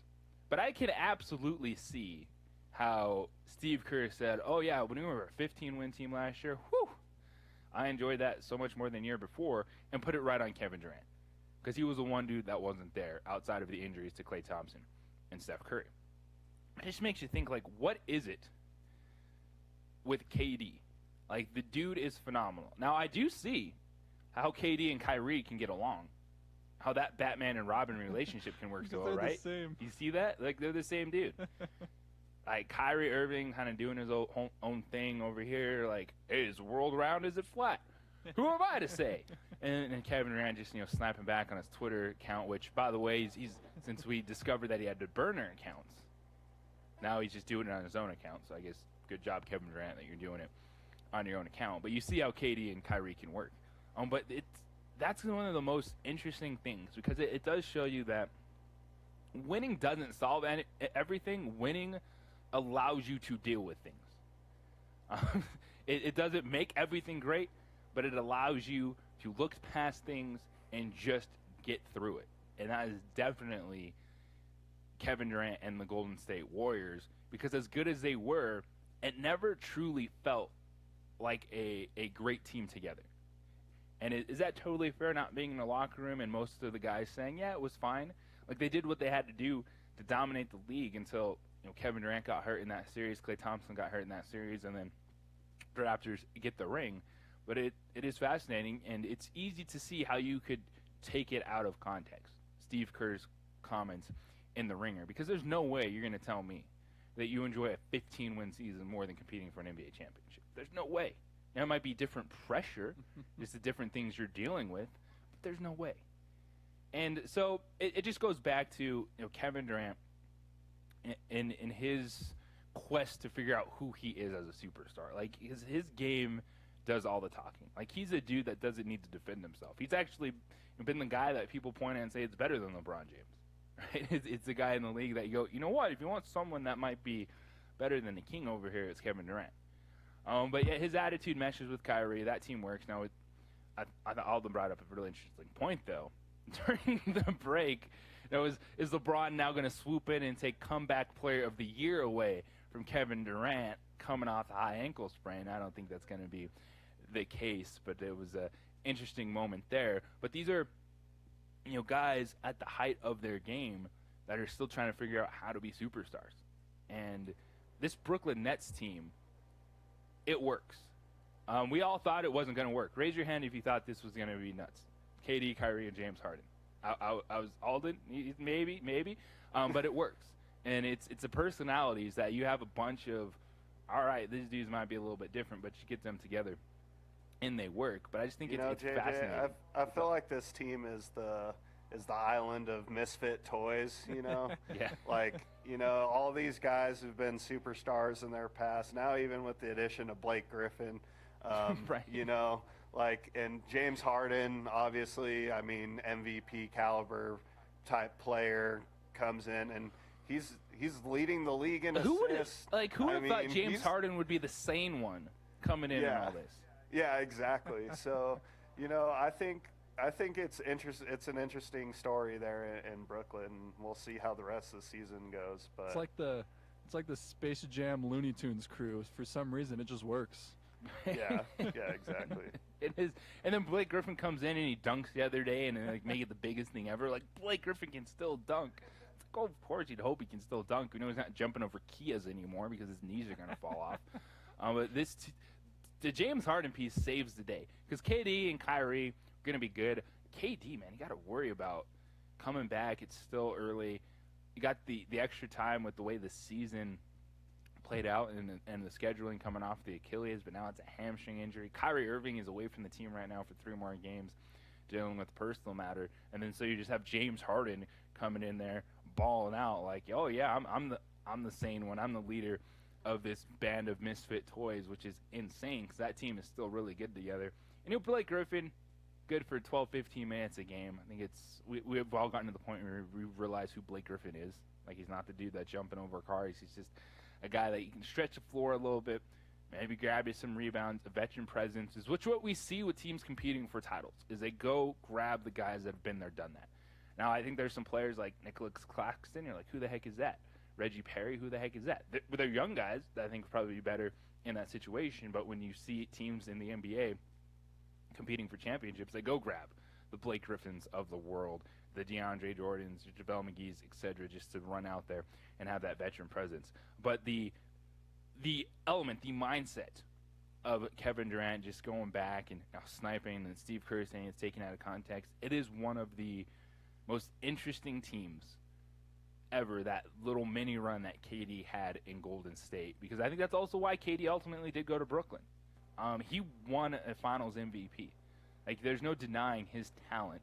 But I can absolutely see how Steve Kerr said, oh, yeah, when we were a 15-win team last year, whew, I enjoyed that so much more than the year before, and put it right on Kevin Durant. Because he was the one dude that wasn't there outside of the injuries to Klay Thompson and Steph Curry. It just makes you think, like, what is it with KD? Like, the dude is phenomenal. Now, I do see how KD and Kyrie can get along. How that Batman and Robin relationship can work so well, right? The same. You see that? Like, they're the same dude. like Kyrie Irving kind of doing his own thing over here, like, hey, is the world round, is it flat? Who am I to say? And Kevin Durant just, snapping back on his Twitter account, which, by the way, he's since we discovered that he had the burner accounts, now he's just doing it on his own account. So I guess good job, Kevin Durant, that you're doing it on your own account. But you see how KD and Kyrie can work. But that's one of the most interesting things, because it does show you that winning doesn't solve everything. Winning allows you to deal with things. It doesn't make everything great, but it allows you to look past things and just get through it. And that is definitely Kevin Durant and the Golden State Warriors, because as good as they were, it never truly felt like a great team together. And is that totally fair, not being in the locker room and most of the guys saying, yeah, it was fine? Like, they did what they had to do to dominate the league until Kevin Durant got hurt in that series, Klay Thompson got hurt in that series, and then the Raptors get the ring. But it is fascinating, and it's easy to see how you could take it out of context. Steve Kerr's comments in The Ringer, because there's no way you're going to tell me that you enjoy a 15-win season more than competing for an NBA championship. There's no way. Now, it might be different pressure, just the different things you're dealing with, but there's no way. And so it just goes back to Kevin Durant in his quest to figure out who he is as a superstar. Like, his game does all the talking. Like, he's a dude that doesn't need to defend himself. He's actually been the guy that people point at and say it's better than LeBron James. Right? It's the guy in the league that you go, you know what? If you want someone that might be better than the king over here, it's Kevin Durant. But yeah, his attitude meshes with Kyrie. That team works. Now, I thought Alden brought up a really interesting point, though. During the break, is LeBron now going to swoop in and take comeback player of the year away from Kevin Durant coming off a high ankle sprain? I don't think that's going to be the case, but it was an interesting moment there. But these are guys at the height of their game that are still trying to figure out how to be superstars. And this Brooklyn Nets team, it works. We all thought it wasn't going to work. Raise your hand if you thought this was going to be nuts. KD, Kyrie, and James Harden. I was Alden, maybe, but it works. And it's the personalities that you have a bunch of, all right, these dudes might be a little bit different, but you get them together and they work. But I just think it's JJ, fascinating. I feel like this team is the island of misfit toys, Yeah. Like, all these guys have been superstars in their past. Now, even with the addition of Blake Griffin, right. And James Harden, obviously, I mean, MVP caliber type player comes in, and he's leading the league in assists. Who would have thought James Harden would be the sane one coming in and all this? Yeah, exactly. So, I think it's an interesting story there in Brooklyn. We'll see how the rest of the season goes. But it's like the Space Jam Looney Tunes crew. For some reason, it just works. Yeah, exactly. It is. And then Blake Griffin comes in and he dunks the other day and make it the biggest thing ever. Like, Blake Griffin can still dunk. It's like, oh, of course you'd hope he can still dunk. We know he's not jumping over Kias anymore because his knees are going to fall off. But the James Harden piece saves the day, because KD and Kyrie are going to be good. KD, man, you got to worry about coming back. It's still early. You got the extra time with the way the season played out and the scheduling coming off the Achilles, but now it's a hamstring injury. Kyrie Irving is away from the team right now for 3 more games dealing with personal matter. And then so you just have James Harden coming in there balling out like, oh yeah, I'm the sane one. I'm the leader of this band of misfit toys, which is insane because that team is still really good together. And Blake Griffin, good for 12, 15 minutes a game. I think we've all gotten to the point where we realize who Blake Griffin is. Like, he's not the dude that's jumping over cars. He's just a guy that you can stretch the floor a little bit, maybe grab you some rebounds. A veteran presence is what we see with teams competing for titles, is they go grab the guys that have been there, done that. Now, I think there's some players like Nicholas Claxton. You're like, who the heck is that? Reggie Perry, who the heck is that? They're young guys that I think would probably be better in that situation, but when you see teams in the NBA competing for championships, they go grab the Blake Griffins of the world, the DeAndre Jordans, JaVale McGee's, etc., just to run out there and have that veteran presence. But the element, the mindset of Kevin Durant just going back and sniping, and Steve Kerr saying it's taken out of context, it is one of the most interesting teams ever that little mini run that KD had in Golden State, because I think that's also why KD ultimately did go to Brooklyn. He won a Finals MVP. Like, there's no denying his talent,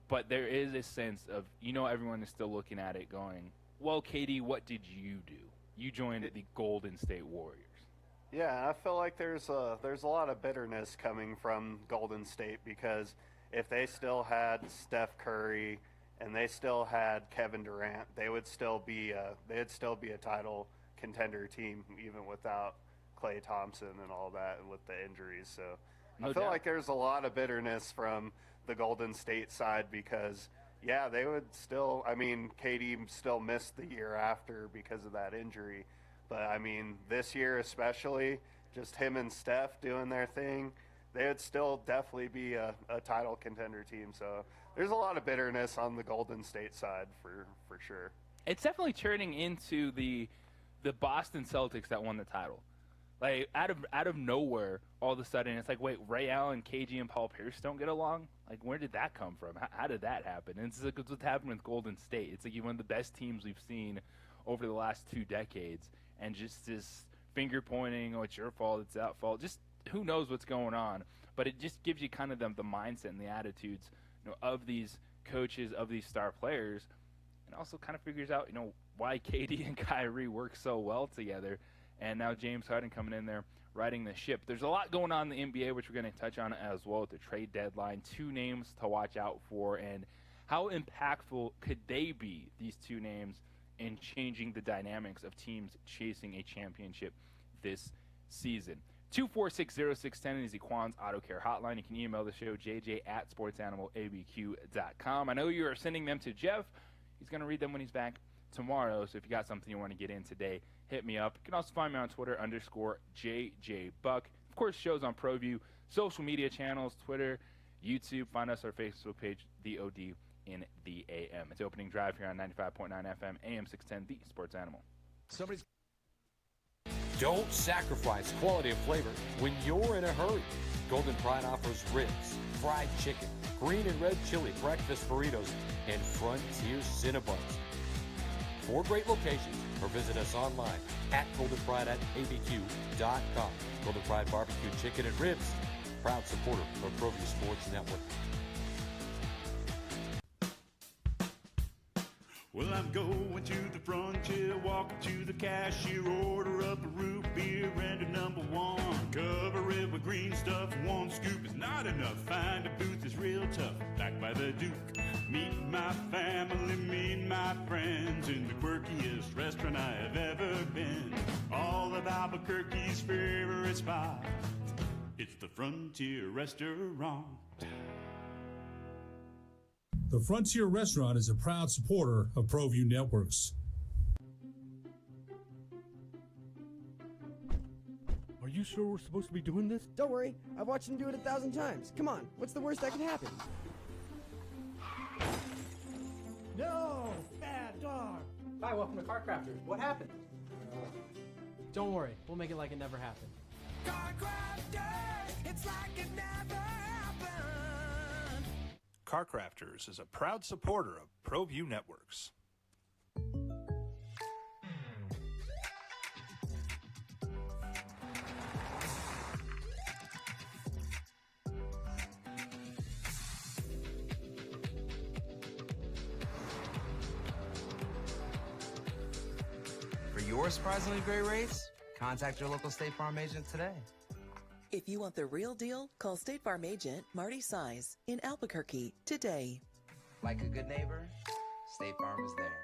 but there is a sense of, everyone is still looking at it going, well, KD, what did you do? You joined the Golden State Warriors. Yeah, I feel like there's a lot of bitterness coming from Golden State, because if they still had Steph Curry and they still had Kevin Durant, they'd still be a title contender team even without Klay Thompson and all that, and with the injuries. So I feel like there's a lot of bitterness from the Golden State side, because they would still, KD still missed the year after because of that injury. But, this year especially, just him and Steph doing their thing, they would still definitely be a title contender team. So there's a lot of bitterness on the Golden State side for sure. It's definitely turning into the Boston Celtics that won the title. Like, out of nowhere, all of a sudden, it's like, wait, Ray Allen, KG, and Paul Pierce don't get along? Like, where did that come from? How did that happen? And it's like what's happened with Golden State. It's like one of the best teams we've seen over the last 2 decades. And just this finger-pointing, it's your fault, it's that fault. Just who knows what's going on. But it just gives you kind of the mindset and the attitudes of these coaches, of these star players. And also kind of figures out, why KD and Kyrie work so well together. And now James Harden coming in there riding the ship. There's a lot going on in the NBA, which we're going to touch on as well at the trade deadline. 2 names to watch out for, and how impactful could they be, these 2 names, in changing the dynamics of teams chasing a championship this season. 246-0610 is the Quan's Auto Care Hotline. You can email the show, jj@sportsanimалabq.com. I know you are sending them to Jeff. He's going to read them when he's back tomorrow, so if you got something you want to get in today, hit me up. You can also find me on Twitter, _JJBuck. Of course, shows on ProView, social media channels, Twitter, YouTube. Find us on our Facebook page, The OD in the AM. It's Opening Drive here on 95.9 FM, AM 610, The Sports Animal. Don't sacrifice quality of flavor when you're in a hurry. Golden Pride offers ribs, fried chicken, green and red chili, breakfast burritos, and Frontier Cinnabons. 4 great locations, or visit us online at goldenpride@abq.com. Golden Pride Barbecue Chicken and Ribs, proud supporter of ProView Sports Network. Well, I'm going to the frontier, walking to the cashier, order up a root beer and a #1. Cover it with green stuff, 1 scoop is not enough. Find a booth that's real tough, backed by the Duke. Meet my family, meet my friends in the quirkiest restaurant I have ever been. All of Albuquerque's favorite spot, it's the Frontier Restaurant. The Frontier Restaurant is a proud supporter of ProView Networks. Are you sure we're supposed to be doing this? Don't worry, I've watched him do it 1,000 times. Come on, what's the worst that could happen? No! Bad dog! Hi, welcome to Car Crafters. What happened? Don't worry, we'll make it like it never happened. Car Crafters, it's like it never happened. Car Crafters is a proud supporter of ProView Networks. For your surprisingly great rates, contact your local State Farm agent today. If you want the real deal, call State Farm agent Marty Size in Albuquerque today. Like a good neighbor, State Farm is there.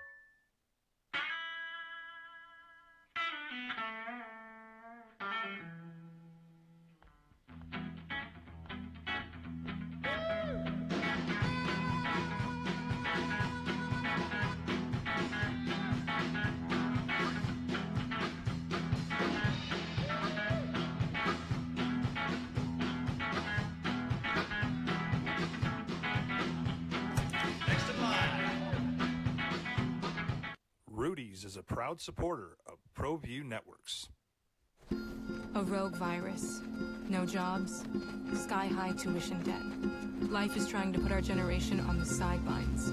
Rudy's is a proud supporter of ProView Networks. A rogue virus, no jobs, sky-high tuition debt. Life is trying to put our generation on the sidelines.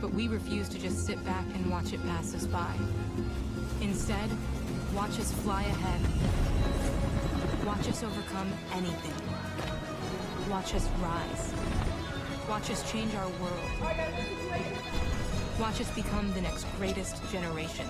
But we refuse to just sit back and watch it pass us by. Instead, watch us fly ahead. Watch us overcome anything. Watch us rise. Watch us change our world. Watch us become the next greatest generation.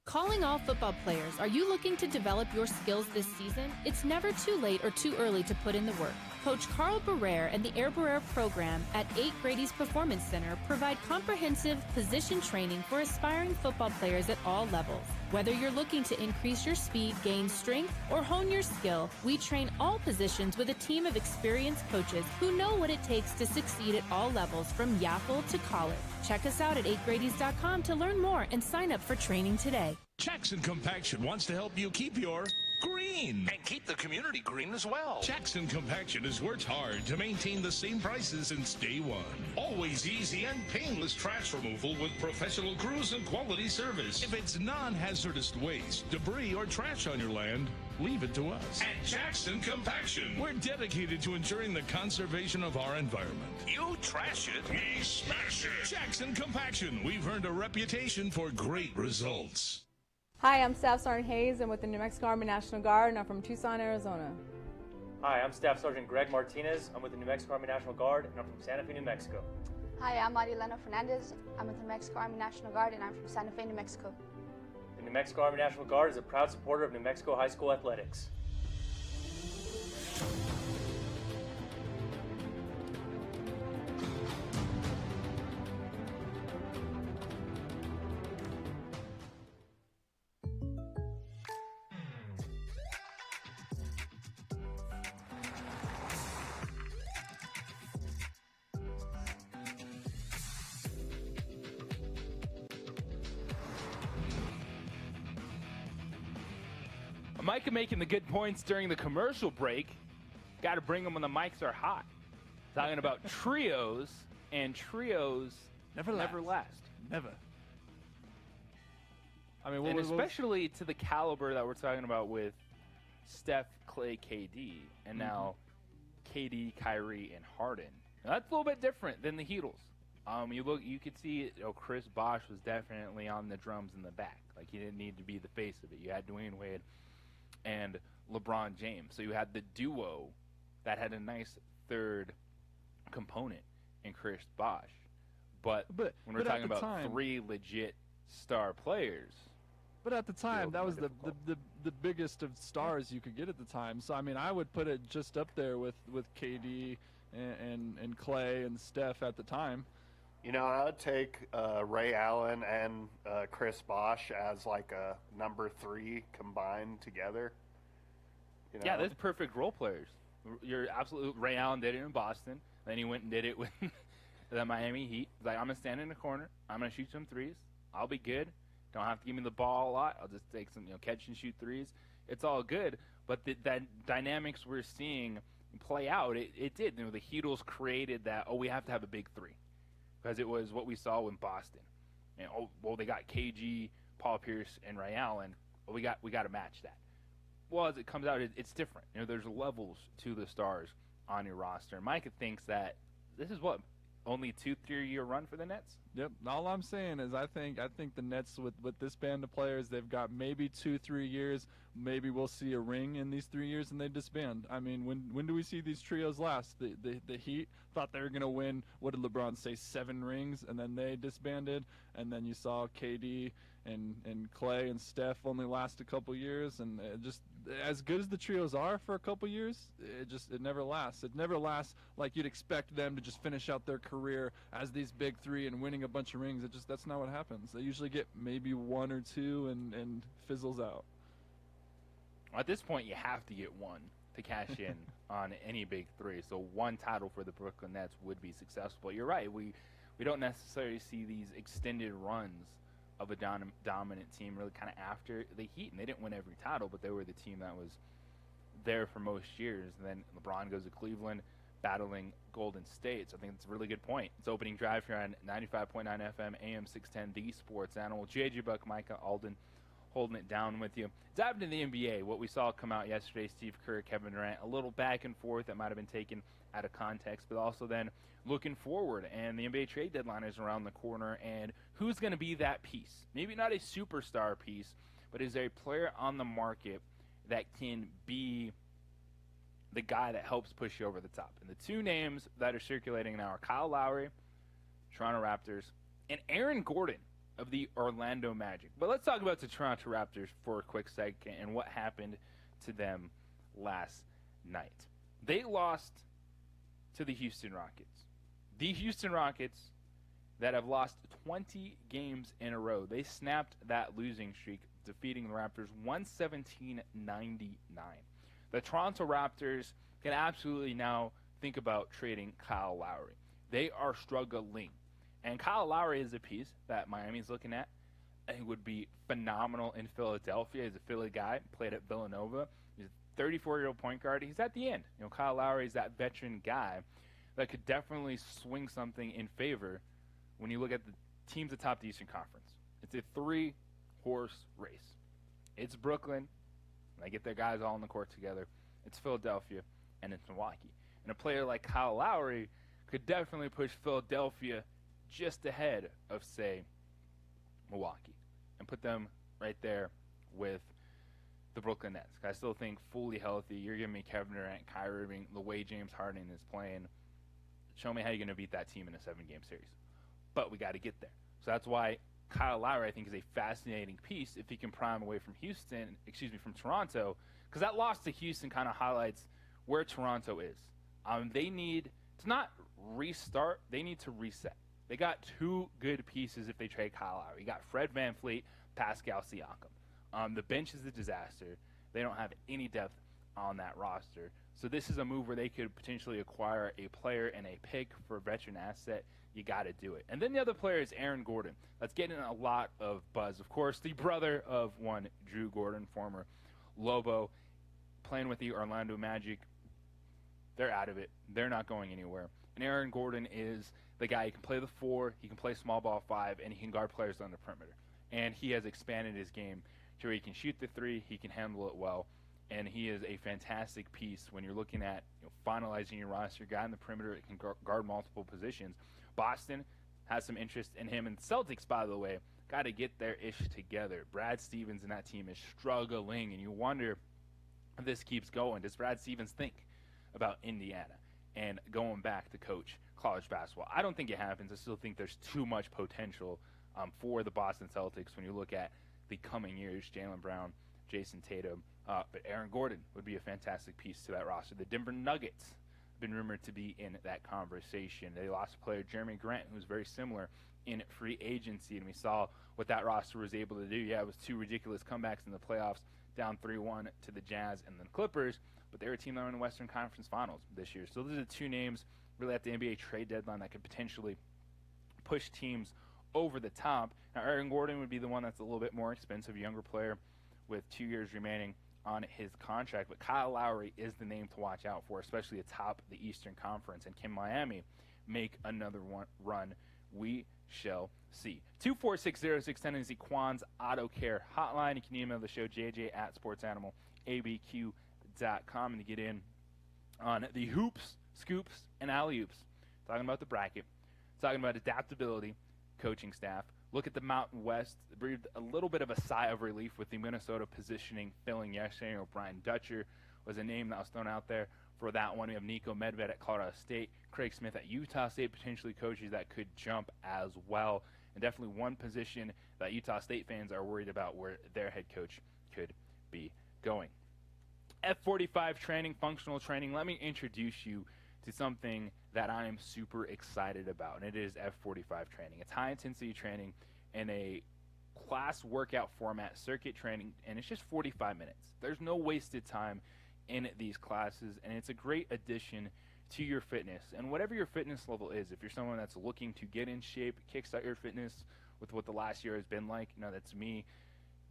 Calling all football players, are you looking to develop your skills this season? It's never too late or too early to put in the work. Coach Carl Barrere and the Air Barrere program at 8 Grady's Performance Center provide comprehensive position training for aspiring football players at all levels. Whether you're looking to increase your speed, gain strength, or hone your skill, we train all positions with a team of experienced coaches who know what it takes to succeed at all levels from Yaffle to college. Check us out at 8gradys.com to learn more and sign up for training today. Jackson Compaction wants to help you keep your green. And keep the community green as well. Jackson Compaction has worked hard to maintain the same prices since day one. Always easy and painless trash removal with professional crews and quality service. If it's non-hazardous waste, debris, or trash on your land, leave it to us. At Jackson Compaction, we're dedicated to ensuring the conservation of our environment. You trash it, we smash it. Jackson Compaction, we've earned a reputation for great results. Hi, I'm Staff Sergeant Hayes. I'm with the New Mexico Army National Guard, and I'm from Tucson, Arizona. Hi, I'm Staff Sergeant Greg Martinez. I'm with the New Mexico Army National Guard, and I'm from Santa Fe, New Mexico. Hi, I'm Marilena Fernandez. I'm with the New Mexico Army National Guard, and I'm from Santa Fe, New Mexico. The New Mexico Army National Guard is a proud supporter of New Mexico high school athletics. Micah making the good points during the commercial break. Got to bring them when the mics are hot. Talking about trios, and trios never last. Never. I mean, and especially to the caliber that we're talking about with Steph, Clay, KD, and now KD, Kyrie, and Harden. Now, that's a little bit different than the Heatles. You could see, Chris Bosh was definitely on the drums in the back. Like, he didn't need to be the face of it. You had Dwayne Wade and LeBron James. So you had the duo that had a nice third component in Chris Bosh. But when we're talking about three legit star players. But at the time, that was the biggest of stars you could get at the time. So, I mean, I would put it just up there with KD and Clay and Steph at the time. You know, I would take Ray Allen and Chris Bosh as like a number 3 combined together. You know? Yeah, they're perfect role players. You're absolutely. Ray Allen did it in Boston. Then he went and did it with the Miami Heat. He's like, I'm going to stand in the corner. I'm going to shoot some threes. I'll be good. Don't have to give me the ball a lot. I'll just take some, catch and shoot threes. It's all good. But that dynamics we're seeing play out, it did. The Heatles created that, we have to have a big 3. Because it was what we saw in Boston. And, they got KG, Paul Pierce, and Ray Allen. Well, we got to match that. Well, as it comes out, it's different. There's levels to the stars on your roster. Micah thinks that this is only 2-3 year run for the Nets? Yep. All I'm saying is I think the Nets with this band of players, they've got maybe 2-3 years. Maybe we'll see a ring in these 3 years and they disband. I mean, when do we see these trios last? The Heat thought they were going to win, what did LeBron say, 7 rings, and then they disbanded. And then you saw KD and Clay and Steph only last a couple years, and just as good as the trios are for a couple years, it never lasts. It never lasts like you'd expect them to just finish out their career as these big 3 and winning a bunch of rings. That's not what happens. They usually get maybe 1 or 2 and fizzles out. At this point, you have to get 1 to cash in on any big 3. So 1 title for the Brooklyn Nets would be successful. You're right. We don't necessarily see these extended runs of a dominant team really kind of after the Heat. And they didn't win every title, but they were the team that was there for most years. And then LeBron goes to Cleveland battling Golden State. So I think it's a really good point. It's opening drive here on 95.9 FM, AM 610, The Sports Animal. JJ Buck, Micah, Alden, holding it down with you. Diving into the NBA, what we saw come out yesterday, Steve Kerr, Kevin Durant, a little back and forth that might have been taken out of context, but also then looking forward, and the NBA trade deadline is around the corner, and who's going to be that piece? Maybe not a superstar piece, but is there a player on the market that can be the guy that helps push you over the top? And the two names that are circulating now are Kyle Lowry, Toronto Raptors, and Aaron Gordon of the Orlando Magic. But let's talk about the Toronto Raptors for a quick second and what happened to them last night. They lost to the Houston Rockets. The Houston Rockets that have lost 20 games in a row. They snapped that losing streak, defeating the Raptors 117-99. The Toronto Raptors can absolutely now think about trading Kyle Lowry. They are struggling. And Kyle Lowry is a piece that Miami's looking at. He would be phenomenal in Philadelphia. He's a Philly guy, played at Villanova. He's a 34-year-old point guard. He's at the end. You know, Kyle Lowry is that veteran guy that could definitely swing something in favor when you look at the teams atop the Eastern Conference. It's a three-horse race. It's Brooklyn. They get their guys all on the court together. It's Philadelphia, and it's Milwaukee. And a player like Kyle Lowry could definitely push Philadelphia just ahead of, say, Milwaukee, and put them right there with the Brooklyn Nets. I still think fully healthy, you're giving me Kevin Durant, Kyrie Irving, the way James Harden is playing. Show me how you're going to beat that team in a 7-game series. But we got to get there. So that's why Kyle Lowry, I think, is a fascinating piece if he can prime away from from Toronto, because that loss to Houston kind of highlights where Toronto is. They need to not restart, they need to reset. They got two good pieces if they trade Kyle Lowry. You got Fred VanVleet, Pascal Siakam. The bench is a disaster. They don't have any depth on that roster. So this is a move where they could potentially acquire a player and a pick for a veteran asset. You got to do it. And then the other player is Aaron Gordon. That's getting a lot of buzz. Of course, the brother of one Drew Gordon, former Lobo, playing with the Orlando Magic. They're out of it. They're not going anywhere. And Aaron Gordon is the guy. He can play the 4, he can play small ball 5, and he can guard players on the perimeter. And he has expanded his game to where he can shoot the 3, he can handle it well, and he is a fantastic piece when you're looking at finalizing your roster. Guy on the perimeter that can guard multiple positions. Boston has some interest in him, and Celtics, by the way, got to get their ish together. Brad Stevens and that team is struggling, and you wonder if this keeps going. Does Brad Stevens think about Indiana and going back to coach college basketball? I don't think it happens. I still think there's too much potential for the Boston Celtics when you look at the coming years. Jaylen Brown, Jason Tatum, but Aaron Gordon would be a fantastic piece to that roster. The Denver Nuggets have been rumored to be in that conversation. They lost a player, Jeremy Grant, who was very similar in free agency, and we saw what that roster was able to do. Yeah, it was 2 ridiculous comebacks in the playoffs, down 3-1 to the Jazz and the Clippers, but they were a team that were in the Western Conference Finals this year. So those are the two names really at the NBA trade deadline that could potentially push teams over the top. Now, Aaron Gordon would be the one that's a little bit more expensive, younger player with 2 years remaining on his contract. But Kyle Lowry is the name to watch out for, especially atop the Eastern Conference. And can Miami make another run? We shall see. 2460610 is the Quan's Auto Care hotline. You can email the show, jj@sportsanimabq.com, and to get in on the hoops, scoops, and alley-oops. Talking about the bracket, talking about adaptability, coaching staff. Look at the Mountain West. Breathed a little bit of a sigh of relief with the Minnesota positioning filling yesterday. Brian Dutcher was a name that was thrown out there for that one. We have Nico Medved at Colorado State, Craig Smith at Utah State, potentially coaches that could jump as well. And definitely one position that Utah State fans are worried about where their head coach could be going. F45 training, functional training. Let me introduce you to something that I am super excited about, and it is F45 training. It's high-intensity training in a class workout format, circuit training, and it's just 45 minutes. There's no wasted time in these classes, and it's a great addition to your fitness. And whatever your fitness level is, if you're someone that's looking to get in shape, kickstart your fitness with what the last year has been like, that's me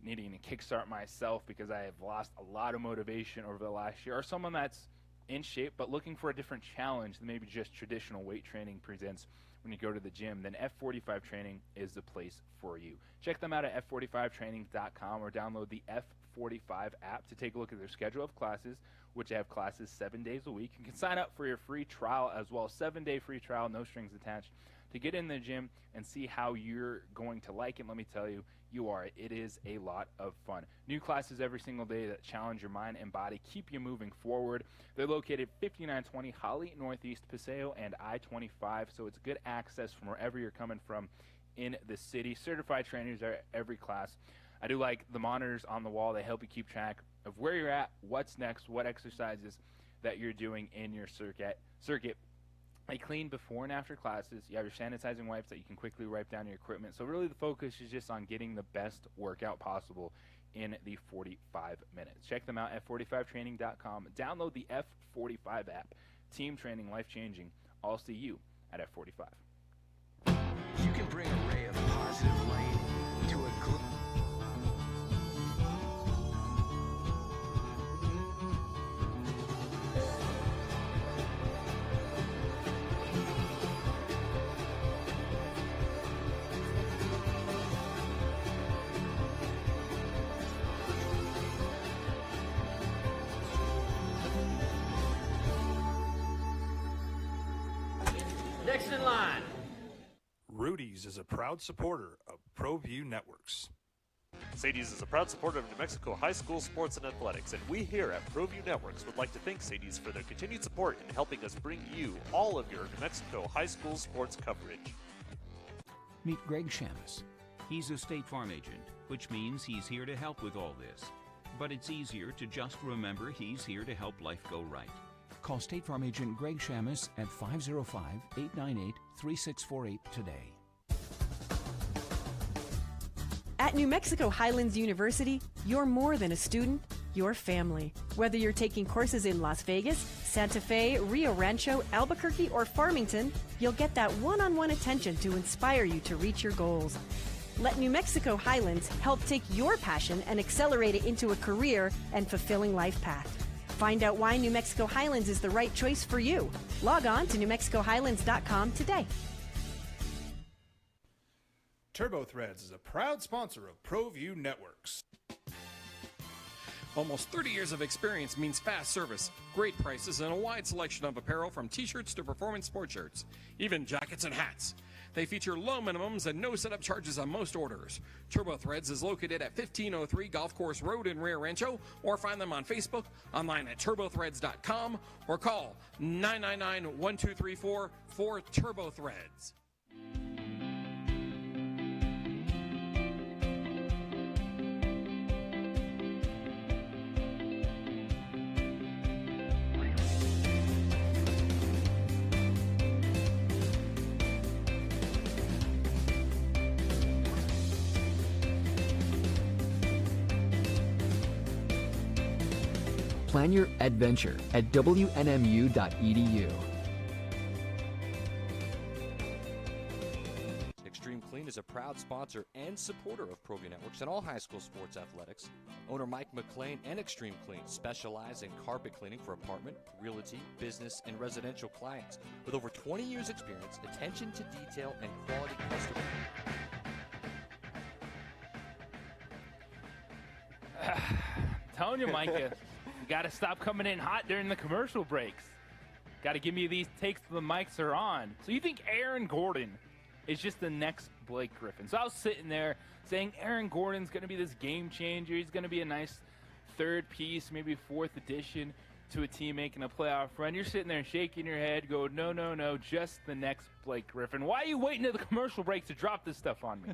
needing to kickstart myself because I have lost a lot of motivation over the last year, or someone that's in shape but looking for a different challenge than maybe just traditional weight training presents when you go to the gym, then F45 Training is the place for you. Check them out at f45training.com or download the F45 app to take a look at their schedule of classes, which have classes 7 days a week. You can sign up for your free trial as well, 7-day free trial, no strings attached, to get in the gym and see how you're going to like it. Let me tell you, you are. It is a lot of fun. New classes every single day that challenge your mind and body, keep you moving forward. They're located 5920 Holly Northeast Paseo and I-25, so it's good access from wherever you're coming from in the city. Certified trainers are at every class. I do like the monitors on the wall. They help you keep track of where you're at, what's next, what exercises that you're doing in your circuit. They clean before and after classes. You have your sanitizing wipes that you can quickly wipe down your equipment. So really the focus is just on getting the best workout possible in the 45 minutes. Check them out at f45training.com. Download the F45 app. Team training, life-changing. I'll see you at F45. You can bring a ray of positive light to a Next in line. Rudy's is a proud supporter of ProView Networks. Sadie's is a proud supporter of New Mexico high school sports and athletics, and we here at ProView Networks would like to thank Sadie's for their continued support in helping us bring you all of your New Mexico high school sports coverage. Meet Greg Shamus. He's a State Farm agent, which means he's here to help with all this. But it's easier to just remember he's here to help life go right. Call State Farm agent Greg Shamus at 505-898-3648 today. At New Mexico Highlands University, you're more than a student, you're family. Whether you're taking courses in Las Vegas, Santa Fe, Rio Rancho, Albuquerque, or Farmington, you'll get that one-on-one attention to inspire you to reach your goals. Let New Mexico Highlands help take your passion and accelerate it into a career and fulfilling life path. Find out why New Mexico Highlands is the right choice for you. Log on to NewMexicoHighlands.com today. Turbo Threads is a proud sponsor of ProView Networks. Almost 30 years of experience means fast service, great prices, and a wide selection of apparel from t-shirts to performance sport shirts, even jackets and hats. They feature low minimums and no setup charges on most orders. Turbo Threads is located at 1503 Golf Course Road in Rio Rancho, or find them on Facebook, online at turbothreads.com, or call 999-1234 for Turbo Threads. Plan your adventure at WNMU.edu. Extreme Clean is a proud sponsor and supporter of ProView Networks and all high school sports athletics. Owner Mike McLean and Extreme Clean specialize in carpet cleaning for apartment, realty, business, and residential clients. With over 20 years experience, attention to detail, and quality customer. Telling you, Micah, you got to stop coming in hot during the commercial breaks. Got to give me these takes till the mics are on. So you think Aaron Gordon is just the next Blake Griffin? So I was sitting there saying Aaron Gordon's going to be this game changer. He's going to be a nice third piece, maybe fourth addition to a team making a playoff run. You're sitting there shaking your head, going, no, no, no, just the next Blake Griffin. Why are you waiting to the commercial breaks to drop this stuff on me?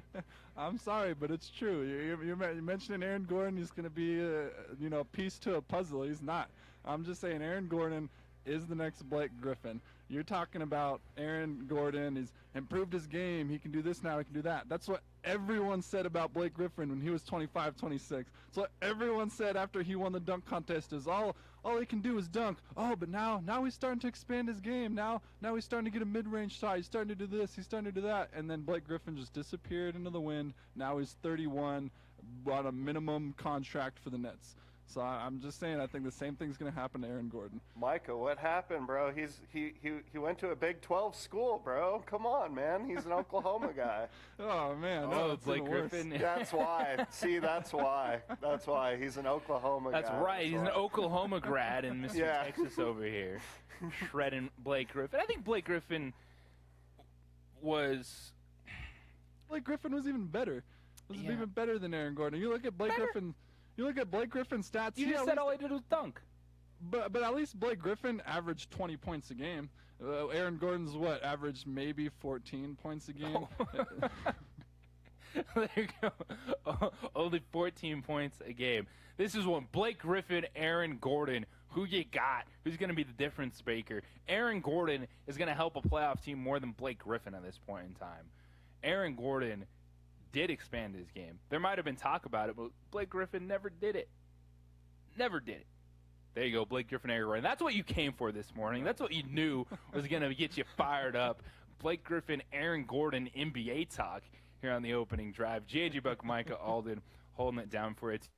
I'm sorry, but it's true. You're mentioning Aaron Gordon. He's going to be a piece to a puzzle. He's not. I'm just saying Aaron Gordon is the next Blake Griffin. You're talking about Aaron Gordon. He's improved his game. He can do this now. He can do that. That's what everyone said about Blake Griffin when he was 25, 26. It's what everyone said after he won the dunk contest is all he can do is dunk. Oh, but now he's starting to expand his game. Now he's starting to get a mid-range shot. He's starting to do this. He's starting to do that. And then Blake Griffin just disappeared into the wind. Now he's 31 on a minimum contract for the Nets. So I'm just saying, I think the same thing's going to happen to Aaron Gordon. Micah, what happened, bro? He went to a Big 12 school, bro. Come on, man. He's an Oklahoma guy. Oh man, no, it's Blake even worse. Griffin. That's why. See, that's why. That's why he's an Oklahoma guy. That's right. He's an Oklahoma grad, and Mr. Yeah. Texas over here shredding Blake Griffin. I think Blake Griffin was even better. Was even better than Aaron Gordon. You look at Blake Griffin. You look at Blake Griffin's stats. You just said all he did was dunk. But at least Blake Griffin averaged 20 points a game. Aaron Gordon's averaged maybe 14 points a game. There you go. Only 14 points a game. This is one. Blake Griffin, Aaron Gordon. Who you got? Who's going to be the difference maker? Aaron Gordon is going to help a playoff team more than Blake Griffin at this point in time. Aaron Gordon did expand his game. There might have been talk about it, but Blake Griffin never did it. Never did it. There you go, Blake Griffin, Aaron Gordon. That's what you came for this morning. That's what you knew was going to get you fired up. Blake Griffin, Aaron Gordon, NBA talk here on the opening drive. J.J. Buck, Micah Alden holding it down for it.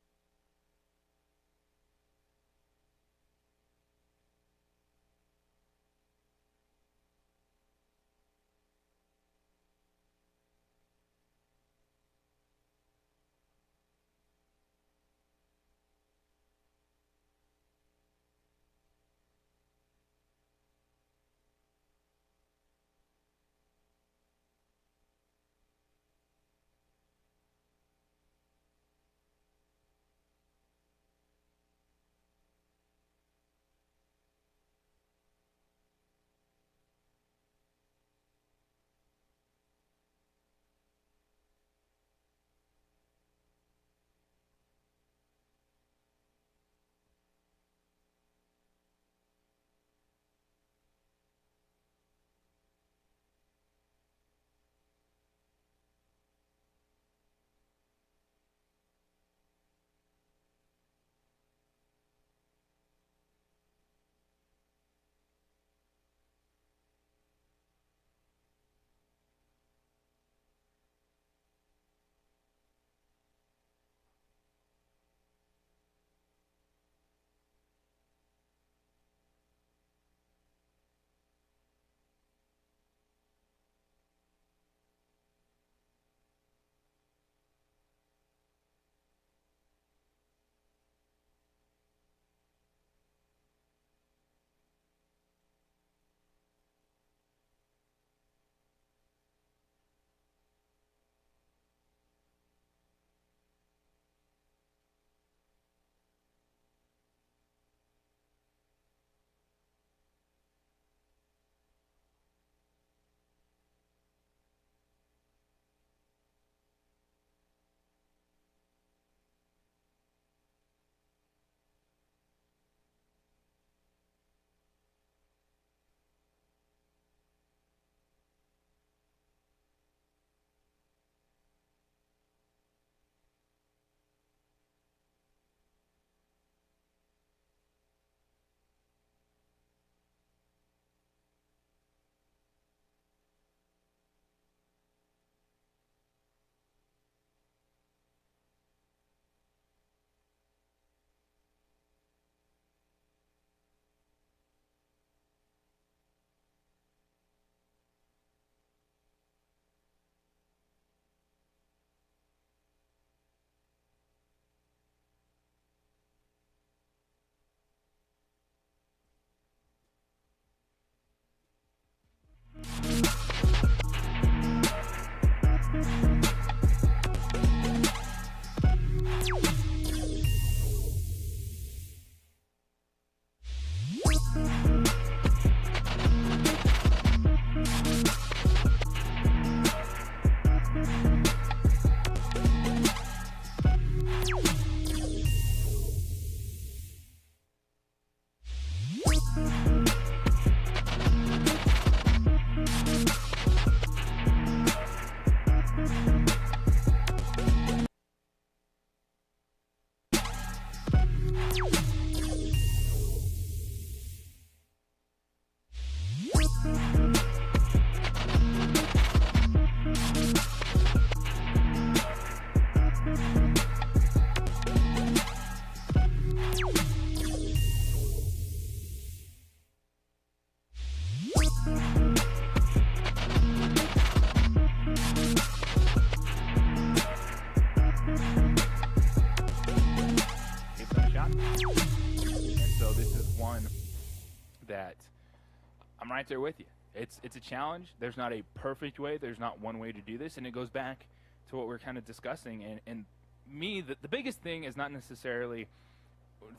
I'm right there with you. It's a challenge. There's not a perfect way. There's not one way to do this, and it goes back to what we're kind of discussing. And me, the biggest thing is not necessarily,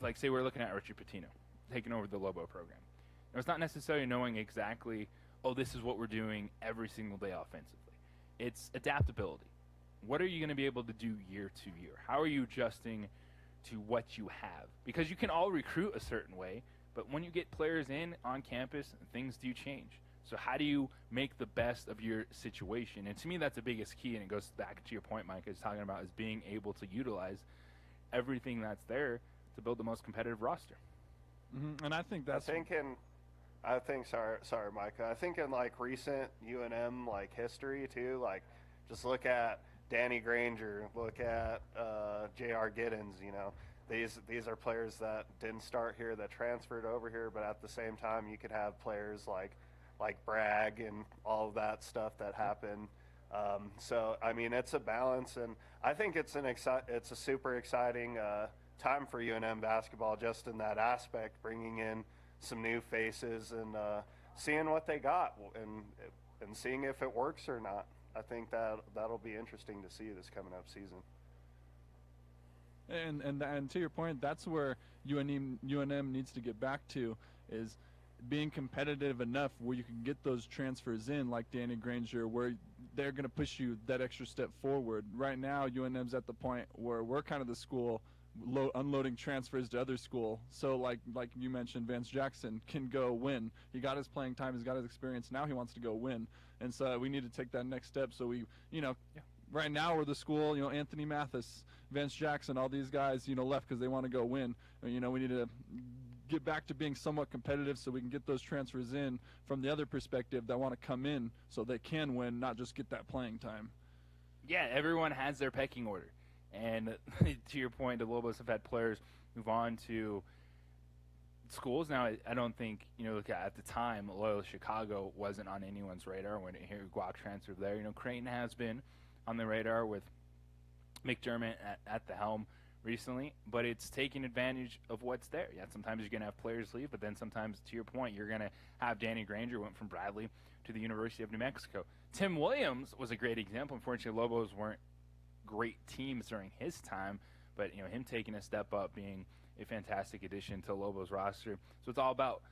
like, say we're looking at Richard Pitino taking over the Lobo program. It's not necessarily knowing exactly, oh, this is what we're doing every single day offensively. It's adaptability. What are you going to be able to do year to year? How are you adjusting to what you have? Because you can all recruit a certain way, but when you get players in on campus, things do change. So how do you make the best of your situation? And to me, that's the biggest key, and it goes back to your point, Mike, is talking about, is being able to utilize everything that's there to build the most competitive roster. Mm-hmm. And I think that's... Sorry, Mike. I think in, like, recent UNM, like, history, too, like, just look at Danny Granger, look at J.R. Giddens, you know. These are players that didn't start here, that transferred over here, but at the same time, you could have players like Bragg and all of that stuff that happened. So, I mean, it's a balance, and I think it's a super exciting time for UNM basketball just in that aspect, bringing in some new faces and seeing what they got and seeing if it works or not. I think that'll be interesting to see this coming up season. And to your point, that's where UNM needs to get back to, is being competitive enough where you can get those transfers in, like Danny Granger, where they're going to push you that extra step forward. Right now, UNM's at the point where we're kind of the school unloading transfers to other school. So like you mentioned, Vance Jackson can go win. He got his playing time, he's got his experience. Now he wants to go win. And so we need to take that next step. So we, right now we're the school, Anthony Mathis, Vance Jackson, all these guys, left because they want to go win. We need to get back to being somewhat competitive so we can get those transfers in from the other perspective that want to come in so they can win, not just get that playing time. Yeah, everyone has their pecking order. And to your point, the Lobos have had players move on to schools. Now, I don't think, look at the time, Loyola Chicago wasn't on anyone's radar when Harry Guak transferred there. Creighton has been on the radar with McDermott at the helm recently, but it's taking advantage of what's there. Yeah, sometimes you're going to have players leave, but then sometimes, to your point, you're going to have Danny Granger went from Bradley to the University of New Mexico. Tim Williams was a great example. Unfortunately, Lobos weren't great teams during his time, but him taking a step up, being a fantastic addition to Lobos roster. So it's all about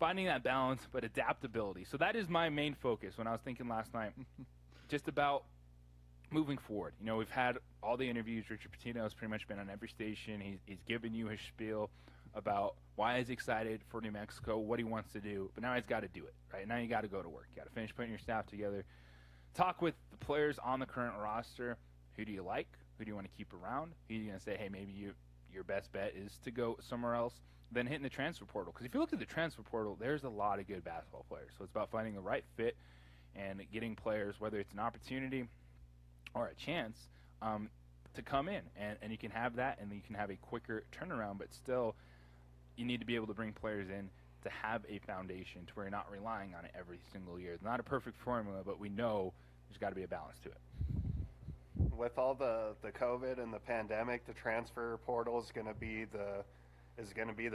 finding that balance, but adaptability. So that is my main focus when I was thinking last night, just about moving forward. We've had all the interviews. Richard Pitino has pretty much been on every station. He's given you his spiel about why he's excited for New Mexico, what he wants to do, but now he's got to do it, right? Now you got to go to work. You got to finish putting your staff together. Talk with the players on the current roster. Who do you like? Who do you want to keep around? Who are you going to say, hey, maybe your best bet is to go somewhere else? Then hitting the transfer portal. Because if you look at the transfer portal, there's a lot of good basketball players. So it's about finding the right fit and getting players, whether it's an opportunity or a chance, to come in. And you can have that, and you can have a quicker turnaround, but still you need to be able to bring players in to have a foundation to where you're not relying on it every single year. It's not a perfect formula, but we know there's got to be a balance to it. With all the COVID and the pandemic, the transfer portal is going to be the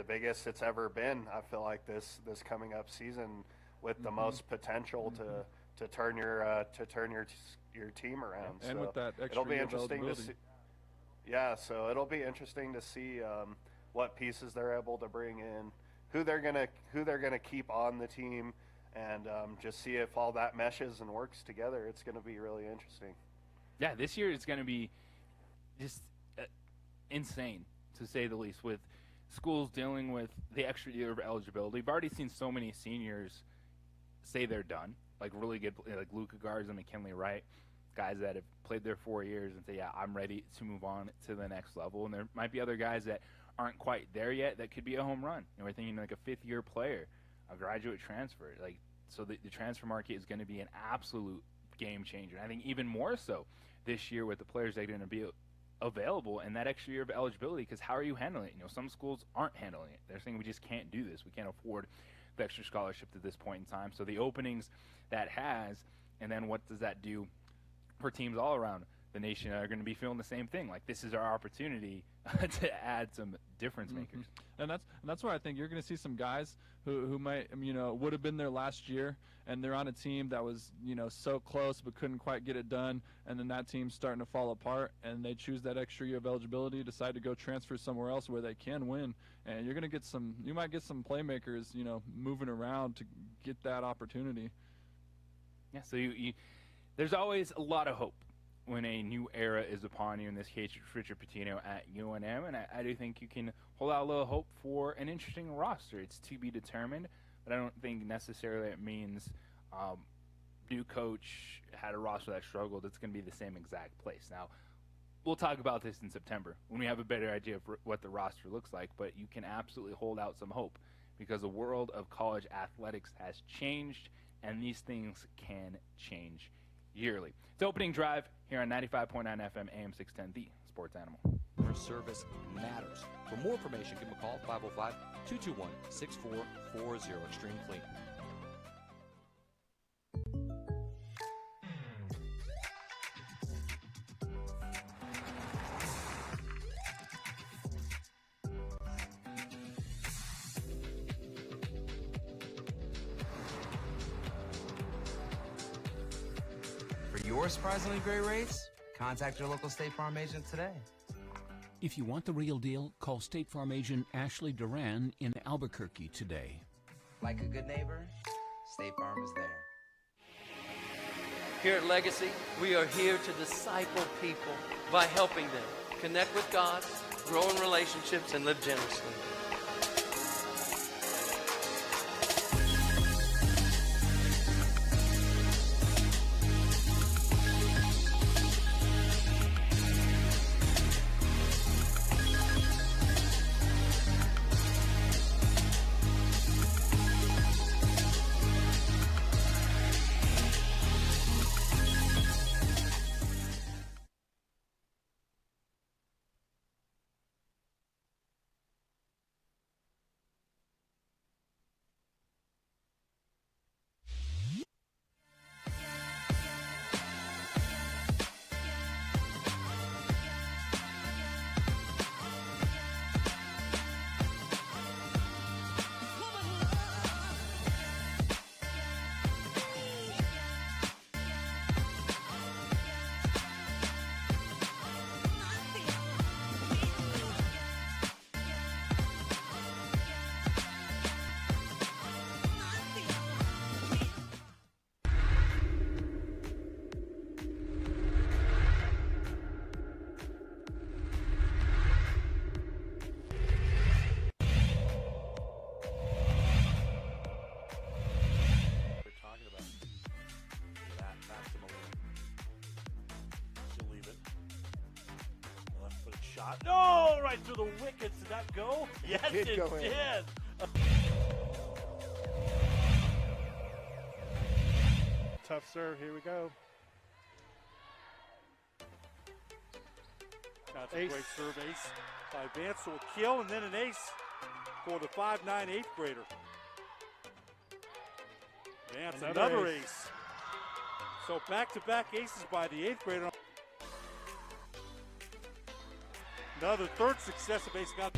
biggest it's ever been. I feel like this coming up season with the most potential to turn your team around. And so with that extra it'll be interesting to see. Yeah, so it'll be interesting to see what pieces they're able to bring in, who they're gonna keep on the team, and just see if all that meshes and works together. It's going to be really interesting. Yeah, this year it's going to be just insane, to say the least, with schools dealing with the extra year of eligibility. We've already seen so many seniors say they're done, like really good, like Luka Garza, McKinley Wright, guys that have played there 4 years and say, yeah, I'm ready to move on to the next level. And there might be other guys that aren't quite there yet that could be a home run. We're thinking like a fifth-year player, a graduate transfer. So the transfer market is going to be an absolute game changer. And I think even more so this year with the players that are going to be available and that extra year of eligibility, because how are you handling it? Some schools aren't handling it. They're saying we just can't do this. We can't afford the extra scholarship at this point in time. So the openings that has, and then what does that do for teams all around? the nation are going to be feeling the same thing. Like, this is our opportunity to add some difference makers. And that's where I think you're going to see some guys who might, would have been there last year, and they're on a team that was, so close but couldn't quite get it done, and then that team's starting to fall apart, and they choose that extra year of eligibility, decide to go transfer somewhere else where they can win, and you might get some playmakers, moving around to get that opportunity. Yeah, so there's always a lot of hope when a new era is upon you, in this case, Richard Pitino at UNM, and I do think you can hold out a little hope for an interesting roster. It's to be determined, but I don't think necessarily it means new coach had a roster that struggled. It's going to be the same exact place. Now, we'll talk about this in September when we have a better idea of what the roster looks like, but you can absolutely hold out some hope because the world of college athletics has changed, and these things can change yearly. It's opening drive here on 95.9 FM, AM 610, the Sports Animal. Your service matters. For more information, give them a call, 505-221-6440, Extreme Clean. Your surprisingly great rates? Contact your local State Farm agent today. If you want the real deal, call State Farm agent Ashley Duran in Albuquerque today. Like a good neighbor, State Farm is there. Here at Legacy, we are here to disciple people by helping them connect with God, grow in relationships, and live generously. No, right through the wickets. Did that go? Yes, it did. Tough serve. Here we go. That's a great serve, ace by Vance. So a kill and then an ace for the 5'9" 8th grader. Vance, another ace. So back-to-back aces by the 8th grader. Another third successive ace. Got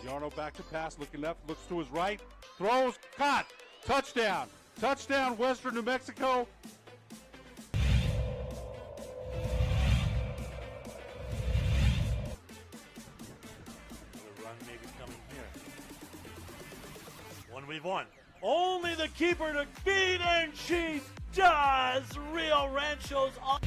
Yarno back to pass, looking left, looks to his right, throws, caught, touchdown. Touchdown, Western New Mexico. Another run maybe coming here. One we've won. Only the keeper to beat, and she does. Rio Rancho's on.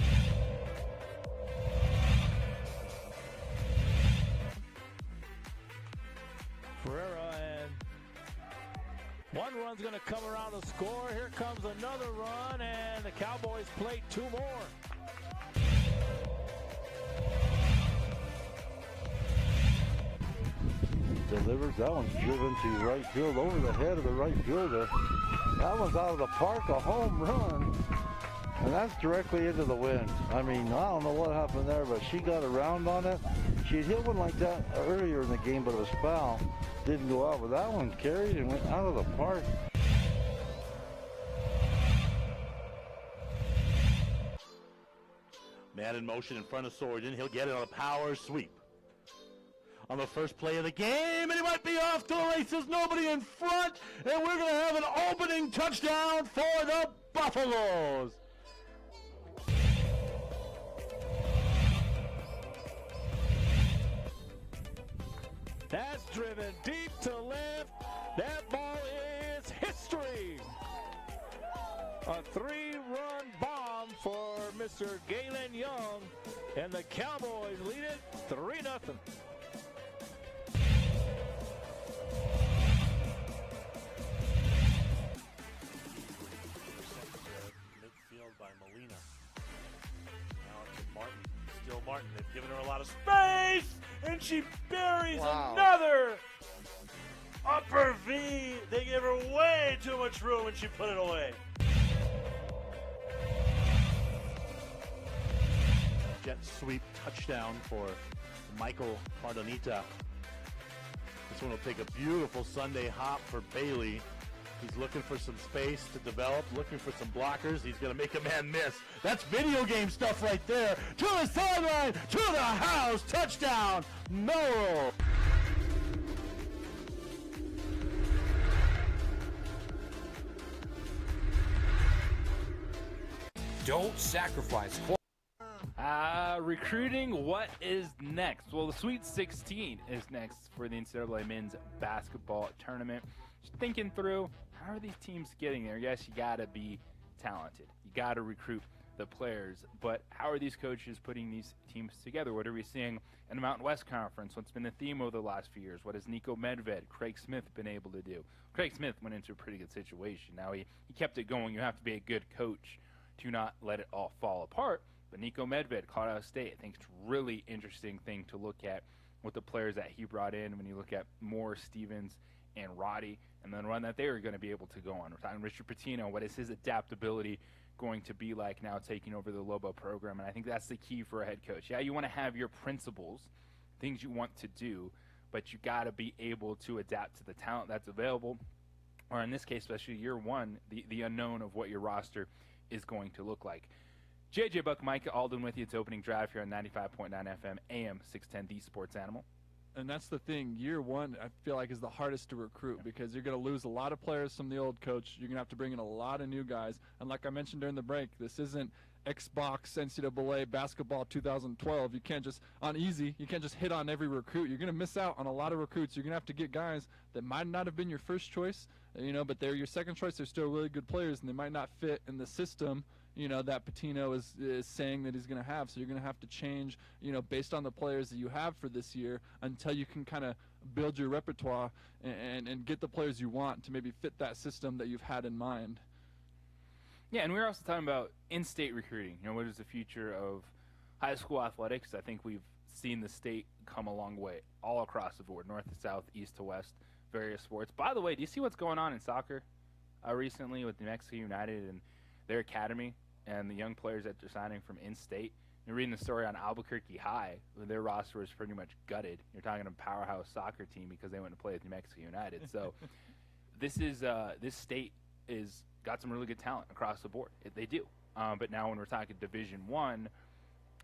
Ferreira, and one run's going to come around the score. Here comes another run, and the Cowboys plate two more. Delivers. That one's driven to right field, over the head of the right fielder. That one's out of the park, a home run. And that's directly into the wind. I mean, I don't know what happened there, but she got around on it. She had hit one like that earlier in the game, but it was foul. Didn't go out, but that one carried and went out of the park. Man in motion in front of Swords, he'll get it on a power sweep. On the first play of the game, and he might be off to the races, nobody in front, and we're going to have an opening touchdown for the Buffaloes. That's driven deep to left. That ball is history. A 3-run bomb for Mr. Galen Young, and the Cowboys lead it 3-0. Midfield by Molina. Now it's Martin. Still Martin. They've given her a lot of space, and she buries another upper V. They gave her way too much room, and she put it away. Jet sweep touchdown for Michael Cardonita. This one will take a beautiful Sunday hop for Bailey. He's looking for some space to develop, looking for some blockers. He's going to make a man miss. That's video game stuff right there. To the sideline, to the house, touchdown, Merrill. Don't sacrifice quality. Recruiting, what is next? Well, the Sweet 16 is next for the NCAA men's basketball tournament. Just thinking through, how are these teams getting there? Yes, you got to be talented. You got to recruit the players. But how are these coaches putting these teams together? What are we seeing in the Mountain West Conference? What's been the theme over the last few years? What has Nico Medved, Craig Smith been able to do? Craig Smith went into a pretty good situation. Now he kept it going. You have to be a good coach to not let it all fall apart. But Nico Medved, Colorado State, I think it's a really interesting thing to look at with the players that he brought in when you look at Moore, Stevens, and Roddy, and then run that they are going to be able to go on. We're talking Richard Pitino. What is his adaptability going to be like now taking over the Lobo program? And I think that's the key for a head coach. Yeah, you want to have your principles, things you want to do, but you got to be able to adapt to the talent that's available, or in this case, especially year one, the unknown of what your roster is going to look like. JJ Buck, Micah Alden with you. It's opening drive here on 95.9 FM, AM 610, The Sports Animal. And that's the thing. Year one, I feel like, is the hardest to recruit because you're going to lose a lot of players from the old coach. You're going to have to bring in a lot of new guys. And like I mentioned during the break, this isn't Xbox NCAA basketball 2012. You can't just, on easy, you can't just hit on every recruit. You're going to miss out on a lot of recruits. You're going to have to get guys that might not have been your first choice, but they're your second choice. They're still really good players, and they might not fit in the system that Pitino is saying that he's going to have. So you're going to have to change, based on the players that you have for this year until you can kind of build your repertoire and get the players you want to maybe fit that system that you've had in mind. Yeah, and we were also talking about in-state recruiting. What is the future of high school athletics? I think we've seen the state come a long way all across the board, north to south, east to west, various sports. By the way, do you see what's going on in soccer recently with New Mexico United and their academy and the young players that they're signing from in-state? You're reading the story on Albuquerque High, where their roster was pretty much gutted. You're talking a powerhouse soccer team because they went to play with New Mexico United. So this state is got some really good talent across the board. They do. But now when we're talking Division I,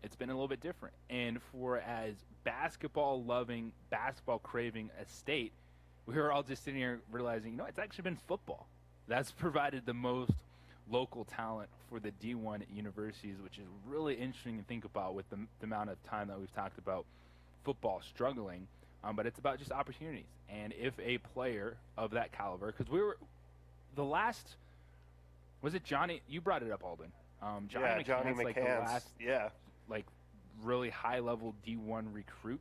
it's been a little bit different. And for as basketball-loving, basketball-craving a state, we were all just sitting here realizing, it's actually been football that's provided the most local talent for the D1 universities, which is really interesting to think about with the amount of time that we've talked about football struggling. But it's about just opportunities. And if a player of that caliber, because was it Johnny? You brought it up, Alden. Johnny McCann's like the last, really high-level D1 recruit.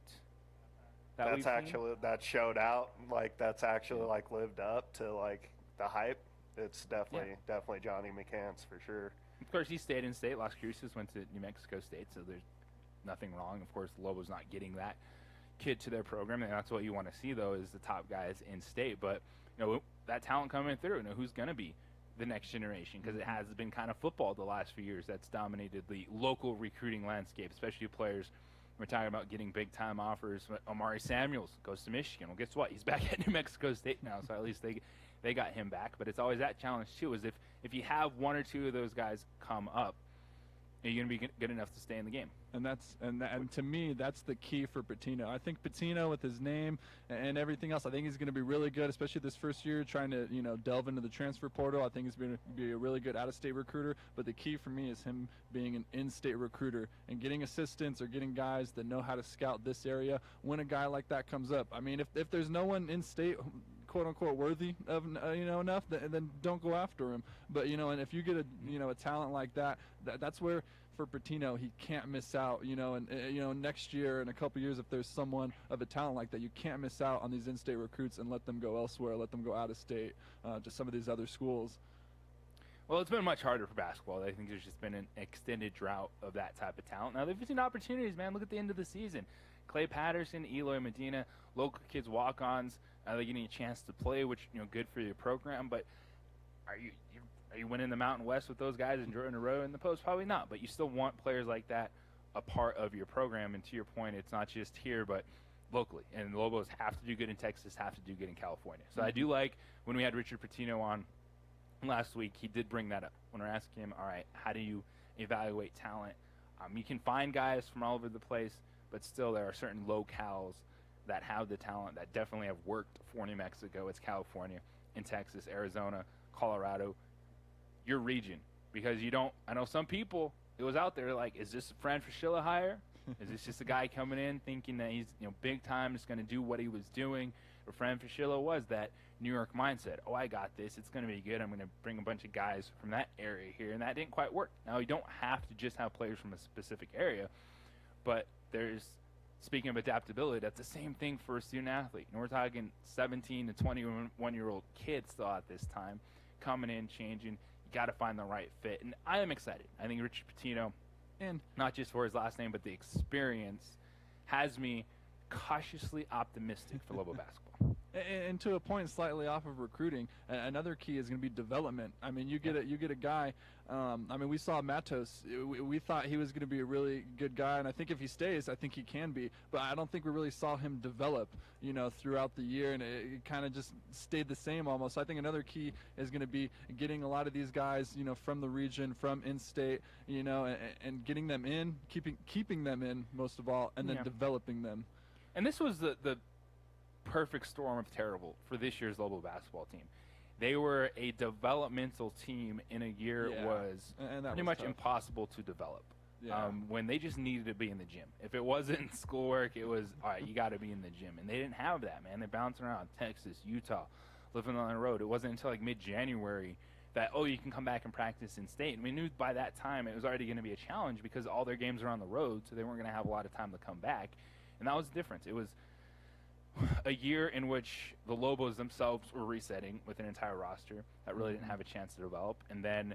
That showed out. That's actually lived up to the hype. It's definitely Johnny McCann's for sure. Of course, he stayed in state. Las Cruces went to New Mexico State, so there's nothing wrong. Of course, Lobo's not getting that kid to their program, and that's what you want to see, though, is the top guys in state. But that talent coming through. Who's going to be the next generation? Because it has been kind of football the last few years that's dominated the local recruiting landscape, especially players. We're talking about getting big-time offers. Omari Samuels goes to Michigan. Well, guess what? He's back at New Mexico State now, so at least they got him back. But it's always that challenge, too, is if you have one or two of those guys come up, are you going to be good enough to stay in the game? And to me, that's the key for Patino. I think Patino, with his name and everything else, I think he's going to be really good, especially this first year, trying to delve into the transfer portal. I think he's going to be a really good out-of-state recruiter. But the key for me is him being an in-state recruiter and getting assistants or getting guys that know how to scout this area when a guy like that comes up. I mean, if there's no one in-state, quote unquote, worthy of enough, then don't go after him. But and if you get a talent like that, that's where, for Patino, he can't miss out. And next year, in a couple years, if there's someone of a talent like that, you can't miss out on these in-state recruits and let them go elsewhere, let them go out of state to some of these other schools. Well, it's been much harder for basketball. I think there's just been an extended drought of that type of talent. Now, there's been opportunities, man. Look at the end of the season. Clay Patterson, Eloy Medina, local kids, walk-ons. They're getting a chance to play, which good for your program. But are you winning the Mountain West with those guys in a row in the post? Probably not. But you still want players like that a part of your program. And to your point, it's not just here, but locally. And the Lobos have to do good in Texas, have to do good in California. So I do like when we had Richard Patino on last week, he did bring that up. When we're asking him, all right, how do you evaluate talent? You can find guys from all over the place, but still there are certain locales that have the talent that definitely have worked for New Mexico. It's California, in Texas, Arizona, Colorado, your region. Because I know some people, it was out there like, is this a Fran Fraschilla hire? Is this just a guy coming in thinking that he's big time, just going to do what he was doing? Or Fran Fraschilla was that New York mindset. Oh, I got this. It's going to be good. I'm going to bring a bunch of guys from that area here. And that didn't quite work. Now, you don't have to just have players from a specific area, but there's, speaking of adaptability, that's the same thing for a student athlete. And we're talking 17 to 21-year-old kids still at this time, coming in, changing. You got to find the right fit. And I am excited. I think Richard Patino, and not just for his last name, but the experience, has me cautiously optimistic for Lobo basketball. And to a point, slightly off of recruiting, another key is going to be development. I mean, you get a guy. We saw Matos. We thought he was going to be a really good guy, and I think if he stays, I think he can be. But I don't think we really saw him develop, throughout the year, and it kind of just stayed the same almost. So I think another key is going to be getting a lot of these guys, from the region, from in-state, and getting them in, keeping them in most of all, and then developing them. And this was the perfect storm of terrible for this year's Lobo basketball team. They were a developmental team in a year it was pretty much impossible to develop. When they just needed to be in the gym. If it wasn't schoolwork, it was, all right, you got to be in the gym. And they didn't have that, man. They bounced around Texas, Utah, living on the road. It wasn't until like mid-January that, you can come back and practice in state. And we knew by that time it was already going to be a challenge because all their games are on the road, so they weren't going to have a lot of time to come back. And that was the difference. It was a year in which the Lobos themselves were resetting with an entire roster that really didn't have a chance to develop. And then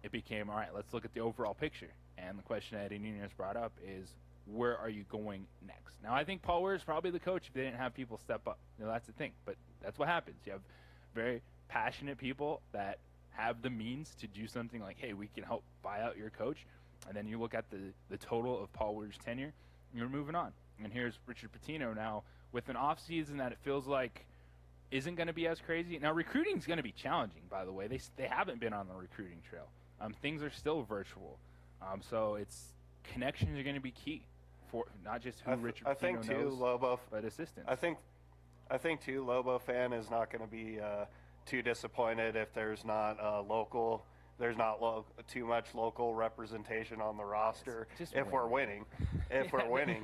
it became, all right, let's look at the overall picture. And the question that Eddie Nunez brought up is, where are you going next? Now, I think Paul Weir is probably the coach if they didn't have people step up. That's the thing. But that's what happens. You have very passionate people that have the means to do something like, hey, we can help buy out your coach. And then you look at the total of Paul Weir's tenure, and you're moving on. And here's Richard Patino now with an offseason that it feels like isn't going to be as crazy. Now, recruiting is going to be challenging, by the way. They haven't been on the recruiting trail. Things are still virtual. So connections are going to be key for not just who Richard Patino knows, Lobo, but assistants. I think, too, Lobo fan is not going to be too disappointed if there's not too much local representation on the roster if we're winning.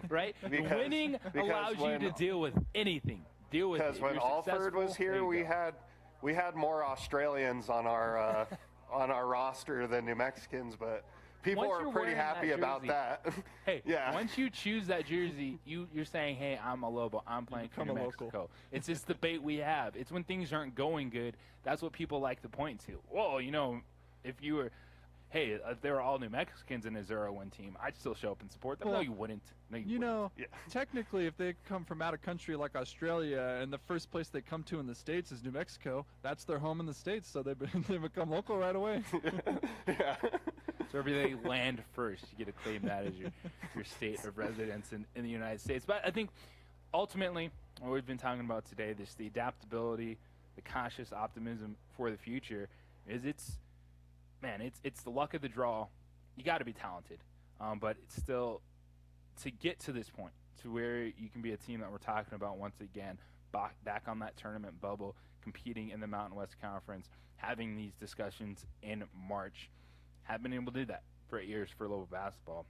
Right? Because winning allows you to deal with anything. Because when Alford was here, we had more Australians on our on our roster than New Mexicans, but people are pretty happy about that. Hey, once you choose that jersey, you're saying, hey, I'm a Lobo. I'm playing for New Mexico. It's this debate we have. It's when things aren't going good. That's what people like to point to. Whoa, if you were, hey, if they were all New Mexicans in a 0-1 team, I'd still show up and support them. Well, no, you wouldn't. No, you wouldn't. Technically, if they come from out of country like Australia and the first place they come to in the States is New Mexico, that's their home in the States, so they become local right away. So everything land first, you get to claim that as your state of residence in the United States. But I think ultimately, what we've been talking about today, the adaptability, the cautious optimism for the future, is it's the luck of the draw you got to be talented. But it's still, to get to this point, to where you can be a team that we're talking about once again, back on that tournament bubble, competing in the Mountain West Conference, having these discussions in March, have been able to do that for 8 years for Louisville basketball.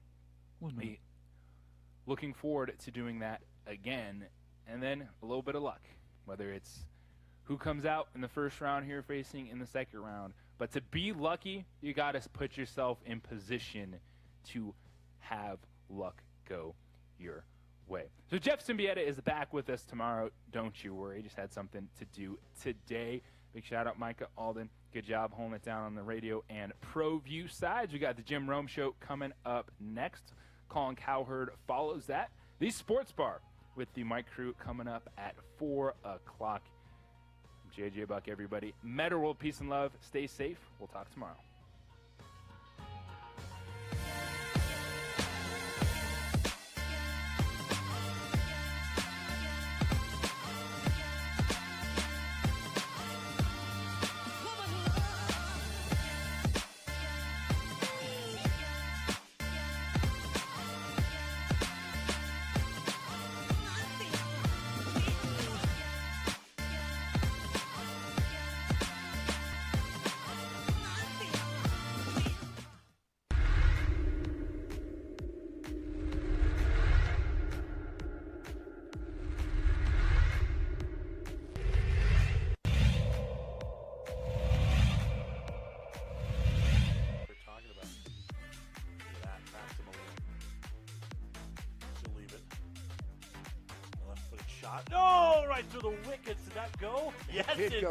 Looking forward to doing that again, and then a little bit of luck, whether it's who comes out in the first round here facing in the second round. But to be lucky, you got to put yourself in position to have luck go your way. So Jeff Siembieda is back with us tomorrow. Don't you worry. Just had something to do today. Big shout out Micah Alden. Good job holding it down on the radio and ProView sides. We got the Jim Rome Show coming up next. Colin Cowherd follows that. The Sports Bar with the Mike Crew coming up at 4 o'clock. JJ Buck, everybody. Meta World, peace and love. Stay safe. We'll talk tomorrow. No, right through the wickets. Did that go? Yes, it did.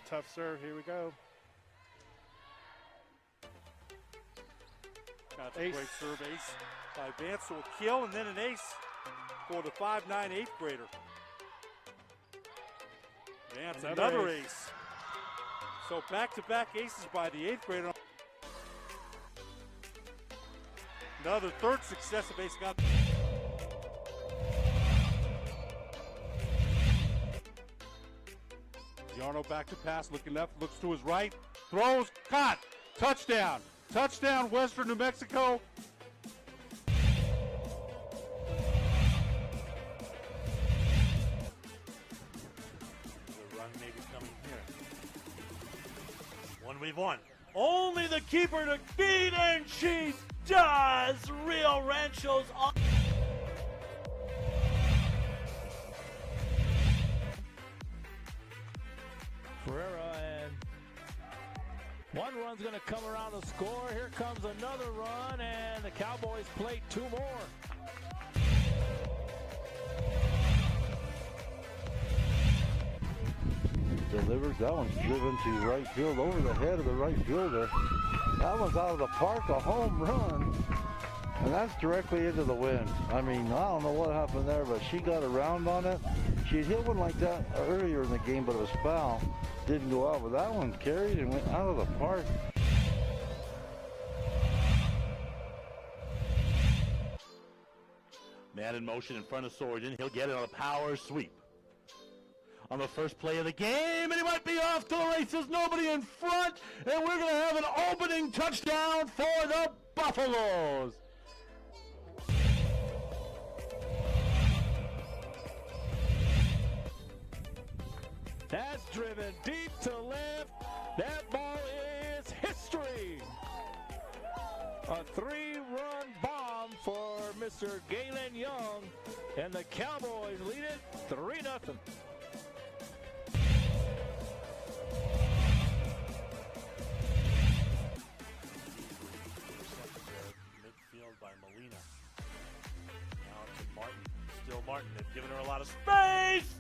Tough serve. Here we go. That's a great serve, ace by Vance, so a kill, and then an ace for the 5'9" 8th grader. Vance, another ace. So back-to-back aces by the 8th grader. Another third successive ace got. Yarno back to pass, looking left, looks to his right, throws, caught, touchdown. Touchdown, Western New Mexico. The run may be coming here. One we've won. Only the keeper to beat, and she does. Rio Rancho's on. Ferreira, and one run's going to come around the score. Here comes another run, and the Cowboys play two more. Delivers. That one's driven to right field over the head of the right fielder. That one's out of the park, a home run. And that's directly into the wind. I mean, I don't know what happened there, but she got around on it. She'd hit one like that earlier in the game, but it was foul. Didn't go out, but that one carried and went out of the park. Man in motion in front of Sorgen. He'll get it on a power sweep. On the first play of the game, and he might be off to the races. Nobody in front, and we're going to have an opening touchdown for the Buffaloes. That's driven deep to left. That ball is history. A three-run bomb for Mr. Galen Young, and the Cowboys lead it 3-0. Midfield by Molina. Now to Martin. Still Martin. They've given her a lot of space.